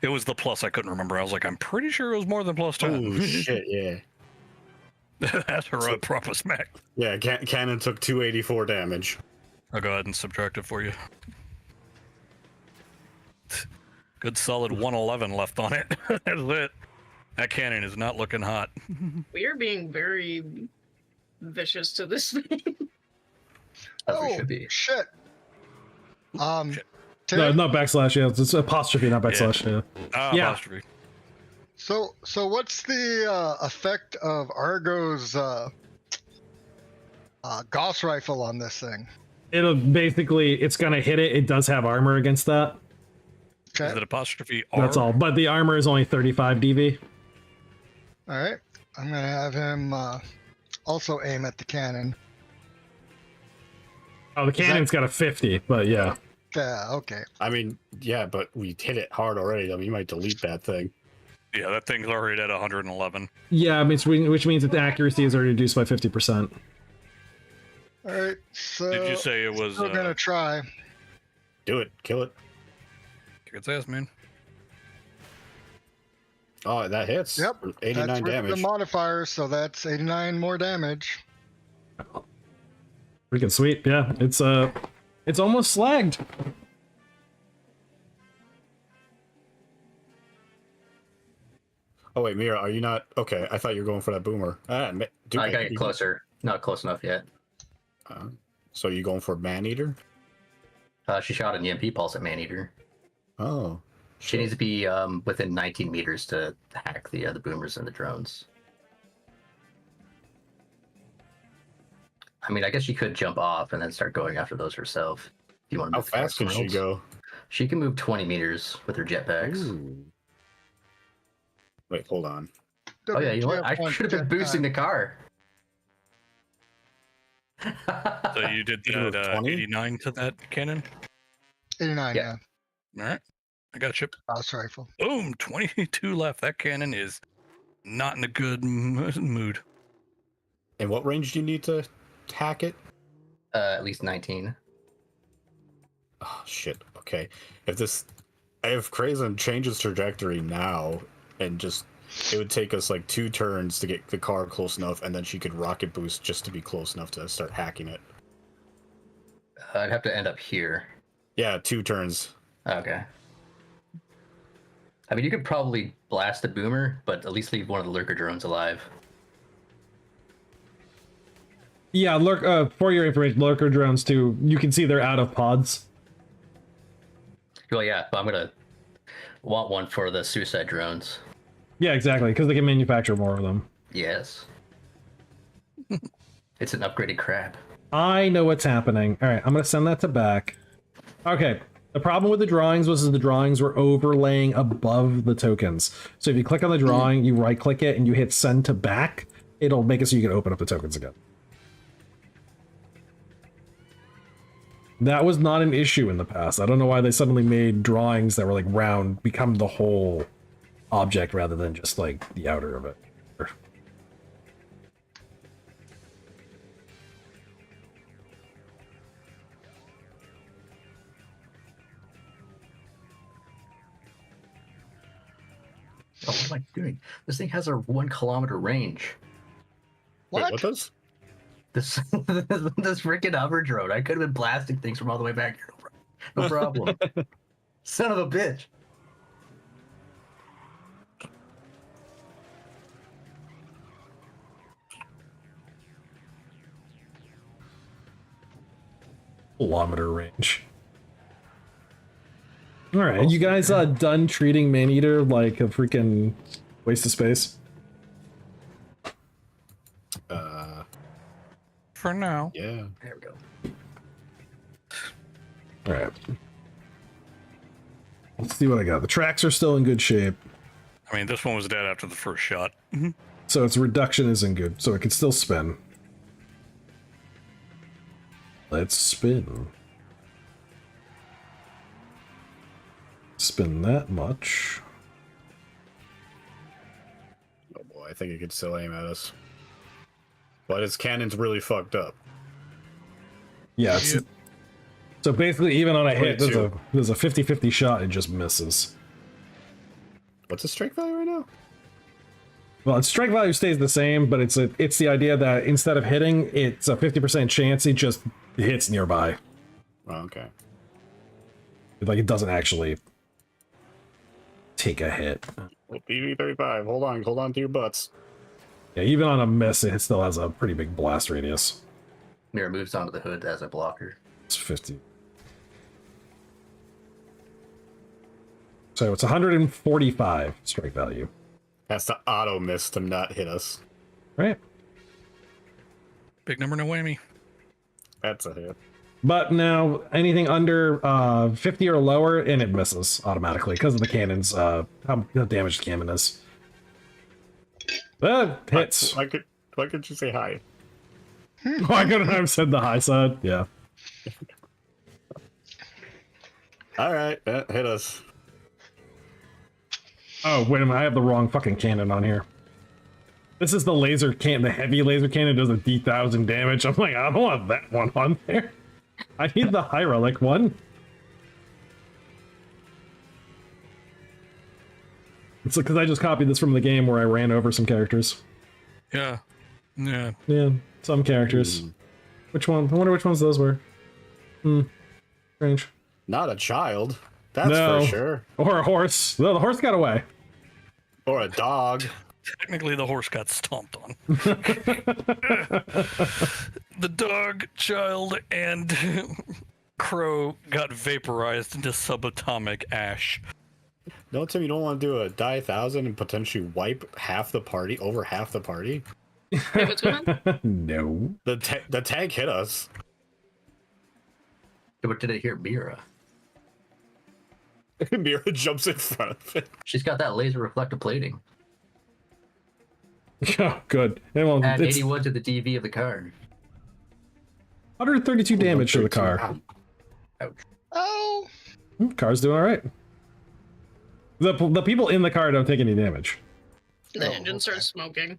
it was the plus I couldn't remember. I was like, I'm pretty sure it was more than plus 10. Oh shit! Yeah, That's a right proper smack. yeah. Cannon took 284 damage. I'll go ahead and subtract it for you. Good solid 111 left on it. That's it. That cannon is not looking hot. We are being very vicious to this thing. As we should be. Shit. Shit. No, Tim, not backslash. Yeah, it's apostrophe, not backslash. Yeah. Yeah. Apostrophe. so what's the effect of Argo's Gauss rifle on this thing? It'll basically, it's gonna hit it. It does have armor against that. Is Okay. it apostrophe R? That's all. But the armor is only 35 DV. All right. I'm gonna have him also aim at the cannon. Oh, the cannon's got a 50, but yeah. Yeah. Okay. I mean, yeah, but we hit it hard already. I mean, you might delete that thing. Yeah, that thing's already at 111. Yeah, I mean, which means that the accuracy is already reduced by 50%. All right. So Did you say it was? We're gonna try. Do it. Kill it. Kick its ass, man. Oh, that hits. Yep. 89 That's with damage. the modifier, so that's 89 more damage. Freaking sweet. Yeah, it's almost slagged. Oh wait, Mira, are you not? Okay, I thought you were going for that boomer. I gotta get closer. Not close enough yet. So you going for Maneater? She shot an EMP pulse at Maneater. Oh. She needs to be within 19 meters to hack the boomers and the drones. I mean, I guess she could jump off and then start going after those herself. If you want to How move the car fast can she somewhere else. go? She can move 20 meters with her jetpacks. Ooh. Wait, hold on. Oh yeah, you know what? I should have been boosting the car. So you did You moved that 20? 89 to that cannon? 89. Yeah. Yeah. All right. I got you. Gauss rifle. Boom, 22 left. That cannon is not in a good mood. And what range do you need to hack it? At least 19. Oh shit. Okay. If Krazen changes trajectory now and just it would take us like 2 turns to get the car close enough, and then she could rocket boost just to be close enough to start hacking it. I'd have to end up here. Yeah, 2 turns. Okay. I mean, you could probably blast the boomer, but at least leave one of the lurker drones alive. Yeah, for your information, lurker drones too. You can see they're out of pods. Well, yeah, but I'm gonna want one for the suicide drones. Yeah, exactly, because they can manufacture more of them. Yes. It's an upgraded crab. I know what's happening. All right, I'm gonna send that to back. Okay. The problem with the drawings was the drawings were overlaying above the tokens. So if you click on the drawing, you right click it, and you hit send to back, it'll make it so you can open up the tokens again. That was not an issue in the past. I don't know why they suddenly made drawings that were like round become the whole object rather than just like the outer of it. Oh, what am I doing? This thing has a 1 kilometer range. Wait, What? what does? This this freaking hover drone. I could have been blasting things from all the way back here. No problem. Son of a bitch. Kilometer range. All right, you guys done treating Maneater like a freaking waste of space? For now. Yeah. There we go. All right. Let's see what I got. The tracks are still in good shape, I mean, this one was dead after the first shot. so its reduction isn't good, so it can still spin. Let's spin. Spin that much. Oh boy, I think it could still aim at us. But its cannon's really fucked up. Yeah, it's, Yep. so basically even on a hit, 22. there's a 50-50 shot, it just misses. What's the strike value right now? Well, its strike value stays the same, but it's the idea that instead of hitting, it's a 50% chance it just hits nearby. Oh, okay. Like it doesn't actually take a hit. PV-35. Hold on to your butts. Yeah, even on a miss, it still has a pretty big blast radius. Mirror moves onto the hood as a blocker. It's 50. So it's 145 strike value. Has to auto miss to not hit us. Right. Big number, no whammy. That's a hit. But now anything under 50 or lower, and it misses automatically because of the cannon's how damaged the cannon is. Hits. Why could you say hi? Why couldn't I have said the high side? Yeah. All right, hit us. Oh, wait a minute. I have the wrong fucking cannon on here. This is the laser cannon. The heavy laser cannon does a D1000 damage. I'm like, I don't want that one on there. I need the high relic one. It's because I just copied this from the game where I ran over some characters. Yeah. Yeah. Yeah, some characters. Which one? I wonder which ones those were. Strange. Not a child. That's No. for sure. Or a horse. No, the horse got away. Or a dog. Technically, the horse got stomped on. The dog, child, and crow got vaporized into subatomic ash. No, Tim, you don't want to do a die 1,000 and potentially wipe over half the party? Wait, what's going on? No. The tank hit us. But did I hear Mira? Mira jumps in front of it. She's got that laser reflective plating. Oh, good. And well, Add it's 81 to the DV of the car. 132 damage to the car. Oh, Car's doing all right. The people in the car don't take any damage. The engine starts smoking.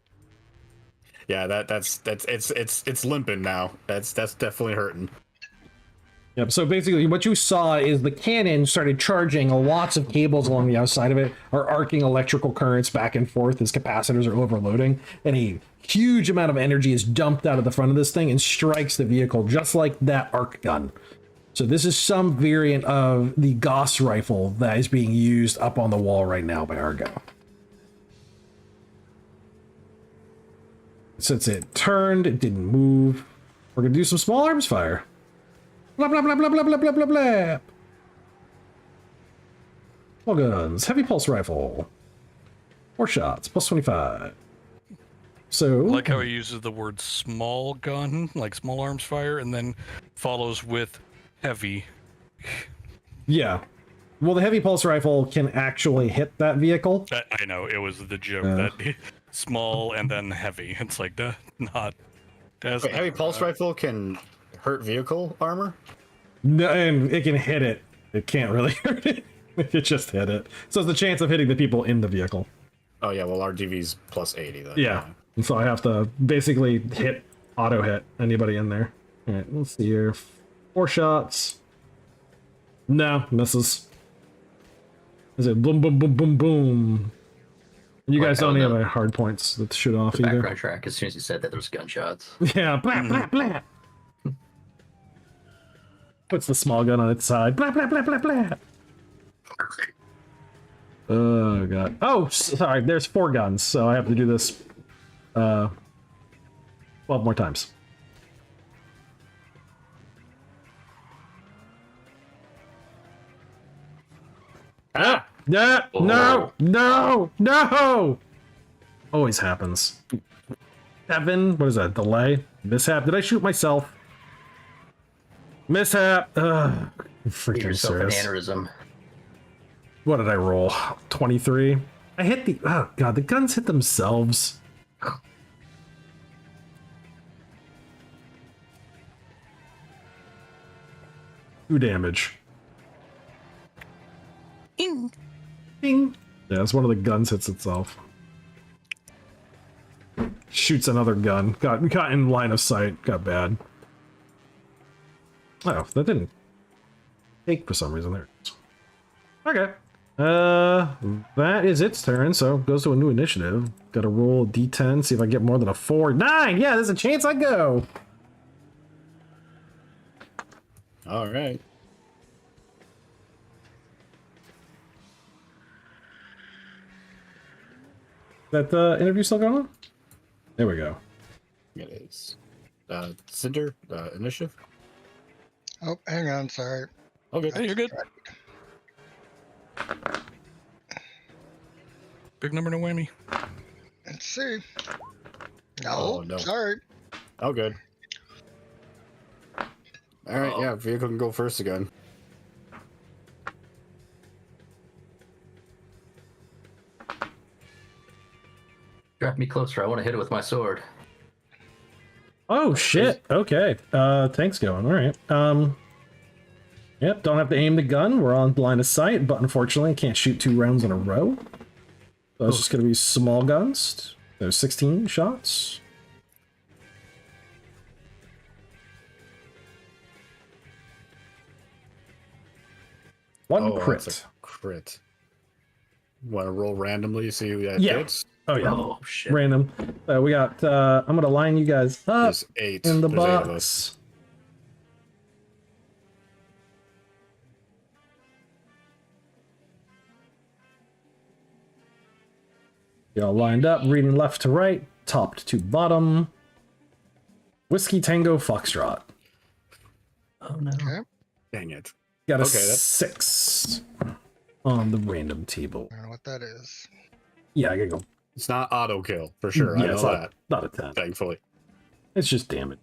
Yeah, it's limping now. That's definitely hurting. Yep, so basically what you saw is the cannon started charging lots of cables along the outside of it, are arcing electrical currents back and forth as capacitors are overloading, and a huge amount of energy is dumped out of the front of this thing and strikes the vehicle just like that arc gun. So this is some variant of the Gauss rifle that is being used up on the wall right now by Argo. Since it turned, it didn't move. We're gonna do some small arms fire. Blah blah blah blah blah blah blah blah blah. Small guns, heavy pulse rifle. 4 shots, plus 25. So I like how he uses the word small gun, like small arms fire, and then follows with heavy. yeah. Well, the heavy pulse rifle can actually hit that vehicle. I know, it was the joke that small and then heavy. It's like, not... That's Wait, heavy pulse rifle can hurt vehicle armor? No, and it can hit it. It can't really hurt it. It just hit it. So it's the chance of hitting the people in the vehicle. Oh yeah, well our DV's plus 80 then. Yeah. And so I have to basically auto hit anybody in there. All right, let's see here. 4 shots. No, misses. Is it boom, boom, boom, boom, boom? You guys don't have any hard points that shoot off either. Background track as soon as you said that there's gunshots. Yeah, blah, blah, blah. Puts the small gun on its side. Blah, blah, blah, blah, blah. Oh, God. Oh, sorry. There's 4 guns, so I have to do this 12 more times. Ah! Yeah, no! Always happens. 7, what is that, delay? Mishap, did I shoot myself? Mishap! Give Freaking yourself an serious. aneurysm. What did I roll? 23? I hit the, oh God, the guns hit themselves. 2 damage. Ding. Yeah, that's one of the guns hits itself. Shoots another gun. Got in line of sight. Got bad. Oh, that didn't take for some reason. There it is. Okay. That is its turn, so it goes to a new initiative. Gotta roll a d10, see if I get more than a 4. 9! Yeah, there's a chance I go! All right. That the interview still going on? There we go. It is. Cinder, initiative. Oh, hang on, sorry. Okay. Hey, you're good. Big number, no whammy. Let's see. Oh, No, no. sorry. Oh, good. All right, yeah, vehicle can go first again. Draft me closer. I want to hit it with my sword. Oh shit. Okay. Tank's going. All right. Yep. Don't have to aim the gun. We're on line of sight, but unfortunately, can't shoot 2 rounds in a row. So it's just gonna be small guns. There's 16 shots. One crit. That's a crit. Want to roll randomly, see who that Yeah. hits? Oh yeah. Oh shit. Random. We got. I'm gonna line you guys up There's 8. in the There's 8 of us. box. Y'all lined up, reading left to right, top to bottom. Whiskey Tango Foxtrot. Oh no. Okay. Dang it. Got a Okay, that's- 6 on the random table. I don't know what that is. Yeah, I gotta go. It's not auto kill, for sure. Yeah, I know it's that, not a 10. thankfully. It's just damage.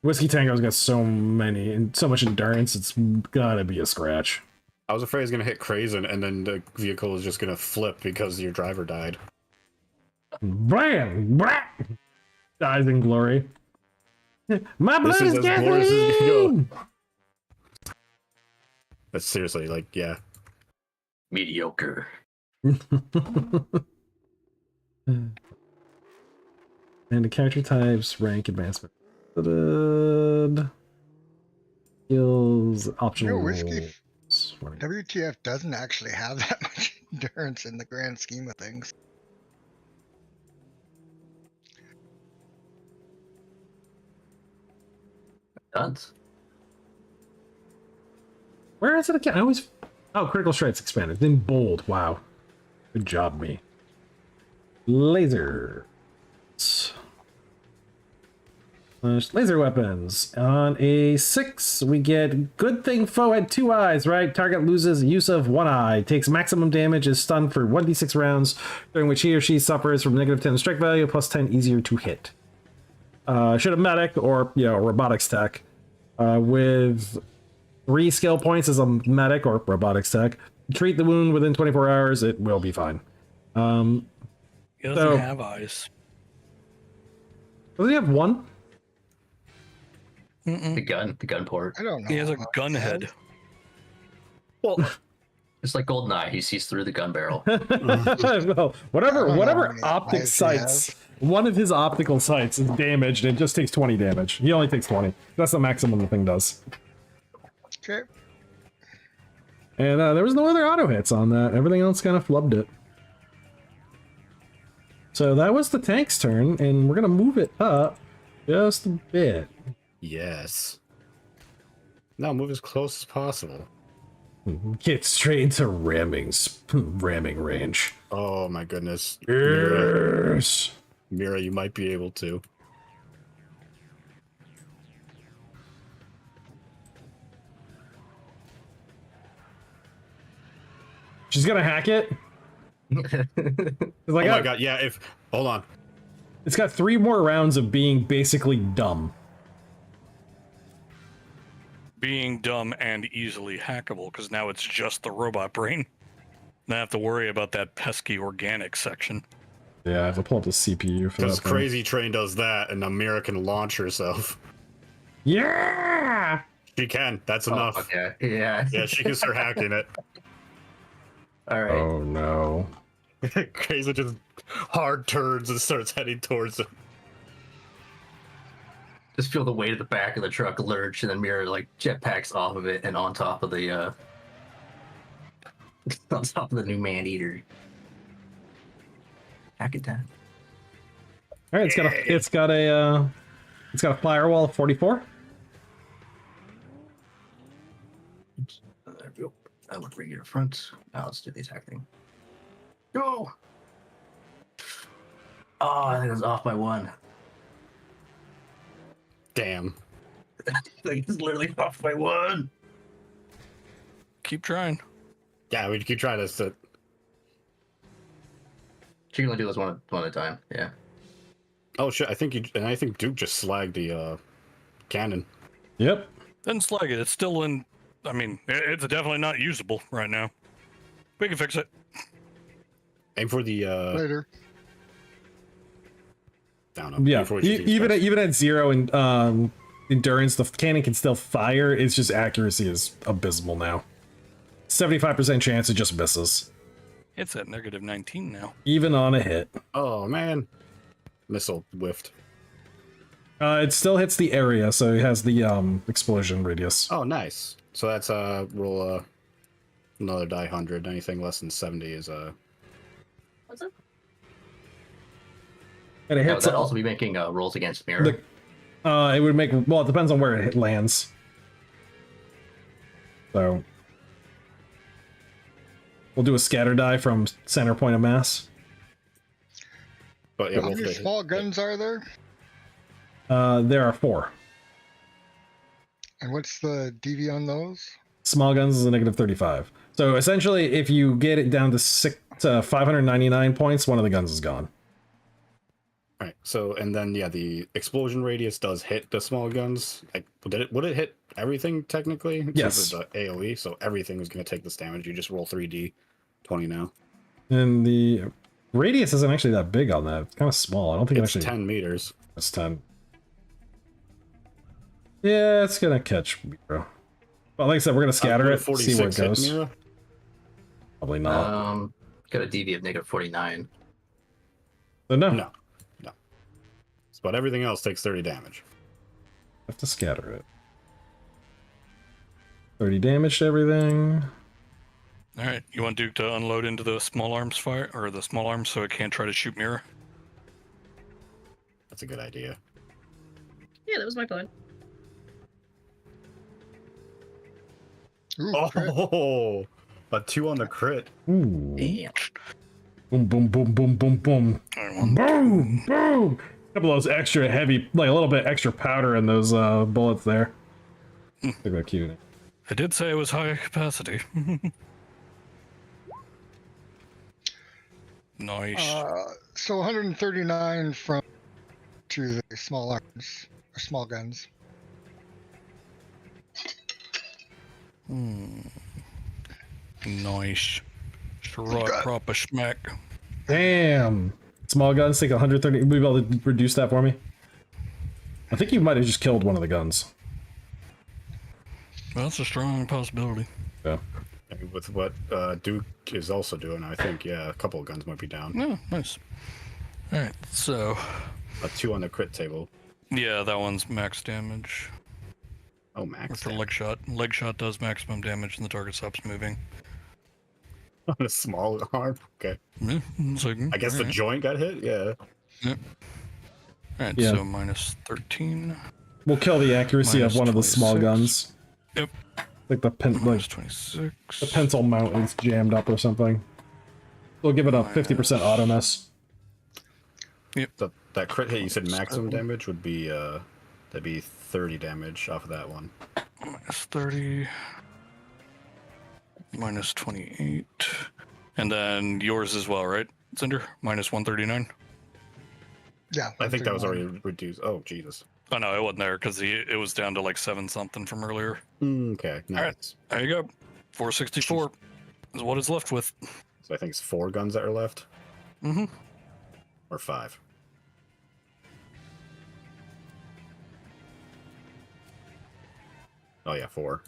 Whiskey Tango's got so many and so much endurance, it's gotta be a scratch. I was afraid it was going to hit Crazen, and then the vehicle is just going to flip because your driver died. Bam! Blah! Dies in glory. My blood This is is as bored as this can go. gasoline! But seriously, like, yeah. Mediocre. And the character types, rank, advancement. Skills, optional. No, Whiskey roles. WTF doesn't actually have that much endurance in the grand scheme of things. Guns. Where is it again? I always. Oh, critical strikes expanded. Then bold. Wow. Good job, me. Laser. Laser weapons. On a 6, we get good thing foe had 2 eyes, right? Target loses use of 1 eye. Takes maximum damage, is stunned for 1d6 rounds, during which he or she suffers from -10 strike value, plus 10 easier to hit. Should have medic or, robotics tech. With 3 skill points as a medic or robotics tech. Treat the wound within 24 hours, it will be fine. He doesn't So- have eyes. Does he have 1? The gun port. I don't know. He has a what gun that head. is. Well, It's like Goldeneye. He sees through the gun barrel. Well, I don't know whatever how many optic eyes he sights, one of his optical sights is damaged and it just takes 20 damage. He only takes 20. That's the maximum the thing does. Okay. And there was no other auto hits on that. Everything else kind of flubbed it. So that was the tank's turn, and we're going to move it up just a bit. yes. Now move as close as possible. Get straight into ramming range. Oh my goodness. Mira, Yes. Mira, you might be able to. She's going to hack it. It's Oh like, my god, yeah, hold on. it's got 3 more rounds of being basically dumb. Being dumb and easily hackable, because now it's just the robot brain. Not have to worry about that pesky organic section. Yeah, I have to pull up the CPU for Because that thing. Crazy Train does that, and Mira can launch herself. Yeah! She can, that's Oh, enough. okay. Yeah. Yeah, she can start hacking it. All right. Oh no. Crazy just hard turns and starts heading towards him. Just feel the weight of the back of the truck lurch, and then Mira like jetpacks off of it and on top of the on top of the new man eater. Hack it down. All right, it's got a firewall of 44. There we go. That would bring you to front. Now let's do the attack thing. Go. Oh, I think it was off by 1. Damn. I think it's literally off by 1. Keep trying. Yeah, we keep trying this. You can only do this one at a time. Yeah. Oh shit! I think Duke just slagged the cannon. Yep. Didn't slag it. It's still in. I mean, it's definitely not usable right now. We can fix it. Aim for the Later. down up. Yeah. Aim for what you think is Even best. at 0 and endurance, the cannon can still fire. It's just accuracy is abysmal now. 75% chance it just misses, It's at -19 now. even on a hit. Oh man, missile whiffed. It still hits the area, so it has the explosion radius. Oh nice. So that's roll another die 100. Anything less than 70 is What's up? And it Would hits. that also be making rolls against mirror? It would make. Well, it depends on where it lands. So we'll do a scatter die from center point of mass. But yeah, How roll many for small guns are there? There are 4. And what's the DV on those? Small guns is a -35. So essentially, if you get it down to 599 points, one of the guns is gone. All right. So and then yeah, the explosion radius does hit the small guns. Like, would it hit everything technically? It's Yes. The AOE, so everything is going to take this damage. You just roll 3d 20 now. And the radius isn't actually that big on that. It's kind of small. I don't think It's it actually. 10 meters. It's 10. Yeah, it's gonna catch Mira. But like I said, we're gonna scatter it, see where it hit goes. Mira? Probably not. Got a DV of -49. So no, No. But everything else takes 30 damage. have to scatter it. 30 damage to everything. All right, you want Duke to unload into the small arms fire or the small arms so it can't try to shoot mirror? That's a good idea. Yeah, that was my plan. Ooh, crit. Oh, a 2 on the crit. Ooh. Damn. Boom, boom, boom, boom, boom, boom. All right, one, Boom, boom. A couple of those extra heavy, like a little bit extra powder in those bullets there. Look at that cute. I did say it was high capacity. Nice. So 139 from to the small arms or small guns. Nice. Shrug, prop a schmack. Damn. Small guns take 130. Will you be able to reduce that for me? I think you might have just killed one of the guns. Well, that's a strong possibility. Yeah. And with what Duke is also doing, I think, yeah, a couple of guns might be down. Oh, nice. All right, so A 2 on the crit table. yeah, that one's max damage. Oh, max. For leg shot. Leg shot does maximum damage and the target stops moving. On a small arm. Okay. Yeah, it's like, I guess the alright. joint got hit. Yeah. Alright, Yeah. so -13. We'll kill the accuracy of Minus one of the small 26. guns. Yep. Like the Minus 26. the pencil mount is jammed up or something. We'll give it a 50% auto miss. That crit hit you said maximum damage would be that'd be 30 damage off of that one. -30. -28. And then yours as well, right, Cinder? -139? Yeah. I think that was 139. already reduced. Oh, Jesus. Oh no, it wasn't there because it was down to like 7 something from earlier. Okay. Nice. Alright. There you go. 464 is what it's left with. So I think it's 4 guns that are left. Mm-hmm. Or 5. Oh yeah, 4.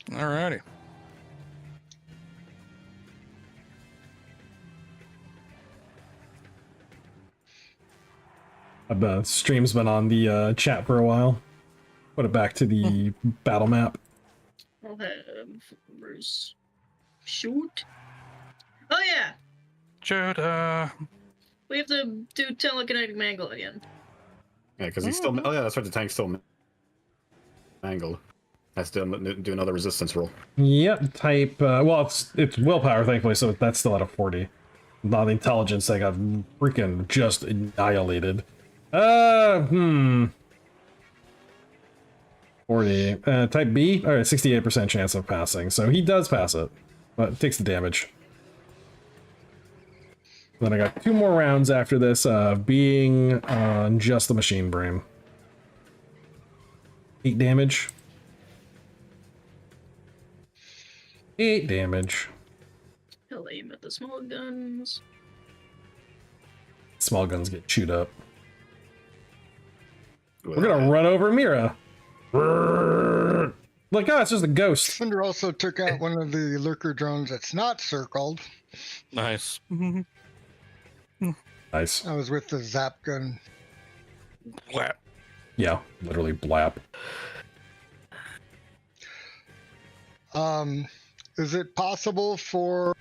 Alrighty. Stream's been on the chat for a while. Put it back to the battle map. I'll have Bruce shoot. Oh yeah, Judah. we have to do telekinetic mangle again. Yeah, because he's still. Oh yeah, that's right. The tank's still mangled. Has to do another resistance roll. Yep, type. Well, it's willpower, thankfully, so that's still at a 40. Not the intelligence that got freaking just annihilated. 40. Type B? Alright, 68% chance of passing. So he does pass it, but it takes the damage. Then I got 2 more rounds after this, being on just the machine brain. 8 damage. 8 damage. He'll aim at the small guns. Small guns get chewed up. With We're gonna that. run over Mira. Like, oh, it's just a ghost. Cinder also took out one of the lurker drones that's not circled. Nice. Nice. I was with the zap gun. Blap. Yeah, literally blap. Is it possible for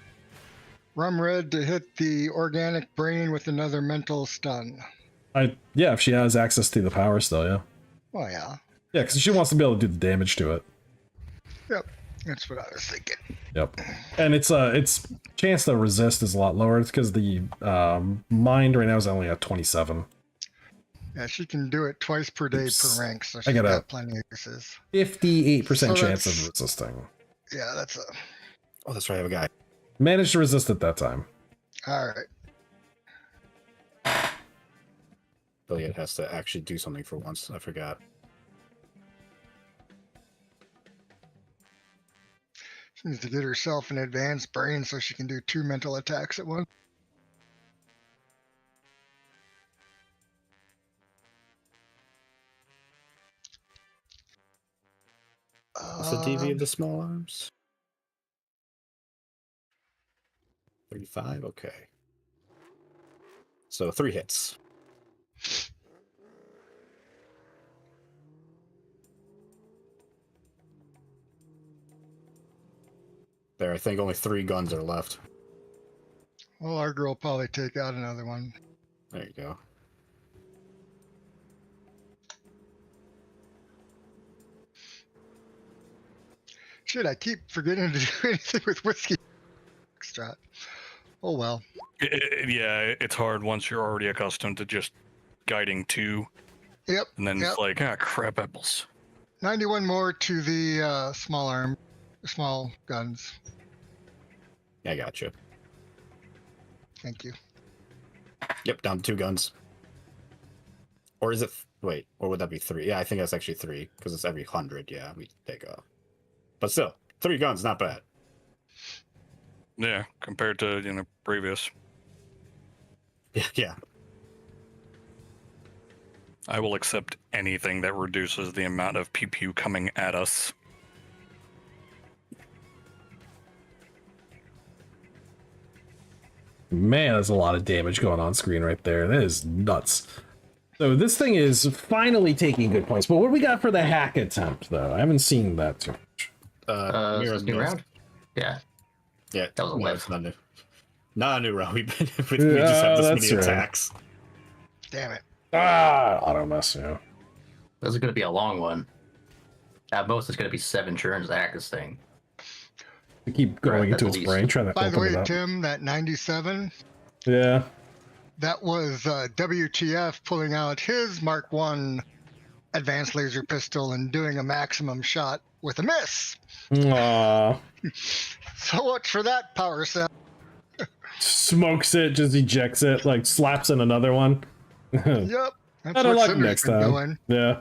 Rumred to hit the organic brain with another mental stun? Yeah, if she has access to the power still, yeah. Well, yeah. Yeah, because she wants to be able to do the damage to it. Yep. That's what I was thinking. Yep. And its chance to resist is a lot lower. It's because the mind right now is only at 27. Yeah, she can do it twice per day Oops. per rank, so I she's gotta- got plenty of uses. 58% So chance of that's- resisting. Yeah, that's a... Oh, that's right. I have a guy. Managed to resist at that time. All right. Elliot has to actually do something for once. I forgot. She needs to get herself an advanced brain so she can do 2 mental attacks at once. What's the DV of the small arms? 35? Okay. So 3 hits. There, I think only 3 guns are left. Well, our girl will probably take out another one. There you go. Shit, I keep forgetting to do anything with whiskey extract. Oh well. Yeah, it's hard once you're already accustomed to just guiding 2, Yep. and then Yep. it's like, crap apples. 91 more to the small guns. Yeah, I got you. Thank you. Yep, down to 2 guns. Or is it... Wait, or would that be 3? Yeah, I think that's actually 3, because it's every 100. Yeah, we take off. But still, 3 guns, not bad. Yeah, compared to, previous. Yeah. I will accept anything that reduces the amount of pew pew coming at us. Man, there's a lot of damage going on screen right there. That is nuts. So this thing is finally taking good points. But what do we got for the hack attempt, though? I haven't seen that too much. Mira's new missed. round? Yeah. Yeah, That was a no, whiff. it's not new. Not a new round. we just have this that's many right. attacks. Damn it. Auto mess, yeah. This is going to be a long one. At most, it's going to be 7 turns to hack this thing. We keep going Right, into at its least. brain, trying to By the open way, it up. Tim, that 97, Yeah. that was WTF pulling out his Mark 1 advanced laser pistol and doing a maximum shot with a miss. Aw. So much for that power set. Smokes it, just ejects it, like slaps in another one. Yep. That's Better what luck Cinder's next been time. doing. Yeah.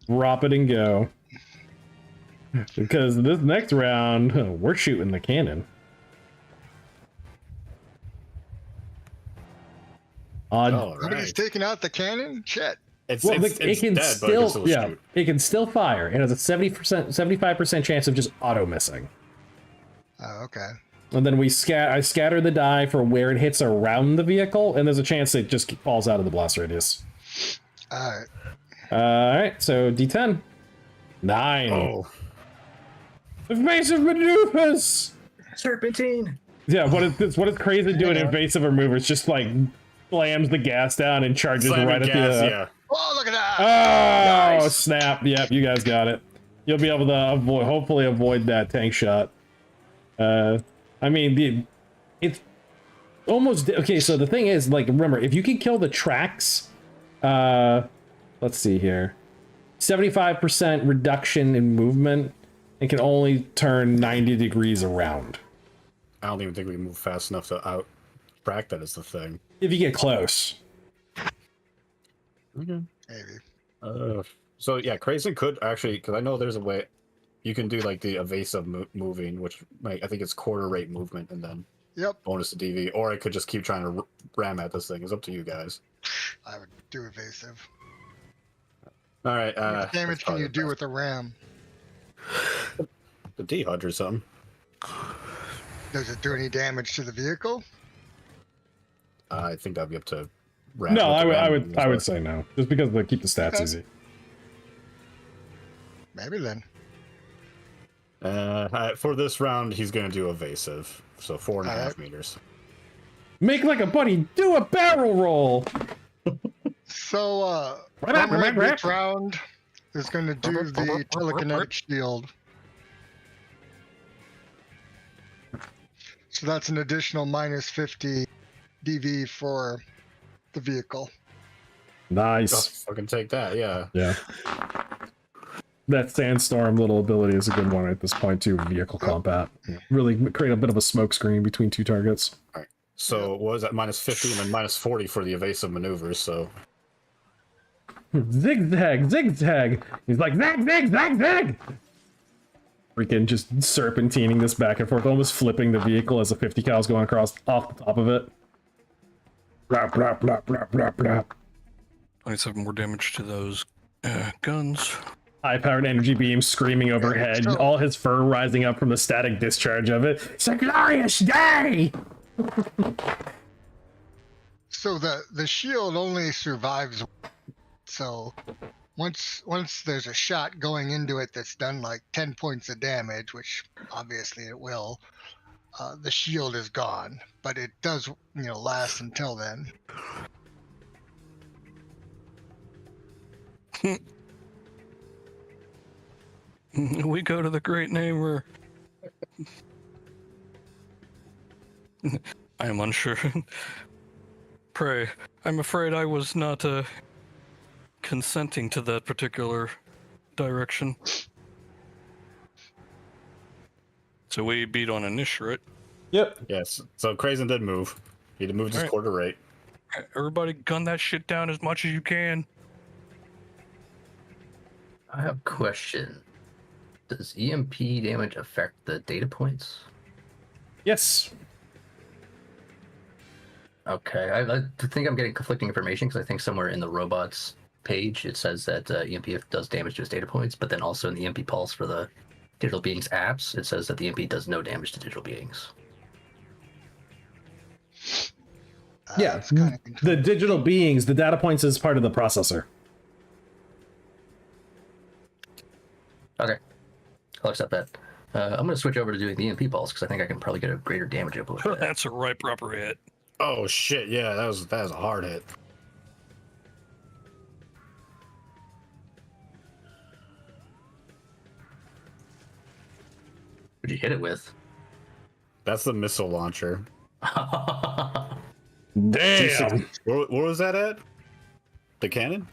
Drop it and go. Because this next round, we're shooting the cannon. All Somebody's right. taking out the cannon? Shit. It's, Well, it's, it it's can dead, but it can still, still yeah, shoot. it can still fire. It has a 75% chance of just auto missing. Oh, okay. And then I scatter the die for where it hits around the vehicle, and there's a chance it just falls out of the blast radius. All right. All right, so D10. 9. Oh, Evasive maneuvers. Serpentine! Yeah, what is crazy doing invasive maneuvers? Just like slams the gas down and charges slamming right at gas, the. yeah. Oh, look at that. Oh Nice. snap! Yep, you guys got it. You'll be able to hopefully avoid that tank shot. I mean, Almost. Okay, so the thing is, like, remember, if you can kill the tracks, let's see here, 75% reduction in movement, and can only turn 90 degrees around. I don't even think we can move fast enough to out track that is the thing. If you get close. Okay. Maybe. So yeah, Krazen could actually, because I know there's a way you can do like the evasive moving, which like I think it's quarter rate movement and then Yep. bonus to DV, or I could just keep trying to ram at this thing. It's up to you guys. I would do evasive. All right. How much damage can you do with a ram? The D100 or something? Does it do any damage to the vehicle? I think that'd be up to ram. No, what the I ram would is. say no, just because they keep the stats Okay. easy. Maybe then. For this round, he's going to do evasive, so 4.5 Alright. meters. Make like a buddy, do a barrel roll. So, this round is going to do the telekinetic shield. So that's an additional minus 50 DV for the vehicle. Oh, Nice. fucking take that, yeah. Yeah. That sandstorm little ability is a good one at this point too. Vehicle combat, really create a bit of a smoke screen between two targets. So what was that? Minus 50 and then minus 40 for the evasive maneuvers. So Zigzag, zigzag. He's like zag, zag, zag, zag. Freaking just serpentining this back and forth, almost flipping the vehicle as a 50 cal is going across off the top of it. Blah, blah, blah, blah, blah, blah. 27 more damage to those guns. High-powered energy beam screaming overhead, So- all his fur rising up from the static discharge of it. It's a glorious day! So the shield only survives. So once there's a shot going into it that's done like 10 points of damage, which obviously it will, the shield is gone. But it does, last until then. We go to the great namer. I am unsure. Pray, I'm afraid I was not consenting to that particular direction. So we beat on a niche, right? Yep. yes, so Krazen did move. He moved his Alright. quarter rate. Everybody gun that shit down as much as you can. I have a question. Does EMP damage affect the data points? Yes. Okay, I think I'm getting conflicting information because I think somewhere in the robots page it says that EMP does damage to its data points, but then also in the EMP pulse for the digital beings apps, it says that the EMP does no damage to digital beings. Yeah, It's kinda the digital beings, the data points is part of the processor. Okay, I'll accept that. I'm going to switch over to doing the EMP pulse because I think I can probably get a greater damage output with that. That's a right proper hit. Oh shit, yeah, that was a hard hit. What'd you hit it with? That's the missile launcher. Damn. Where was that at? The cannon?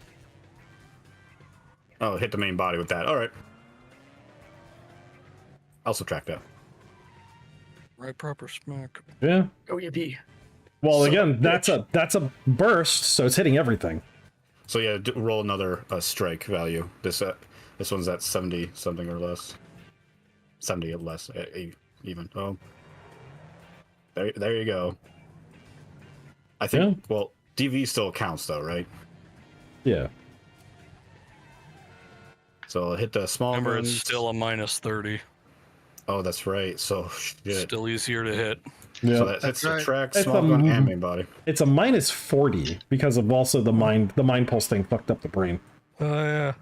Oh, hit the main body with that. All right. I'll subtract that. Right proper smack. Yeah. Go EMP. Well, So, again, that's a burst, so it's hitting everything. So yeah, roll another strike value. This one's at 70 something or less. 70 or less, even. Oh, there you go. I think. Well, DV still counts though, right? Yeah. So I'll hit the small. Remember, it's guns. still a minus 30. Oh, that's right. So shit. Still easier to hit. Yeah. So that That's hits right. the track, It's small gun, and main body. It's a minus 40 because of also the mind pulse thing fucked up the brain. Oh, yeah.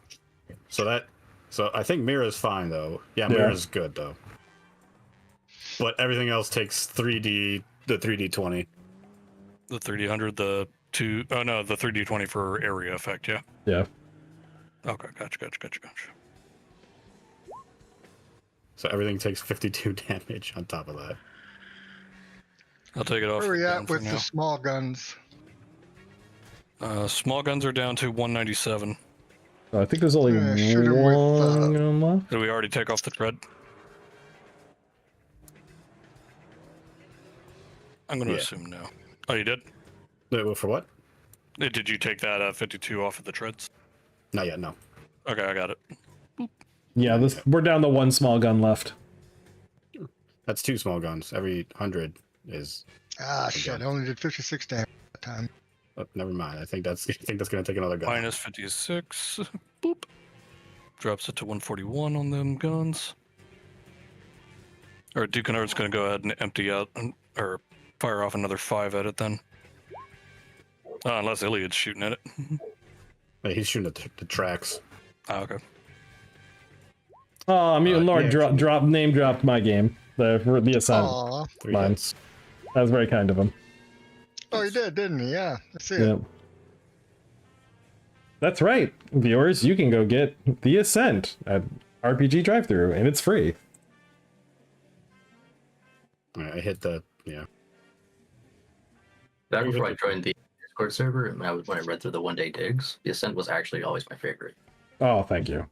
So I think Mira's fine though. Yeah, Mira's good though. But everything else takes 3D, the 3D20. The 3D100, the 3D20 for area effect, yeah? Yeah. Okay, gotcha. So everything takes 52 damage on top of that. I'll take it off. Where are we down at for with now. the small guns? Small guns are down to 197. I think there's only Shoot 'em with, one gun left. Did we already take off the tread? I'm going to Yeah. assume no. Oh, you did? For what? Did you take that 52 off of the treads? Not yet. No. Okay, I got it. Yeah, we're down to one small gun left. That's 2 small guns. Every 100 is. Ah, shit! I only did 56 damage that time. Oh, never mind. I think that's gonna take another gun. Minus 56. Boop. Drops it to 141 on them guns. Or Duke Kennard's going to go ahead and empty out, or fire off another 5 at it then. Unless Iliad's shooting at it. Wait, he's shooting at the tracks. Oh, okay. Oh, Mutant Lord yeah, name dropped my game. The Ascent. Aw. 3 Mine. hits. That was very kind of him. Oh, he did, didn't he? Yeah, I see Yeah. it. That's right, viewers. You can go get The Ascent at RPG Drive-Thru, and it's free. Alright, I hit the Back before I joined the Discord server, and when I read through the one-day digs, the Ascent was actually always my favorite. Oh, thank you.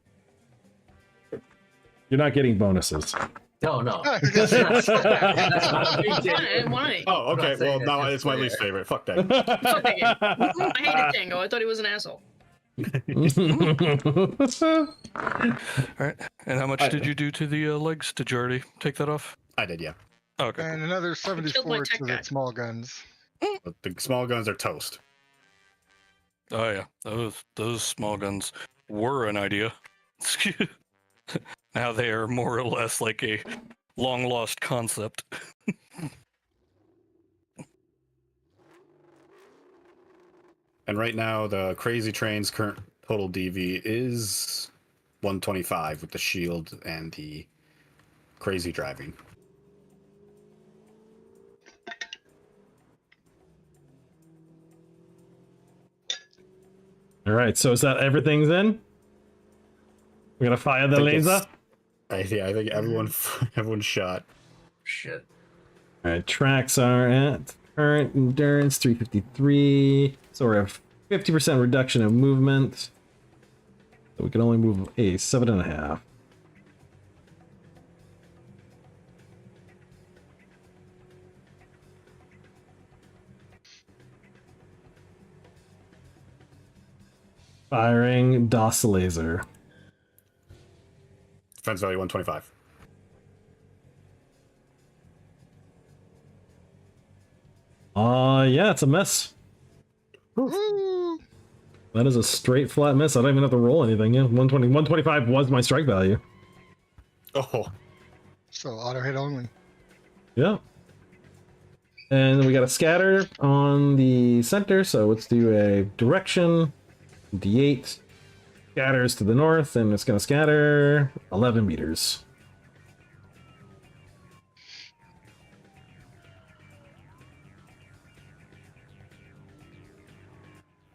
You're not getting bonuses. No, no. Why? Why? Oh, okay. I'm not saying Well, now that it's my it's least fair. favorite. Fuck that. Fuck that game. I hated Tango. I thought he was an asshole. Alright. And how much did you do to the legs? Did you already take that off? I did, yeah. Okay. And another killed my 74 tech to guy. the small guns. But the small guns are toast. Oh yeah, those small guns were an idea. Now they are more or less like a long lost concept. And right now, the Crazy Train's current total DV is 125 with the shield and the crazy driving. All right, so is that everything's in? We're gonna fire the I think laser. I think everyone's shot. Shit. All right, tracks are at current endurance 353. So we're at 50% reduction of movement. So we can only move a 7.5. Firing DOS laser. Defense value 125. Yeah, it's a miss. Woo! That is a straight flat miss. I don't even have to roll anything. Yeah, 125 was my strike value. Oh, So auto hit only. Yeah. And we got a scatter on the center, so let's do a direction. D8 scatters to the north, and it's going to scatter 11 meters.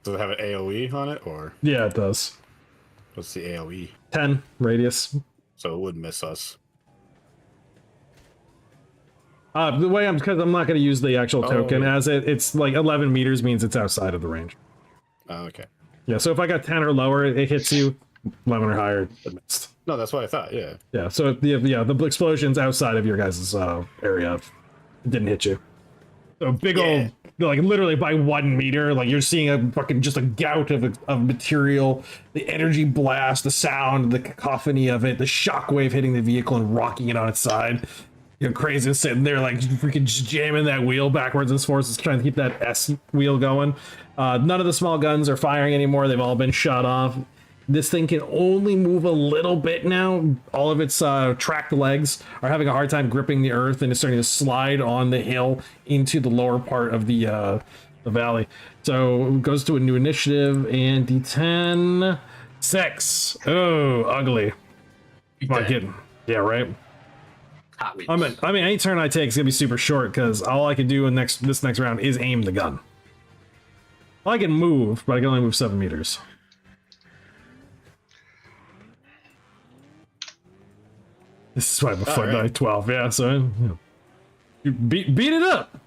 does it have an AOE on it, or Yeah, it does. what's the AOE? 10 radius. So it would miss us. The way because I'm not going to use the actual token yeah. as it's like 11 meters means it's outside of the range. Oh, okay. Yeah, so if I got 10 or lower, it hits you. 11 or higher, it missed. No, that's what I thought. Yeah. Yeah, so the explosion's outside of your guys' area. It didn't hit you. So big old, like literally by 1 meter, like you're seeing a fucking just a gout of material, the energy blast, the sound, the cacophony of it, the shockwave hitting the vehicle and rocking it on its side. You know, crazy sitting there like freaking just jamming that wheel backwards and forwards, trying to keep that S wheel going. None of the small guns are firing anymore. They've all been shot off. This thing can only move a little bit now. All of its tracked legs are having a hard time gripping the earth and it's starting to slide on the hill into the lower part of the valley. So it goes to a new initiative and D10 6. Oh, ugly. Come on, kid. Yeah, right. Hot weeks. I mean, any turn I take is gonna be super short because all I can do in this next round is aim the gun. Well, I can move, but I can only move 7 meters. This is why I'm a foot right. 12, yeah, so you beat it up.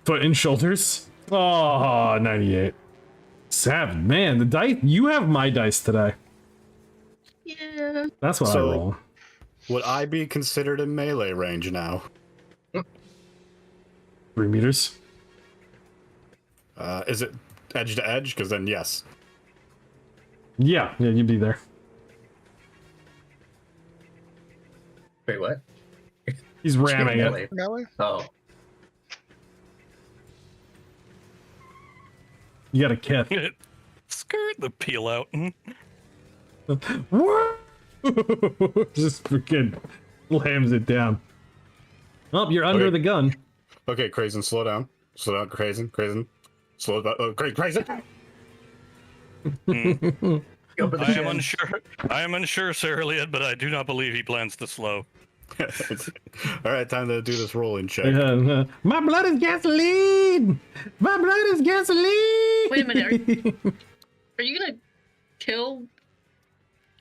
Foot and shoulders. Oh, 98. 7. Man, the dice. You have my dice today. Yeah. That's what I So- roll. Would I be considered in melee range now? 3 meters. Is it edge to edge? Because then yes. Yeah, you'd be there. Wait, what? He's ramming it. Melee. Melee? Oh, You got a kith. Skirt the peel out. Woo! Just freaking slams it down. Oh, you're under Okay. the gun. Okay, Crazen, slow down. Slow down, Crazen. Slow down. Oh, Crazen! go for the I am shin. unsure. I am unsure, Sir Elliot, but I do not believe he plans to slow. All right, time to do this rolling check. My blood is gasoline. My blood is gasoline. Wait a minute, Are you gonna kill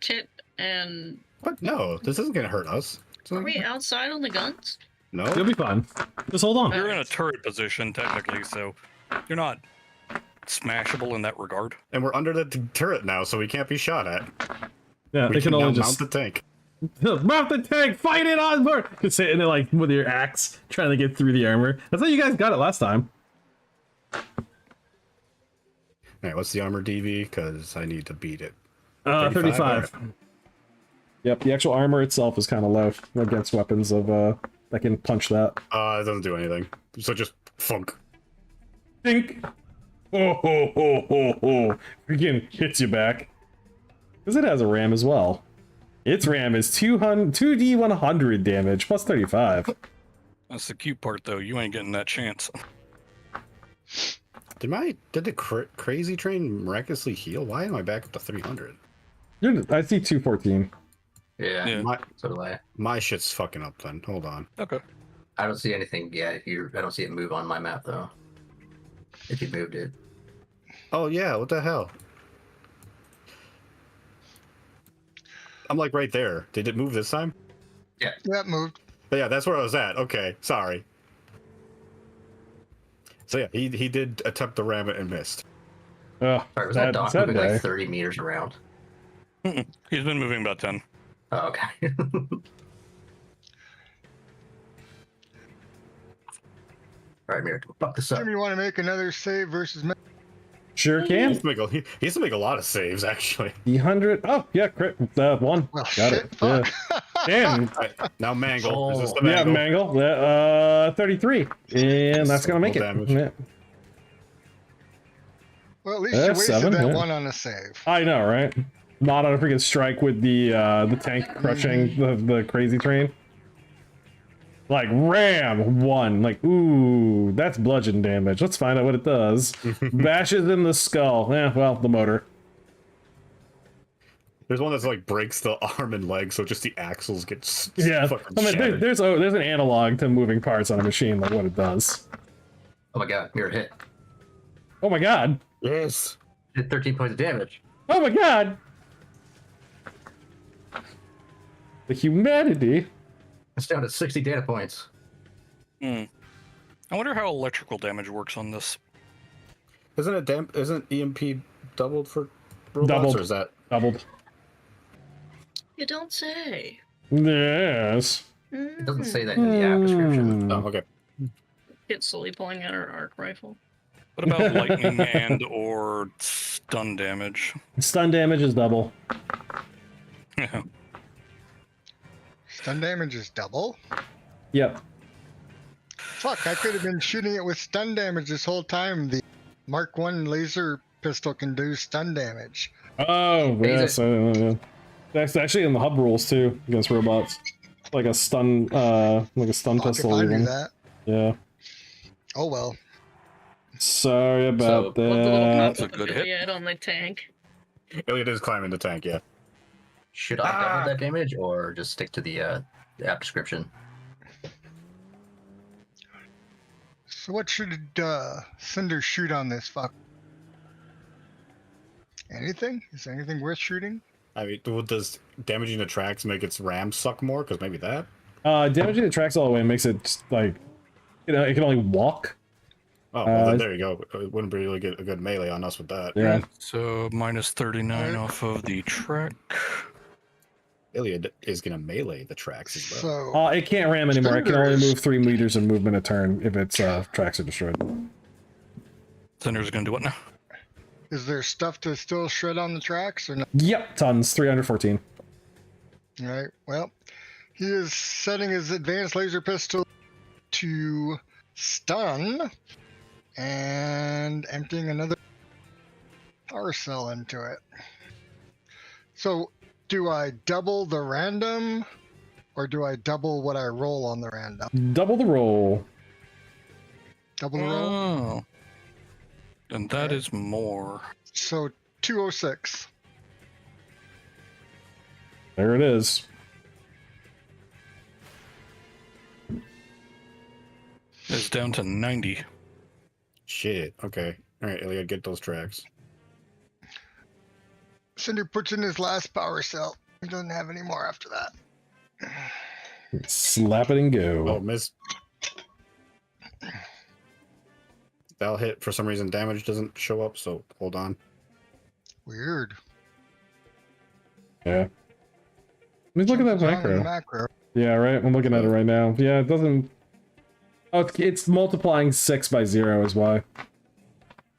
Kit and What? No, this isn't gonna hurt us. It's are not- we outside on the guns? You'll No. be fine. Just hold on. You're in a turret position, technically, so you're not smashable in that regard. And we're under the turret now, so we can't be shot at. Yeah, We they can now only mount just the tank. mount the tank. Fight it on board. Just sitting there like with your axe, trying to get through the armor. That's how you guys got it last time. All right, what's the armor DV? Because I need to beat it. 35. Yep, the actual armor itself is kind of low against weapons of that can punch that. It doesn't do anything. So just funk. Think. Oh, ho, ho, ho, ho. Freaking hits you back. Because it has a ram as well. Its ram is 2d100 damage plus 35. That's the cute part, though. You ain't getting that chance. Did the crazy train miraculously heal? Why am I back up to 300? I see 214. Yeah, Yeah. so do I. My shit's fucking up then. Hold on. Okay. I don't see anything yet. I don't see it move on my map though. If you moved it, Oh yeah, what the hell? I'm like right there. Did it move this time? That moved. Yeah, that's where I was at. Okay, sorry. So yeah, he did attempt to ram it and missed. sorry, was that dock sad moving day. like 30 meters around? He's been moving about 10. Oh, okay. All right, Mirror, fuck this up. Jim, you want to make another save versus me? Sure He can. used to make a lot of saves actually. D100. Oh, yeah, crit. 1. Well, Got shit, it. Yeah. fuck. Damn. All right, now Mangle. Is this the Yeah, Mangle? Mangle. 33. And that's going to make it. Damage. Yeah. Well, at least you wasted 7, that yeah. one on a save. I know, right? Not on a freaking strike with the tank crushing the crazy train. Like ram 1. Like, ooh, that's bludgeon damage. Let's find out what it does. Bashes in the skull. Well, the motor. There's one that's like breaks the arm and leg, so just the axles get Yeah, fucking I mean, shattered. there's an analog to moving parts on a machine, like what it does. Oh my god, Mirror hit. Oh my god! Yes. Did 13 points of damage. Oh my god! The humanity. It's down to 60 data points. I wonder how electrical damage works on this. Isn't EMP doubled for robots, Doubled. or is that? Doubled. You don't say. Yes. It doesn't say that in the app description. Hmm. Oh, okay. Kit slowly pulling out her arc rifle. What about lightning and or stun damage? Stun damage is double. Stun damage is double. Yep. Fuck, I could have been shooting it with stun damage this whole time. The Mark 1 laser pistol can do stun damage. Oh, yes. That's actually in the hub rules too against robots. Like a stun Fuck, pistol. if I knew Even. that. Yeah. Oh well. Sorry about Love the little that. That's a good hit. Iliad on the tank. Elliot is climbing the tank. Yeah. Should I double that damage or just stick to the app description? So what should Cinder shoot on this fuck? Anything? Is there anything worth shooting? I mean, does damaging the tracks make its ram suck more? Because maybe that. Damaging the tracks all the way makes it just like, it can only walk. Oh, well, then there you go. It wouldn't really get a good melee on us with that. Yeah. Right, so minus 39 off of the track. Iliad is going to melee the tracks as well. So It can't ram anymore. It can only Cinders. move 3 meters in movement a turn if its tracks are destroyed. Cinder's gonna do what now? is there stuff to still shred on the tracks or not? Yep, tons. 314. All right. Well, he is setting his advanced laser pistol to stun and emptying another power cell into it. So, do I double the random or do I double what I roll on the random? Double the roll. Double the roll? Oh. And that Okay. is more. So, 206. There it is. It's down to 90. Shit. Okay. All right, Iliad, get those tracks. Cinder puts in his last power cell. He doesn't have any more after that. Slap it and go. Oh, miss. That'll hit. For some reason, damage doesn't show up, so hold on. Weird. Yeah. Let me look at that Jumps on the macro. macro. Yeah, right. I'm looking at it right now. Yeah, it doesn't. Oh, it's multiplying 6 by 0 is why.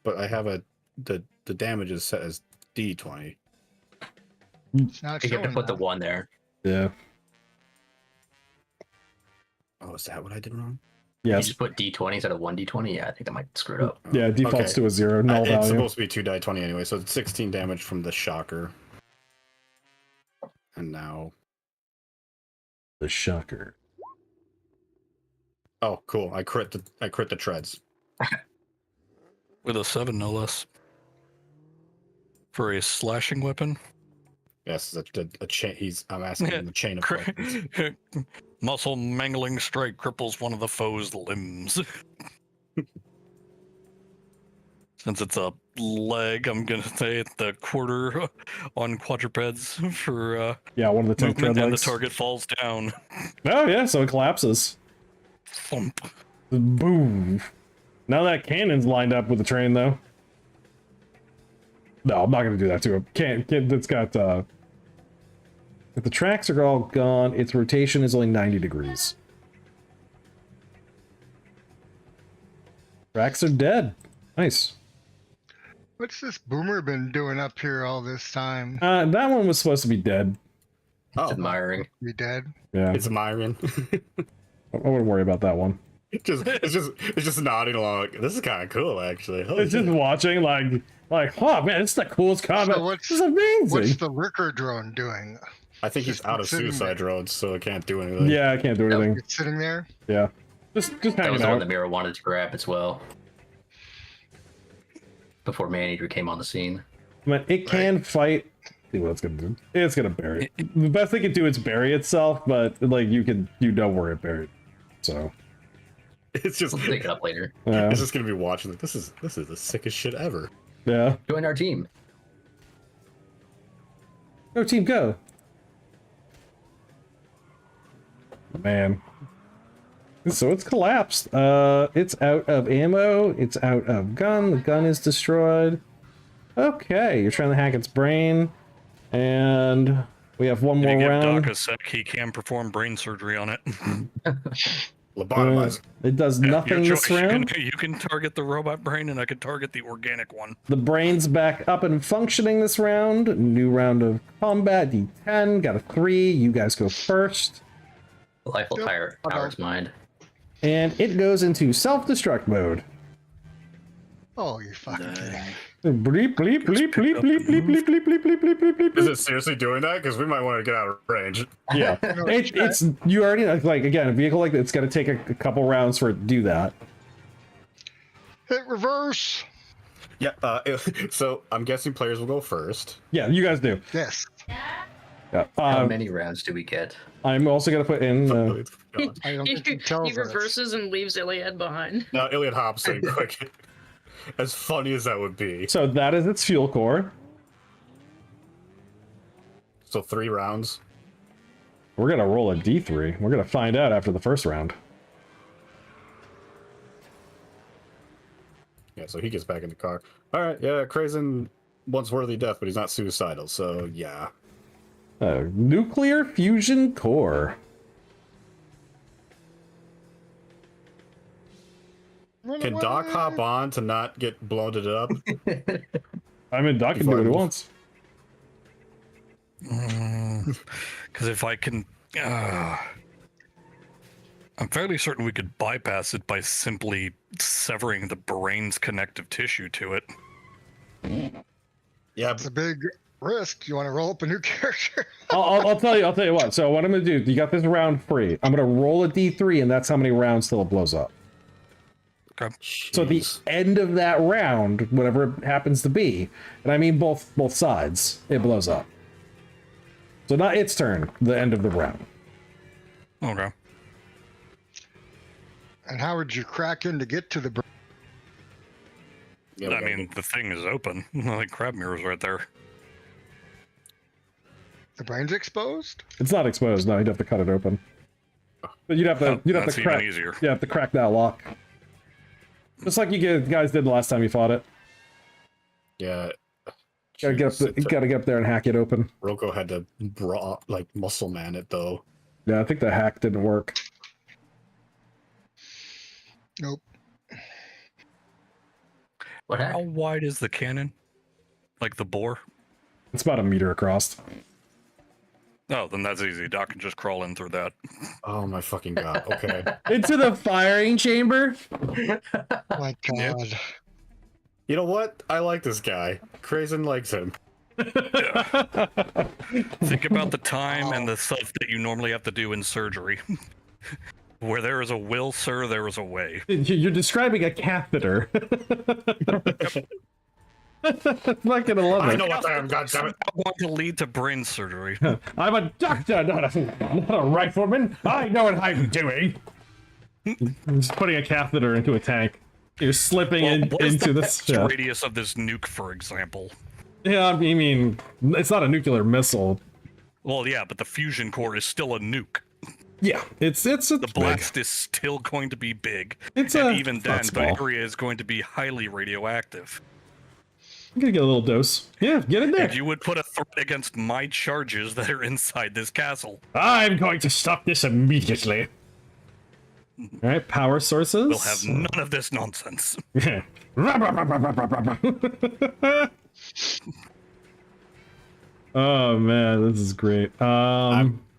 But I have the damage is set as D20. It's not You have to showing put the that. 1 there. Yeah. Oh, is that what I did wrong? You Yes. just put D20 instead of 1D20. Yeah, I think that might screw it up. Yeah, it defaults Okay. to a 0 null It's value. supposed to be 2 die 20 anyway, so it's 16 damage from the shocker. And now, The shocker. oh, cool! I crit the treads. With a 7, no less. For a slashing weapon. Yes, a chain. I'm asking him the chain of weapons. Muscle mangling strike cripples one of the foe's limbs. Since it's a leg, I'm gonna say the quarter on quadrupeds for Yeah, one of the 2 movement, tread and the legs. target falls down. Oh, yeah, so it collapses. Thump. Boom. Now that cannon's lined up with the train, though. No, I'm not going to do that to him. Can't it's got, if the tracks are all gone, its rotation is only 90 degrees. Tracks are dead. Nice. What's this boomer been doing up here all this time? That one was supposed to be dead. Oh, Admiring. Be dead? Yeah, it's Myron. I wouldn't worry about that one. it's just nodding along. Like, this is kind of cool, actually. Holy It's just shit. watching, like, oh man, it's the coolest combat. So This is amazing. What's the Ricker drone doing? I think he's just out of sitting suicide there. drones, so it can't do anything. Yeah, I can't do anything. It's sitting there? Yeah, just That was hanging the one out. that Mira wanted to grab as well. Before Maneater came on the scene. But it can fight. See what it's gonna do. It's gonna bury it. The best thing it can do is bury itself, but like you know where it buried. So It's just We'll pick it up later. yeah, it's just gonna be watching. Like, this is the sickest shit ever. yeah. Join our team. Go team, go! Man, so it's collapsed. It's out of ammo. It's out of gun. The gun is destroyed. Okay, you're trying to hack its brain, and we have one You more give round. Doc a sec, he can perform brain surgery on it. Lobotomize. It does Your nothing this choice. round. You can target the robot brain, and I can target the organic one. The brain's back up and functioning this round. New round of combat. D10. Got a 3. You guys go first. The life will Yep. tire its mind. And it goes into self-destruct mode. Oh, you fucking kidding me. Bleep, bleep, bleep, bleep, bleep, bleep, bleep, bleep, bleep, bleep, bleep, bleep, bleep. Is it seriously doing that? Because we might want to get out of range. Yeah. No, It's you already like again a vehicle like that, it's got to take a couple rounds for it to do that. Hit reverse. Yeah. So I'm guessing players will go first. Yeah, you guys do. Yes. Yeah. How many rounds do we get? I'm also gonna put in. I don't He, think it tells he us. reverses and leaves Iliad behind. Now Iliad hops in quick. As funny as that would be. So that is its fuel core. So 3 rounds. We're gonna roll a D3. We're gonna find out after the first round. Yeah, so he gets back in the car. All right, yeah, Krazen wants worthy death, but he's not suicidal, so yeah. Nuclear fusion core. Can Doc hop on to not get bloated up? I mean, Doc can do what he wants. Because if I can, I'm fairly certain we could bypass it by simply severing the brain's connective tissue to it. Yeah, It's a big risk. You want to roll up a new character? I'll tell you what. So what I'm gonna do? You got this round free. I'm gonna roll a d3, and that's how many rounds till it blows up. Okay. So at the end of that round, whatever it happens to be, and I mean both sides, it blows up. So not its turn. The end of the round. Okay. And how would you crack in to get to the brain? yeah, I mean, the thing is open. Like crab mirror's right there. The brain's exposed? It's not exposed. No, you'd have to cut it open. But you'd have to That's crack. even easier. You have to crack that lock. Just like you guys did the last time you fought it. yeah. Gotta get up there and hack it open. Roko had to muscle man it though. Yeah, I think the hack didn't work. Nope. What How happened? wide is the cannon? Like the bore? It's about a meter across. Oh, then that's easy. Doc can just crawl in through that. Oh my fucking god. Okay. Into the firing chamber. Oh my Yeah. god. You know what? I like this guy. Krazen likes him. Think about the time and the stuff that you normally have to do in surgery. Where there is a will, sir, there is a way. You're describing a catheter. I'm not gonna love I it. know what I am, goddammit. I want to lead to brain surgery. I'm a doctor, not a rifleman. I know what I'm doing. I'm just putting a catheter into a tank. You're slipping What is into the this. blast radius of this nuke, for example? Yeah, I mean, it's not a nuclear missile. Well, yeah, but the fusion core is still a nuke. Yeah, it's The big. blast is still going to be big. It's and a even not then, the small. area is going to be highly radioactive. I'm gonna get a little dose. Yeah, get in there. And you would put a threat against my charges that are inside this castle. I'm going to stop this immediately. All right, power sources. We'll have none of this nonsense. Oh man, this is great.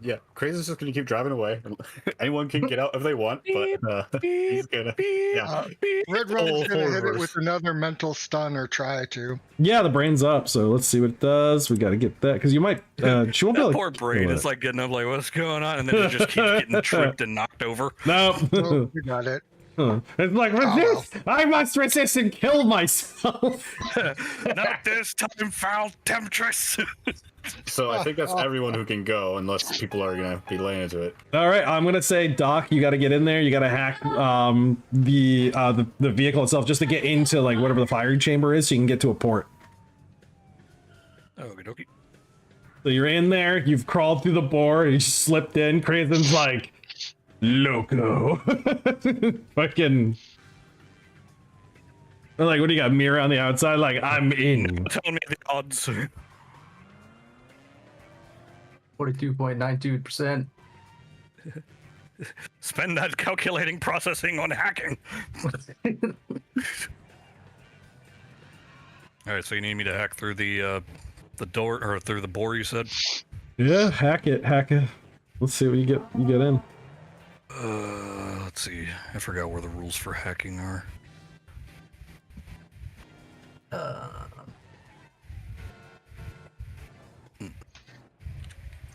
Yeah, Krazen's just gonna keep driving away. Anyone can get out if they want, but he's gonna. Yeah. Red Run's gonna hit it reverse. with another mental stun or try to. yeah, the brain's up, so let's see what it does. We got to get that because you might. She won't be That able to poor brain kill is it. like getting up like, what's going on? And then it just keeps getting tripped and knocked over. No. Oh, you got it. It's like resist. I must resist and kill myself. Not this time, foul temptress. So I think that's everyone who can go, unless people are gonna be laying into it. All right, I'm gonna say, Doc, you got to get in there. You got to hack the vehicle itself just to get into like whatever the firing chamber is, so you can get to a port. Okie dokie. So you're in there. You've crawled through the bore. You just slipped in. Krazen's like, loco. Fucking. They're like, what do you got? Mirror on the outside? Like, I'm in. Tell me the odds. 42.92%. Spend that calculating processing on hacking. All right, so you need me to hack through the door or through the bore, you said? Yeah, hack it. Let's see what you get in. Let's see. I forgot where the rules for hacking are.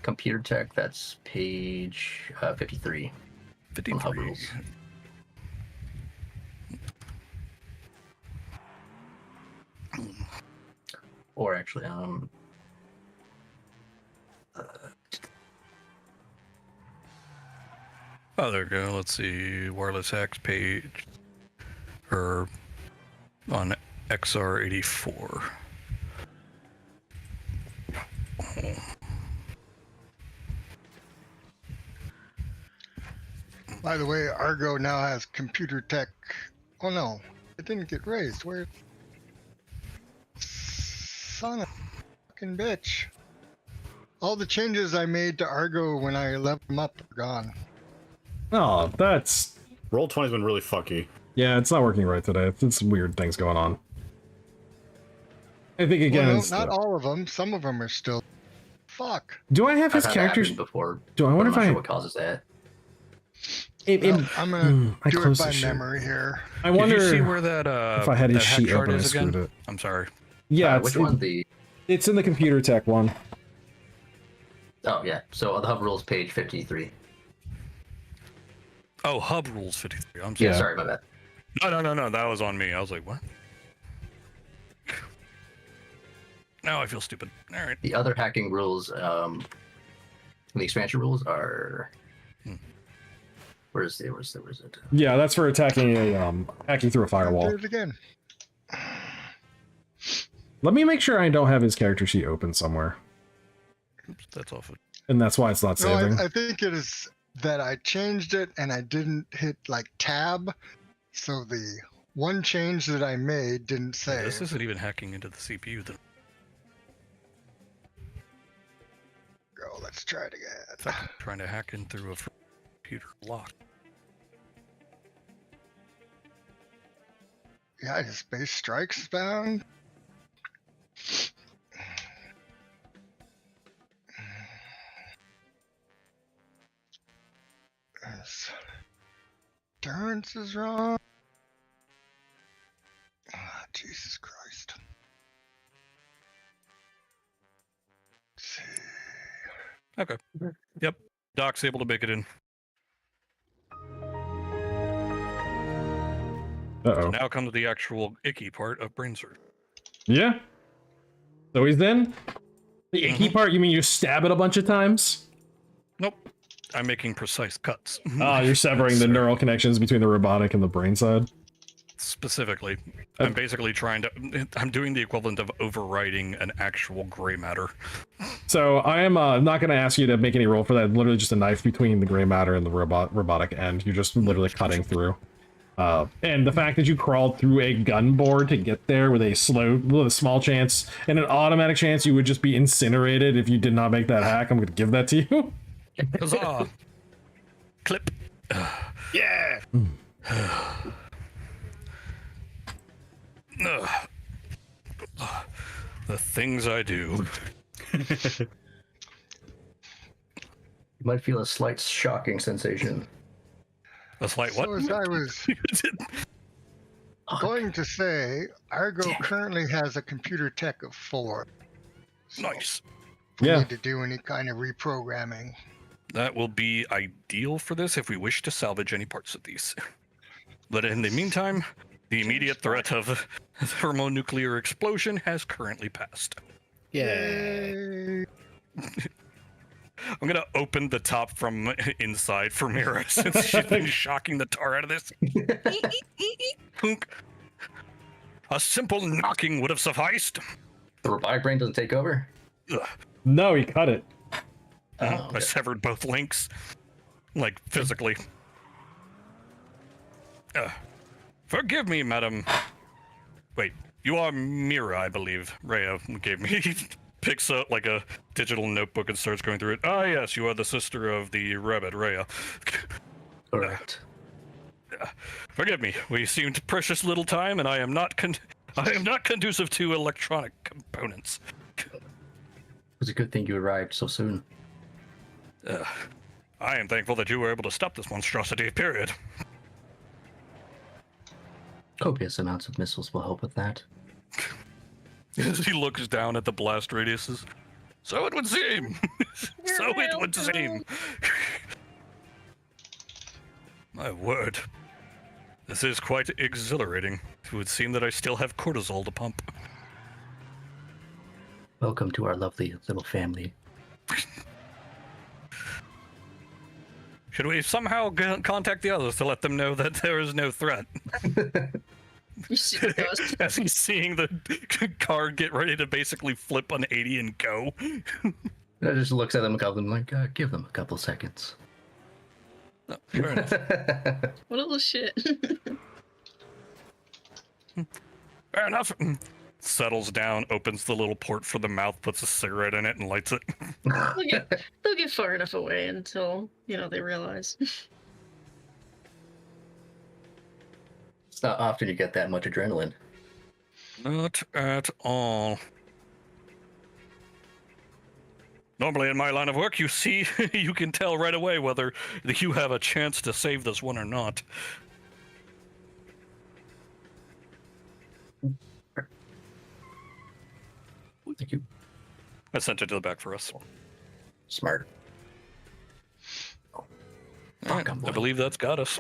Computer tech, that's page 53. 53. rules. Or actually, Oh, there we go. Let's see. Wireless hacks page. Or on XR84. By the way, Argo now has computer tech. Oh no, It didn't get raised. Where? Son of a fucking bitch. All the changes I made to Argo when I leveled him up are gone. Oh, that's... Roll 20's been really fucky. Yeah, it's not working right today. It's weird things going on. I think again, Well, no, it's not all of them. Some of them are still. Fuck. do I have his I've had that characters? happen before. Do I wonder but I'm if not I? sure what causes that. Well, I'm gonna I do it closed by the sheet. memory here. I Did wonder you see where that if I had his that hack sheet chart open, I is screwed again? it. I'm sorry. Yeah, Which one? The it's in the computer tech one. oh yeah. So the hub rules page 53. Oh, hub rules 53. I'm sorry. Yeah, Yeah. sorry, my bad. No. That was on me. I was like, what? Now I feel stupid. All right. The other hacking rules, the expansion rules are. Where is it? Yeah, that's for attacking a hacking through a I'll firewall. do it again. Let me make sure I don't have his character sheet open somewhere, Oops, that's off. and that's why it's not No, saving. I think it is that I changed it and I didn't hit like tab, so the one change that I made didn't save. This isn't even hacking into the CPU. Then Go. Let's try it it's again. like trying to hack in through a computer lock. Yeah, his base strikes found. His endurance is wrong. Ah, Jesus Christ. Let's see. Okay. Yep. Doc's able to make it in. So Uh-oh. now comes the actual icky part of brain surgery. Yeah. So he's in? The icky part, you mean you stab it a bunch of times? Nope. I'm making precise cuts. Ah, you're severing the neural connections between the robotic and the brain side? Specifically, I'm basically I'm doing the equivalent of overwriting an actual gray matter. So I am not going to ask you to make any roll for that. Literally just a knife between the gray matter and the robotic end. You're just literally cutting through. And the fact that you crawled through a gun board to get there with a small chance and an automatic chance you would just be incinerated if you did not make that hack, I'm going to give that to you. Huzzah! Clip. Yeah! The things I do. You might feel a slight shocking sensation. That's like what? So as I was going to say, Argo Damn it. currently has a computer tech of 4. So Nice. we Yeah. need to do any kind of reprogramming. That will be ideal for this if we wish to salvage any parts of these. But in the meantime, the immediate threat of a thermonuclear explosion has currently passed. Yay. I'm gonna open the top from inside for Mira since she's been shocking the tar out of this. Punk. A simple knocking would have sufficed. The robotic brain doesn't take over? Ugh. No, he cut it. Oh, I okay. severed both links, like physically. Forgive me, madam. Wait, you are Mira, I believe. Rhea gave me. Picks up like a digital notebook and starts going through it. Ah, yes, you are the sister of the rabbit, Rhea. Correct. Forgive me. We seemed precious little time, and I am not conducive to electronic components. It was a good thing you arrived so soon. I am thankful that you were able to stop this monstrosity. Period. Copious amounts of missiles will help with that. As he looks down at the blast radiuses. So it would seem. So it would seem. My word. This is quite exhilarating. It would seem that I still have cortisol to pump. Welcome to our lovely little family. Should we somehow contact the others to let them know that there is no threat? You see the ghost? As he's seeing the car get ready to basically flip 180 and go. I just looks at them and calls them like, give them a couple seconds. Oh, fair enough. What a little shit. Fair enough. Settles down, opens the little port for the mouth, puts a cigarette in it, and lights it. They'll get far enough away until, they realize. It's not often you get that much adrenaline. Not at all. Normally in my line of work, you see, you can tell right away whether you have a chance to save this one or not. Thank you. I sent it to the back for us. Smart. All right, I believe that's got us.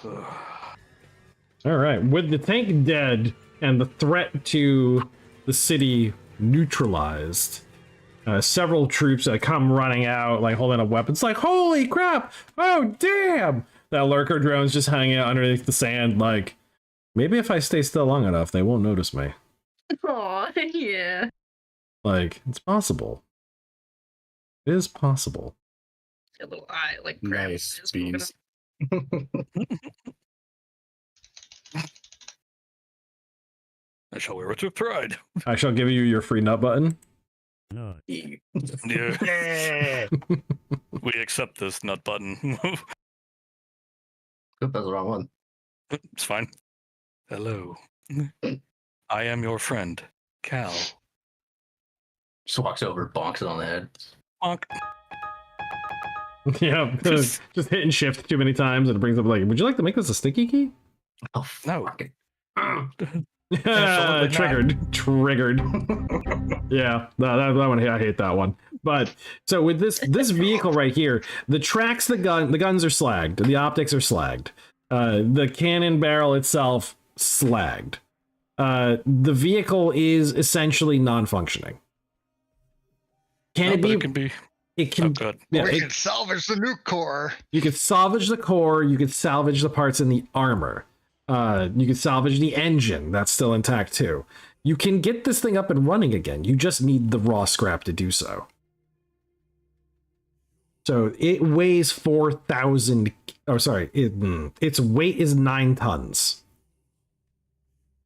All right, with the tank dead and the threat to the city neutralized, several troops come running out, like holding up weapons, like, holy crap, oh damn! That lurker drone's just hanging out underneath the sand, like, maybe if I stay still long enough, they won't notice me. Aw, yeah. Like, it's possible. It is possible. A little eye, like, Nice beans. I shall wear it with pride. I shall give you your free nut button. Yeah. Yeah. We accept this nut button. Oop, that's the wrong one. It's fine. Hello. I am your friend, Cal. Just walks over, bonks it on the head. Bonk. Yeah, just hitting shift too many times and it brings up like, would you like to make this a sticky key? Oh, No. fuck it. Absolutely Triggered. Yeah, that one, I hate that one. But so with this vehicle right here, the tracks, the guns are slagged, the optics are slagged, the cannon barrel itself slagged. The vehicle is essentially non-functioning. It can be. It can. Oh, good. Yeah, We can salvage the nuke core. you could salvage the core. You could salvage the parts in the armor. You could salvage the engine. That's still intact too. You can get this thing up and running again. You just need the raw scrap to do so. So it weighs 4,000. Oh, sorry. Its weight is 9 tons.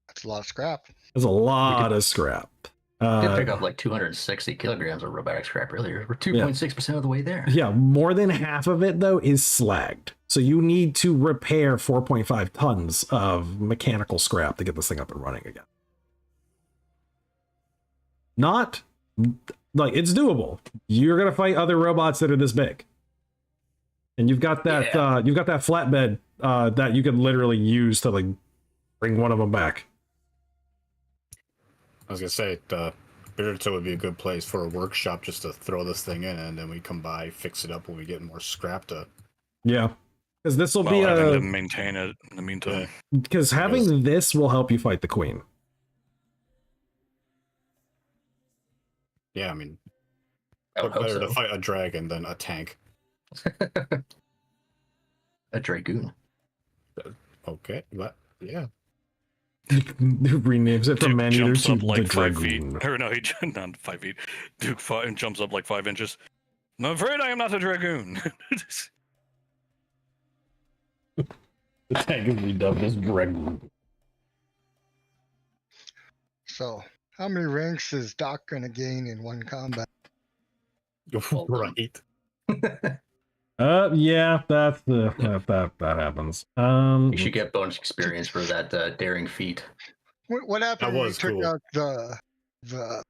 That's a lot of scrap. That's a lot of scrap. Did pick up like 260 kilograms of robotic scrap earlier. We're 2.6% of the way there. Yeah, more than half of it, though, is slagged. So you need to repair 4.5 tons of mechanical scrap to get this thing up and running again. Not, like, it's doable. You're going to fight other robots that are this big. And you've got that, you've got that flatbed that you can literally use to, like, bring one of them back. I was gonna say, Birito would be a good place for a workshop just to throw this thing in, and then we come by, fix it up when we get more scrap to. Yeah, because this will be having a to maintain it in the meantime. because having this will help you fight the queen. Yeah, I mean, I would what hope better so. to fight a dragon than a tank? A Dragoon. Okay, but yeah. Renames it from Duke Maneater jumps to up like the 5 feet. Dragoon. Or no, not 5 feet. Duke jumps up like 5 inches. I'm afraid I am not a dragoon. The tank is redubbed as Dragoon. So, how many ranks is Doc gonna gain in one combat? Right. Yeah, that's that happens. You should get bonus experience for that daring feat. What happened That when we was took cool. out the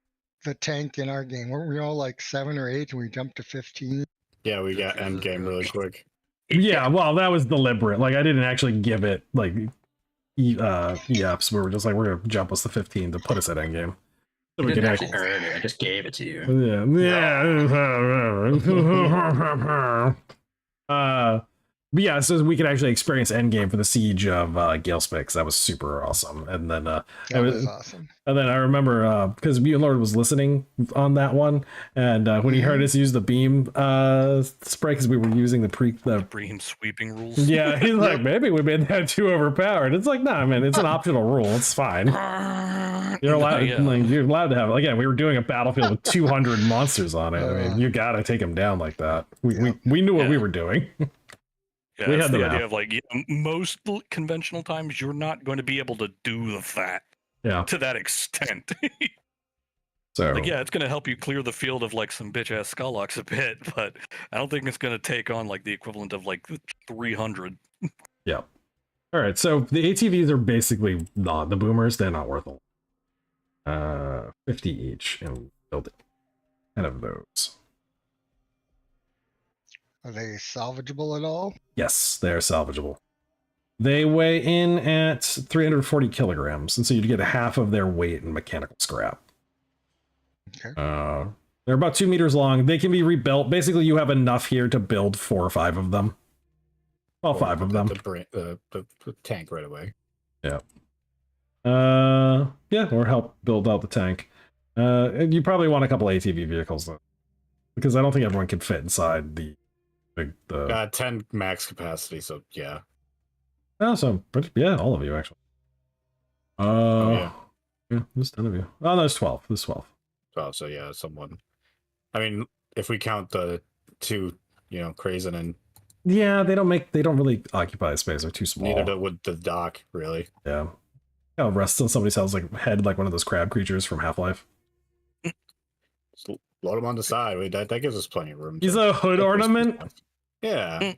tank in our game? Weren't we all like 7 or 8 and we jumped to 15? Yeah, we got end game really quick. yeah, well, that was deliberate. Like, I didn't actually give it like EFs. We were just like, we're gonna jump us to 15 to put us at endgame. So You we didn't can actually earn it. I just gave it to you. But yeah, so we could actually experience endgame for the siege of Galespix. That was super awesome. And then That was awesome. and then I remember because Mutant Lord was listening on that one, and when he heard us use the beam spray because we were using the Bream sweeping rules. yeah, he's like, maybe we made that too overpowered. It's like, nah, man, it's an optional rule. It's fine. You're allowed, you're allowed to have. Again, we were doing a battlefield with 200 monsters on it. I mean, you gotta take them down like that. We knew what we were doing. Yeah, We it's had the the idea math. of like most conventional times you're not going to be able to do that Yeah. to that extent. So Like, yeah, it's going to help you clear the field of like some bitch ass Skullocks a bit, but I don't think it's going to take on like the equivalent of like 300. yeah. All right. So the ATVs are basically not the boomers. They're not worth a lot. 50 each and building 10 of those. Are they salvageable at all? Yes, they are salvageable. They weigh in at 340 kilograms, and so you'd get half of their weight in mechanical scrap. Okay. They're about 2 meters long. They can be rebuilt. Basically, you have enough here to build 4 or 5 of them. Well, 5 of them. The tank right away. Yeah. Yeah, or help build out the tank. You probably want a couple ATV vehicles though, because I don't think everyone can fit inside the. 10 max capacity, so yeah. Oh, so yeah, all of you actually. Yeah. There's 10 of you. Oh, no, there's 12. There's 12. Oh, so yeah, someone. I mean, if we count the 2, Crazen and. Yeah, they don't really occupy space. They're too small. Neither would the dock, really. Yeah. Kind of rests on somebody's head like one of those crab creatures from Half-Life. Just load them on the side. Wait, that gives us plenty of room. He's a hood ornament? Yeah.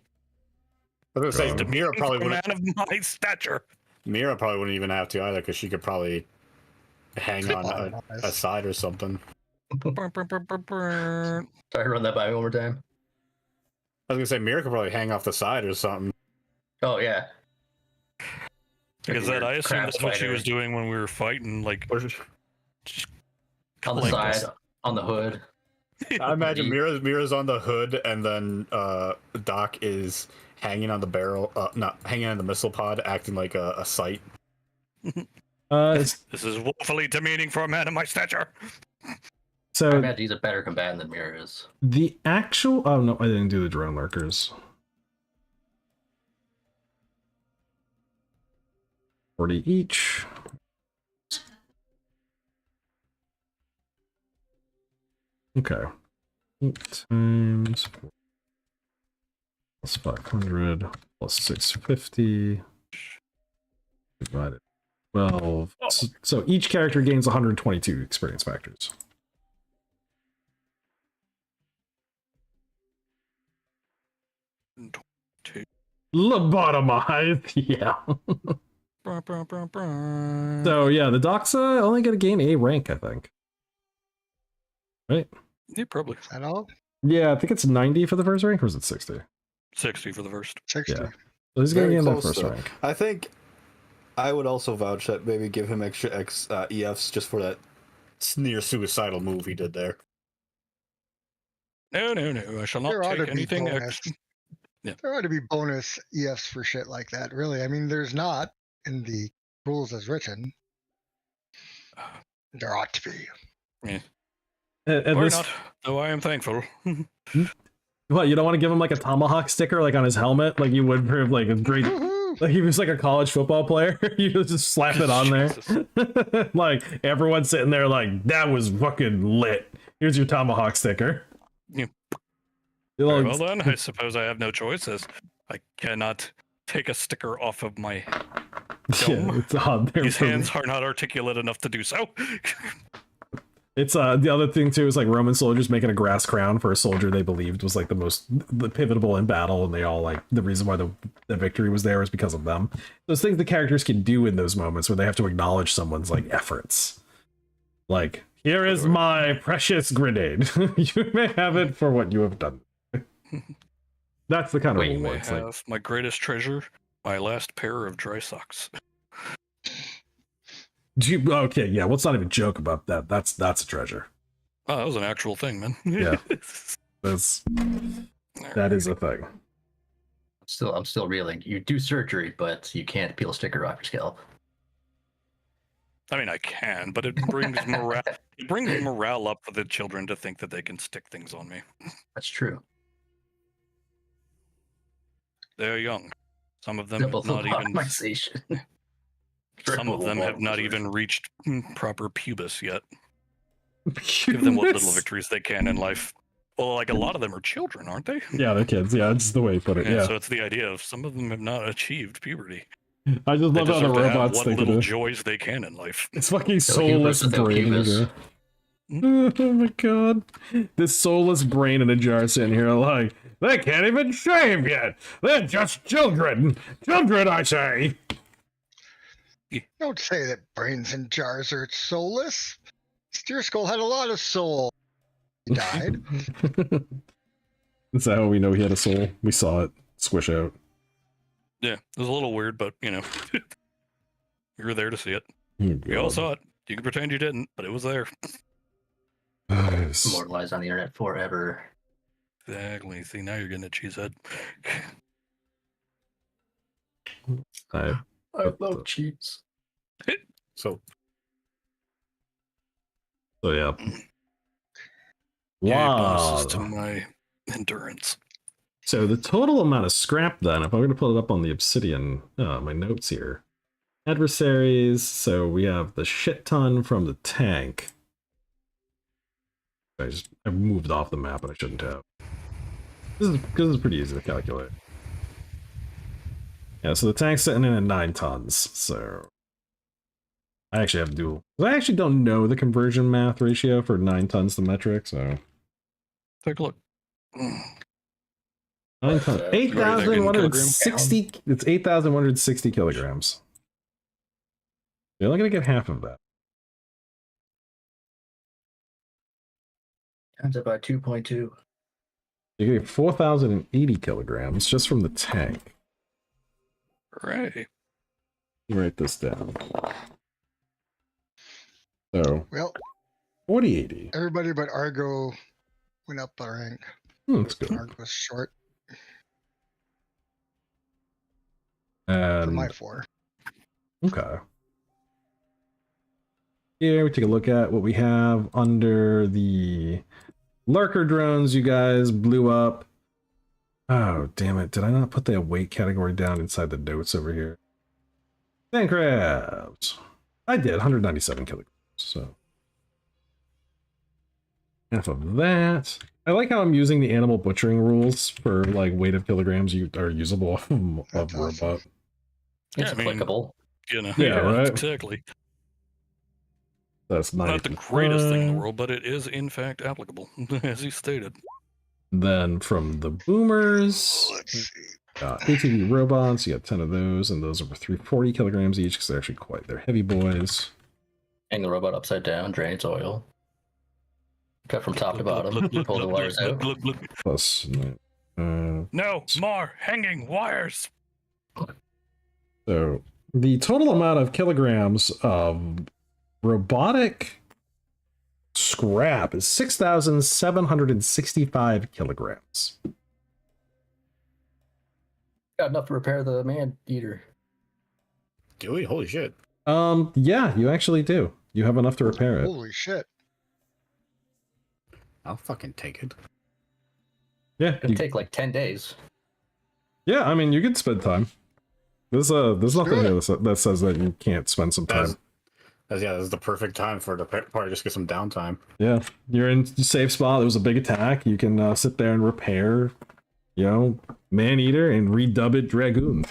I was gonna say, Mira probably For a wouldn't. man of my stature. Mira probably wouldn't even have to either, because she could probably hang on a side or something. Sorry, run that by me one more time. I was gonna say Mira could probably hang off the side or something. Oh yeah. Because Like I your assume crab that's what she spider. was doing when we were fighting. Like, Or- On the like side, this. on the hood. I imagine Mira's on the hood, and then Doc is hanging on the barrel, not hanging on the missile pod, acting like a sight. This is woefully demeaning for a man of my stature. I So imagine he's a better combatant than Mira is. the actual... Oh, no, I didn't do the drone lurkers. 40 each. Okay. 8 times 4 plus 500 plus 650 divided 12. So each character gains 122 experience factors. Lobotomized, yeah. So yeah, the Doxa only gonna gain a rank, I think. Right? Yeah, probably. Is that all? Yeah, I think it's 90 for the first rank, or is it 60? 60 for the first. 60. Yeah. So he's gonna Very gain that close, first though. rank. I think I would also vouch that maybe give him extra EFs just for that. Near suicidal move he did there. No, I shall not There ought to take be anything bonus. extra. Yeah. There ought to be bonus EFs for shit like that, really. I mean, there's not in the rules as written. There ought to be. And Or this, not, though I am thankful. what, you don't want to give him like a tomahawk sticker like on his helmet, like you would for like a great, Woohoo! like he was like a college football player. You just slap it on there. Like everyone's sitting there like, that was fucking lit. Here's your tomahawk sticker. Yeah. You'll- Very well then, I suppose I have no choice, as I cannot take a sticker off of my yeah, it's on there. These for me. hands are not articulate enough to do so. It's the other thing too is like Roman soldiers making a grass crown for a soldier they believed was like the pivotal in battle, and they all like the reason why the victory was there is because of them. Those things the characters can do in those moments where they have to acknowledge someone's like efforts. Like, here is my precious grenade. You may have it for what you have done. That's the kind of Wait, rule I where it's like, have my greatest treasure, my last pair of dry socks. okay, yeah, let's not even joke about that. That's a treasure. Oh, that was an actual thing, man. Yeah. That is a thing. I'm still reeling. You do surgery, but you can't peel a sticker off your scalp. I mean, I can, but it brings morale. It brings morale up for the children to think that they can stick things on me. That's true. They're young. Some of them Double have not even. lobotomization. Some of Triple them have not lobotomization. even reached proper pubis yet. Give them what little victories they can in life. Well, like a lot of them are children, aren't they? Yeah, they're kids. Yeah, it's the way you put it. Yeah. So it's the idea of some of them have not achieved puberty. I just They love how the deserve to have robots what think little it. joys they can in life. It's fucking They'll soulless hubris, they'll brain. hubris. Oh my god. This soulless brain in a jar sitting here like, they can't even shave yet. They're just children. Children, I say. Don't say that brains in jars are soulless. Steer Skull had a lot of soul. He died. That's how we know he had a soul. We saw it squish out. Yeah, it was a little weird, but you know, you were there to see it. We all saw it. You can pretend you didn't, but it was there. Immortalized on the internet forever. Exactly. See, now you're getting a cheesehead. I love cheese. So yeah. Yeah, Wow. bonuses to my endurance. So the total amount of scrap then, if I'm going to put it up on the Obsidian, my notes here. Adversaries, so we have the shit ton from the tank. I moved off the map and I shouldn't have. This is pretty easy to calculate. Yeah, so the tank's sitting in at 9 tons, so I actually have to do. I actually don't know the conversion math ratio for 9 tons to metric, so Take a look. 9 tons, 8,160. It's 8,160 kilograms. You're only gonna get half of that. Times it by 2.2. You get 4,080 kilograms just from the tank. Right. Write this down. So Well, 4080. everybody but Argo went up the rank. That's good. Argo's short for my And 4. okay. Here we take a look at what we have under the lurker drones you guys blew up. Oh, damn it. Did I not put the weight category down inside the notes over here? Sand crabs. I did, 197 kilograms. So half of that. I like how I'm using the animal butchering rules for like weight of kilograms you are usable of That's robot. awesome. It's Yeah, I mean, applicable. You know, Yeah, right? Exactly. That's Not the greatest thing in the world, but it is in fact applicable, as you stated. Then from the boomers, Let's see. ATV robots, you got 10 of those, and those are 340 kilograms each because they're actually they're heavy boys. Hang the robot upside down, drain its oil. Cut from top to bottom, pull the wires out. Look. Plus, No, more hanging wires. so the total amount of kilograms of robotic scrap is 6,765 kilograms. Got enough to repair the man eater. do we? Holy shit! Yeah, you actually do. You have enough to repair it. Holy shit. I'll fucking take it. Yeah, It'll take like 10 days. yeah. I mean, you could spend time. There's nothing do it. here that says that you can't spend some time. Yeah, this is the perfect time for the party. Just get some downtime. Yeah, you're in a safe spot. There was a big attack. You can sit there and repair, man-eater and redub it Dragoon.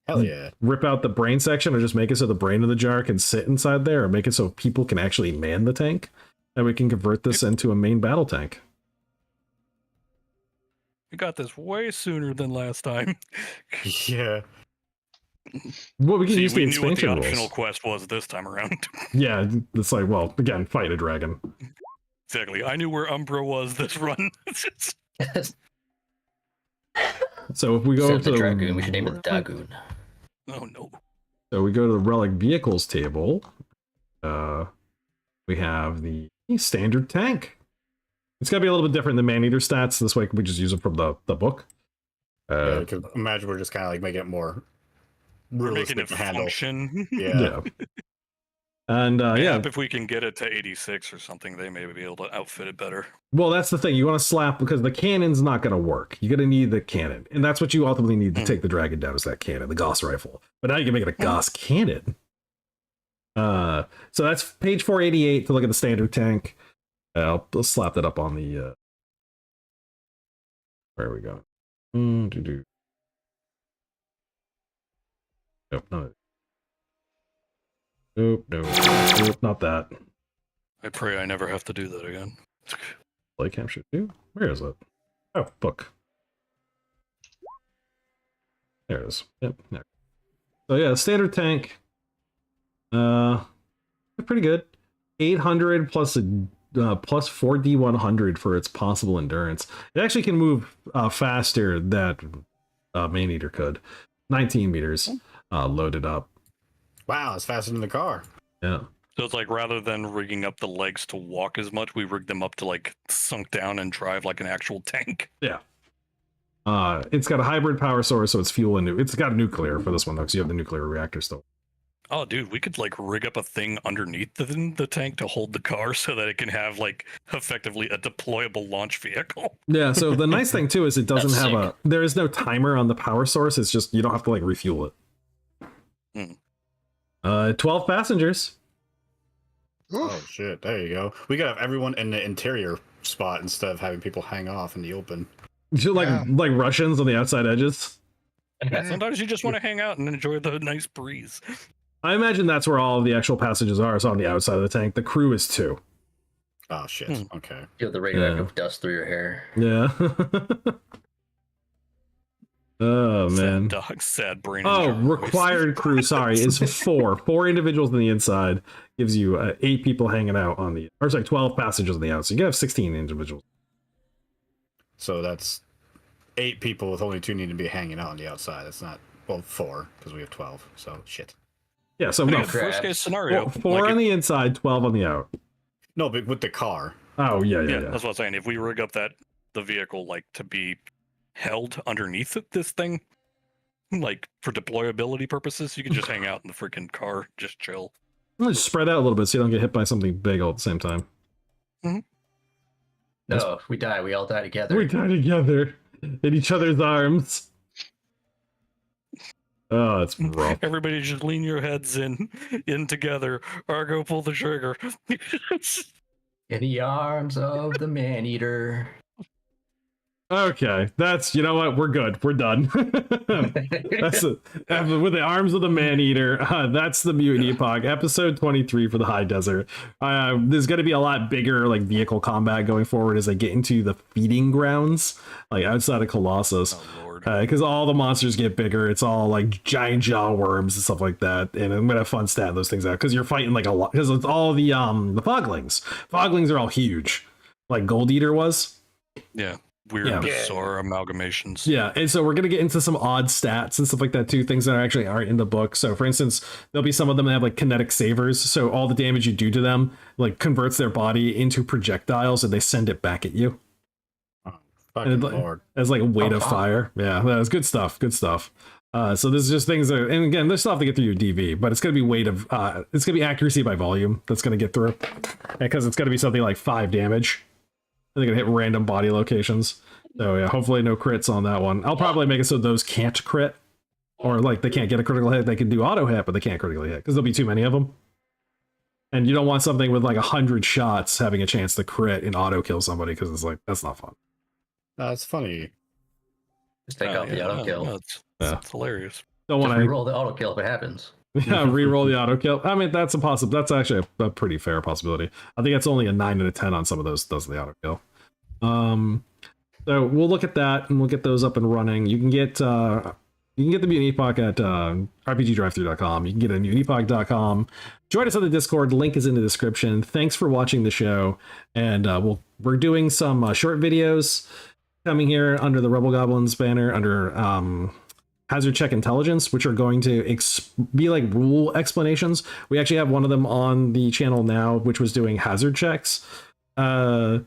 Hell yeah! Rip out the brain section or just make it so the brain of the jar can sit inside there, or make it so people can actually man the tank. And we can convert this into a main battle tank. We got this way sooner than last time. Yeah. Well, we can See, use the we knew what the expansion optional rules. quest was this time around. Yeah, it's like, well, again, fight a dragon. Exactly. I knew where Umbra was this run. So if we go Instead up of to the Dragoon, we should name it the Dagoon. Oh no. So we go to the relic vehicles table. We have the standard tank. It's gotta be a little bit different than man-eater stats. This way we just use them from the book. Yeah, because imagine we're just kind of like making it more We're making realistic it to handle. function. Yeah. And yeah, If we can get it to 86 or something, they may be able to outfit it better. well, that's the thing. You want to slap because the cannon's not going to work. You're going to need the cannon, and that's what you ultimately need to take the dragon down is that cannon, the Gauss rifle. But now you can make it a Gauss cannon. So that's page 488 to look at the standard tank. I'll slap that up on the. Where are we going? Nope, no. Nope, not that. I pray I never have to do that again. Play capture 2? Where is it? Oh, book. There it is. Yep. There. So yeah, standard tank. Pretty good. 800 plus a plus 4d100 for its possible endurance. It actually can move faster than Maneater could. 19 meters loaded up. Wow, it's faster than the car. Yeah. So it's like rather than rigging up the legs to walk as much, we rigged them up to like sunk down and drive like an actual tank. Yeah. It's got a hybrid power source, so it's fuel and it's got nuclear for this one though, because you have the nuclear reactor still. Oh, dude, we could like rig up a thing underneath the tank to hold the car so that it can have like effectively a deployable launch vehicle. Yeah. So the nice thing too is it doesn't That's have there is no timer on the power source. It's just you don't have to like refuel it. 12 passengers. Oh shit! There you go. We gotta have everyone in the interior spot instead of having people hang off in the open. Like Russians on the outside edges. Sometimes you just want to hang out and enjoy the nice breeze. I imagine that's where all of the actual passengers are. It's on the outside of the tank. The crew is 2. Oh shit! Okay. Feel the radioactive dust through your hair. Yeah. Oh man. Sad dog, sad brain. Oh, injury. required crew. Sorry, is 4. 4 individuals on the inside gives you 8 people hanging out on the. Or sorry, 12 passengers on the outside. So you can have 16 individuals. So that's 8 people with only 2 needing to be hanging out on the outside. That's not 4 because we have 12. So shit. Yeah. So I no, think worst case scenario. 4 like on the inside, 12 on the out. No, but with the car. Oh yeah. That's what I'm saying. If we rig up the vehicle like to be held underneath this thing, like for deployability purposes, you can just hang out in the freaking car, just chill. Just spread out a little bit so you don't get hit by something big all at the same time. No, if we die, we all die together. We die together in each other's arms. Oh, it's rough. Everybody just lean your heads in together. Argo, pull the trigger. In the arms of the man-eater. Okay, that's, you know what, we're good, we're done. That's it. With the arms of the man-eater, that's the Mutant Epoch, episode 23 for the High Desert. There's going to be a lot bigger like vehicle combat going forward as I get into the feeding grounds, like outside of Colossus. Oh, Lord. Because all the monsters get bigger. It's all like giant jaw worms and stuff like that. And I'm gonna have fun statting those things out because you're fighting like a lot. Because it's all the foglings. Foglings are all huge, like Gold Eater was. Yeah. Weird, bizarre amalgamations. Yeah, and so we're gonna get into some odd stats and stuff like that too. Things that actually aren't in the book. So, for instance, there'll be some of them that have like kinetic savers. So all the damage you do to them like converts their body into projectiles, and they send it back at you. Fucking Lord. As like a weight of fire. Yeah, that's good stuff. Good stuff. So there's just things that, and again, there's stuff to get through your DV, but it's going to be weight of, it's going to be accuracy by volume that's going to get through, because it's going to be something like 5 damage. They're going to hit random body locations. So yeah, hopefully no crits on that one. I'll probably make it so those can't crit, or like they can't get a critical hit. They can do auto hit, but they can't critically hit because there'll be too many of them. And you don't want something with like 100 shots having a chance to crit and auto kill somebody, because it's like, that's not fun. That's funny. Just take out the auto kill. It's hilarious. Don't want Just to roll the auto kill if it happens. Yeah, re-roll the auto kill. I mean, that's a possible. That's actually a pretty fair possibility. I think it's only a 9 out of 10 on some of those does the auto kill. So we'll look at that and we'll get those up and running. You can get the Mutant Epoch at rpgdrive-thru.com. You can get it at mutantepoch.com. Join us on the Discord. Link is in the description. Thanks for watching the show, and we're doing some short videos coming here under the Rebel Goblins banner under Hazard Check Intelligence, which are going to be like rule explanations. We actually have one of them on the channel now, which was doing hazard checks. And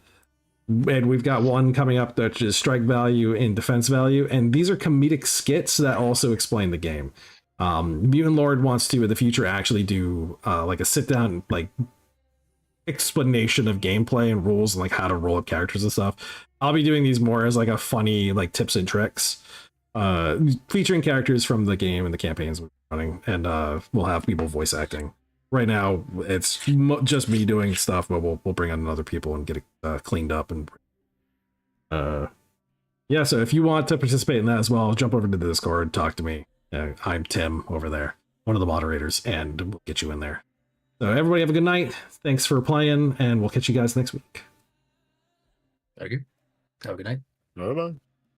we've got one coming up that is strike value and defense value. And these are comedic skits that also explain the game. Mutant Lord wants to, in the future, actually do like a sit down, like explanation of gameplay and rules and like how to roll up characters and stuff. I'll be doing these more as like a funny, like tips and tricks, featuring characters from the game and the campaigns we're running. And we'll have people voice acting right now it's just me doing stuff, but we'll bring on other people and get it cleaned up. And yeah, so if you want to participate in that as well, jump over to the Discord, talk to me. I'm Tim over there, one of the moderators, and we'll get you in there. So everybody have a good night. Thanks for playing, and we'll catch you guys next week. Thank you. Have a good night. Bye bye.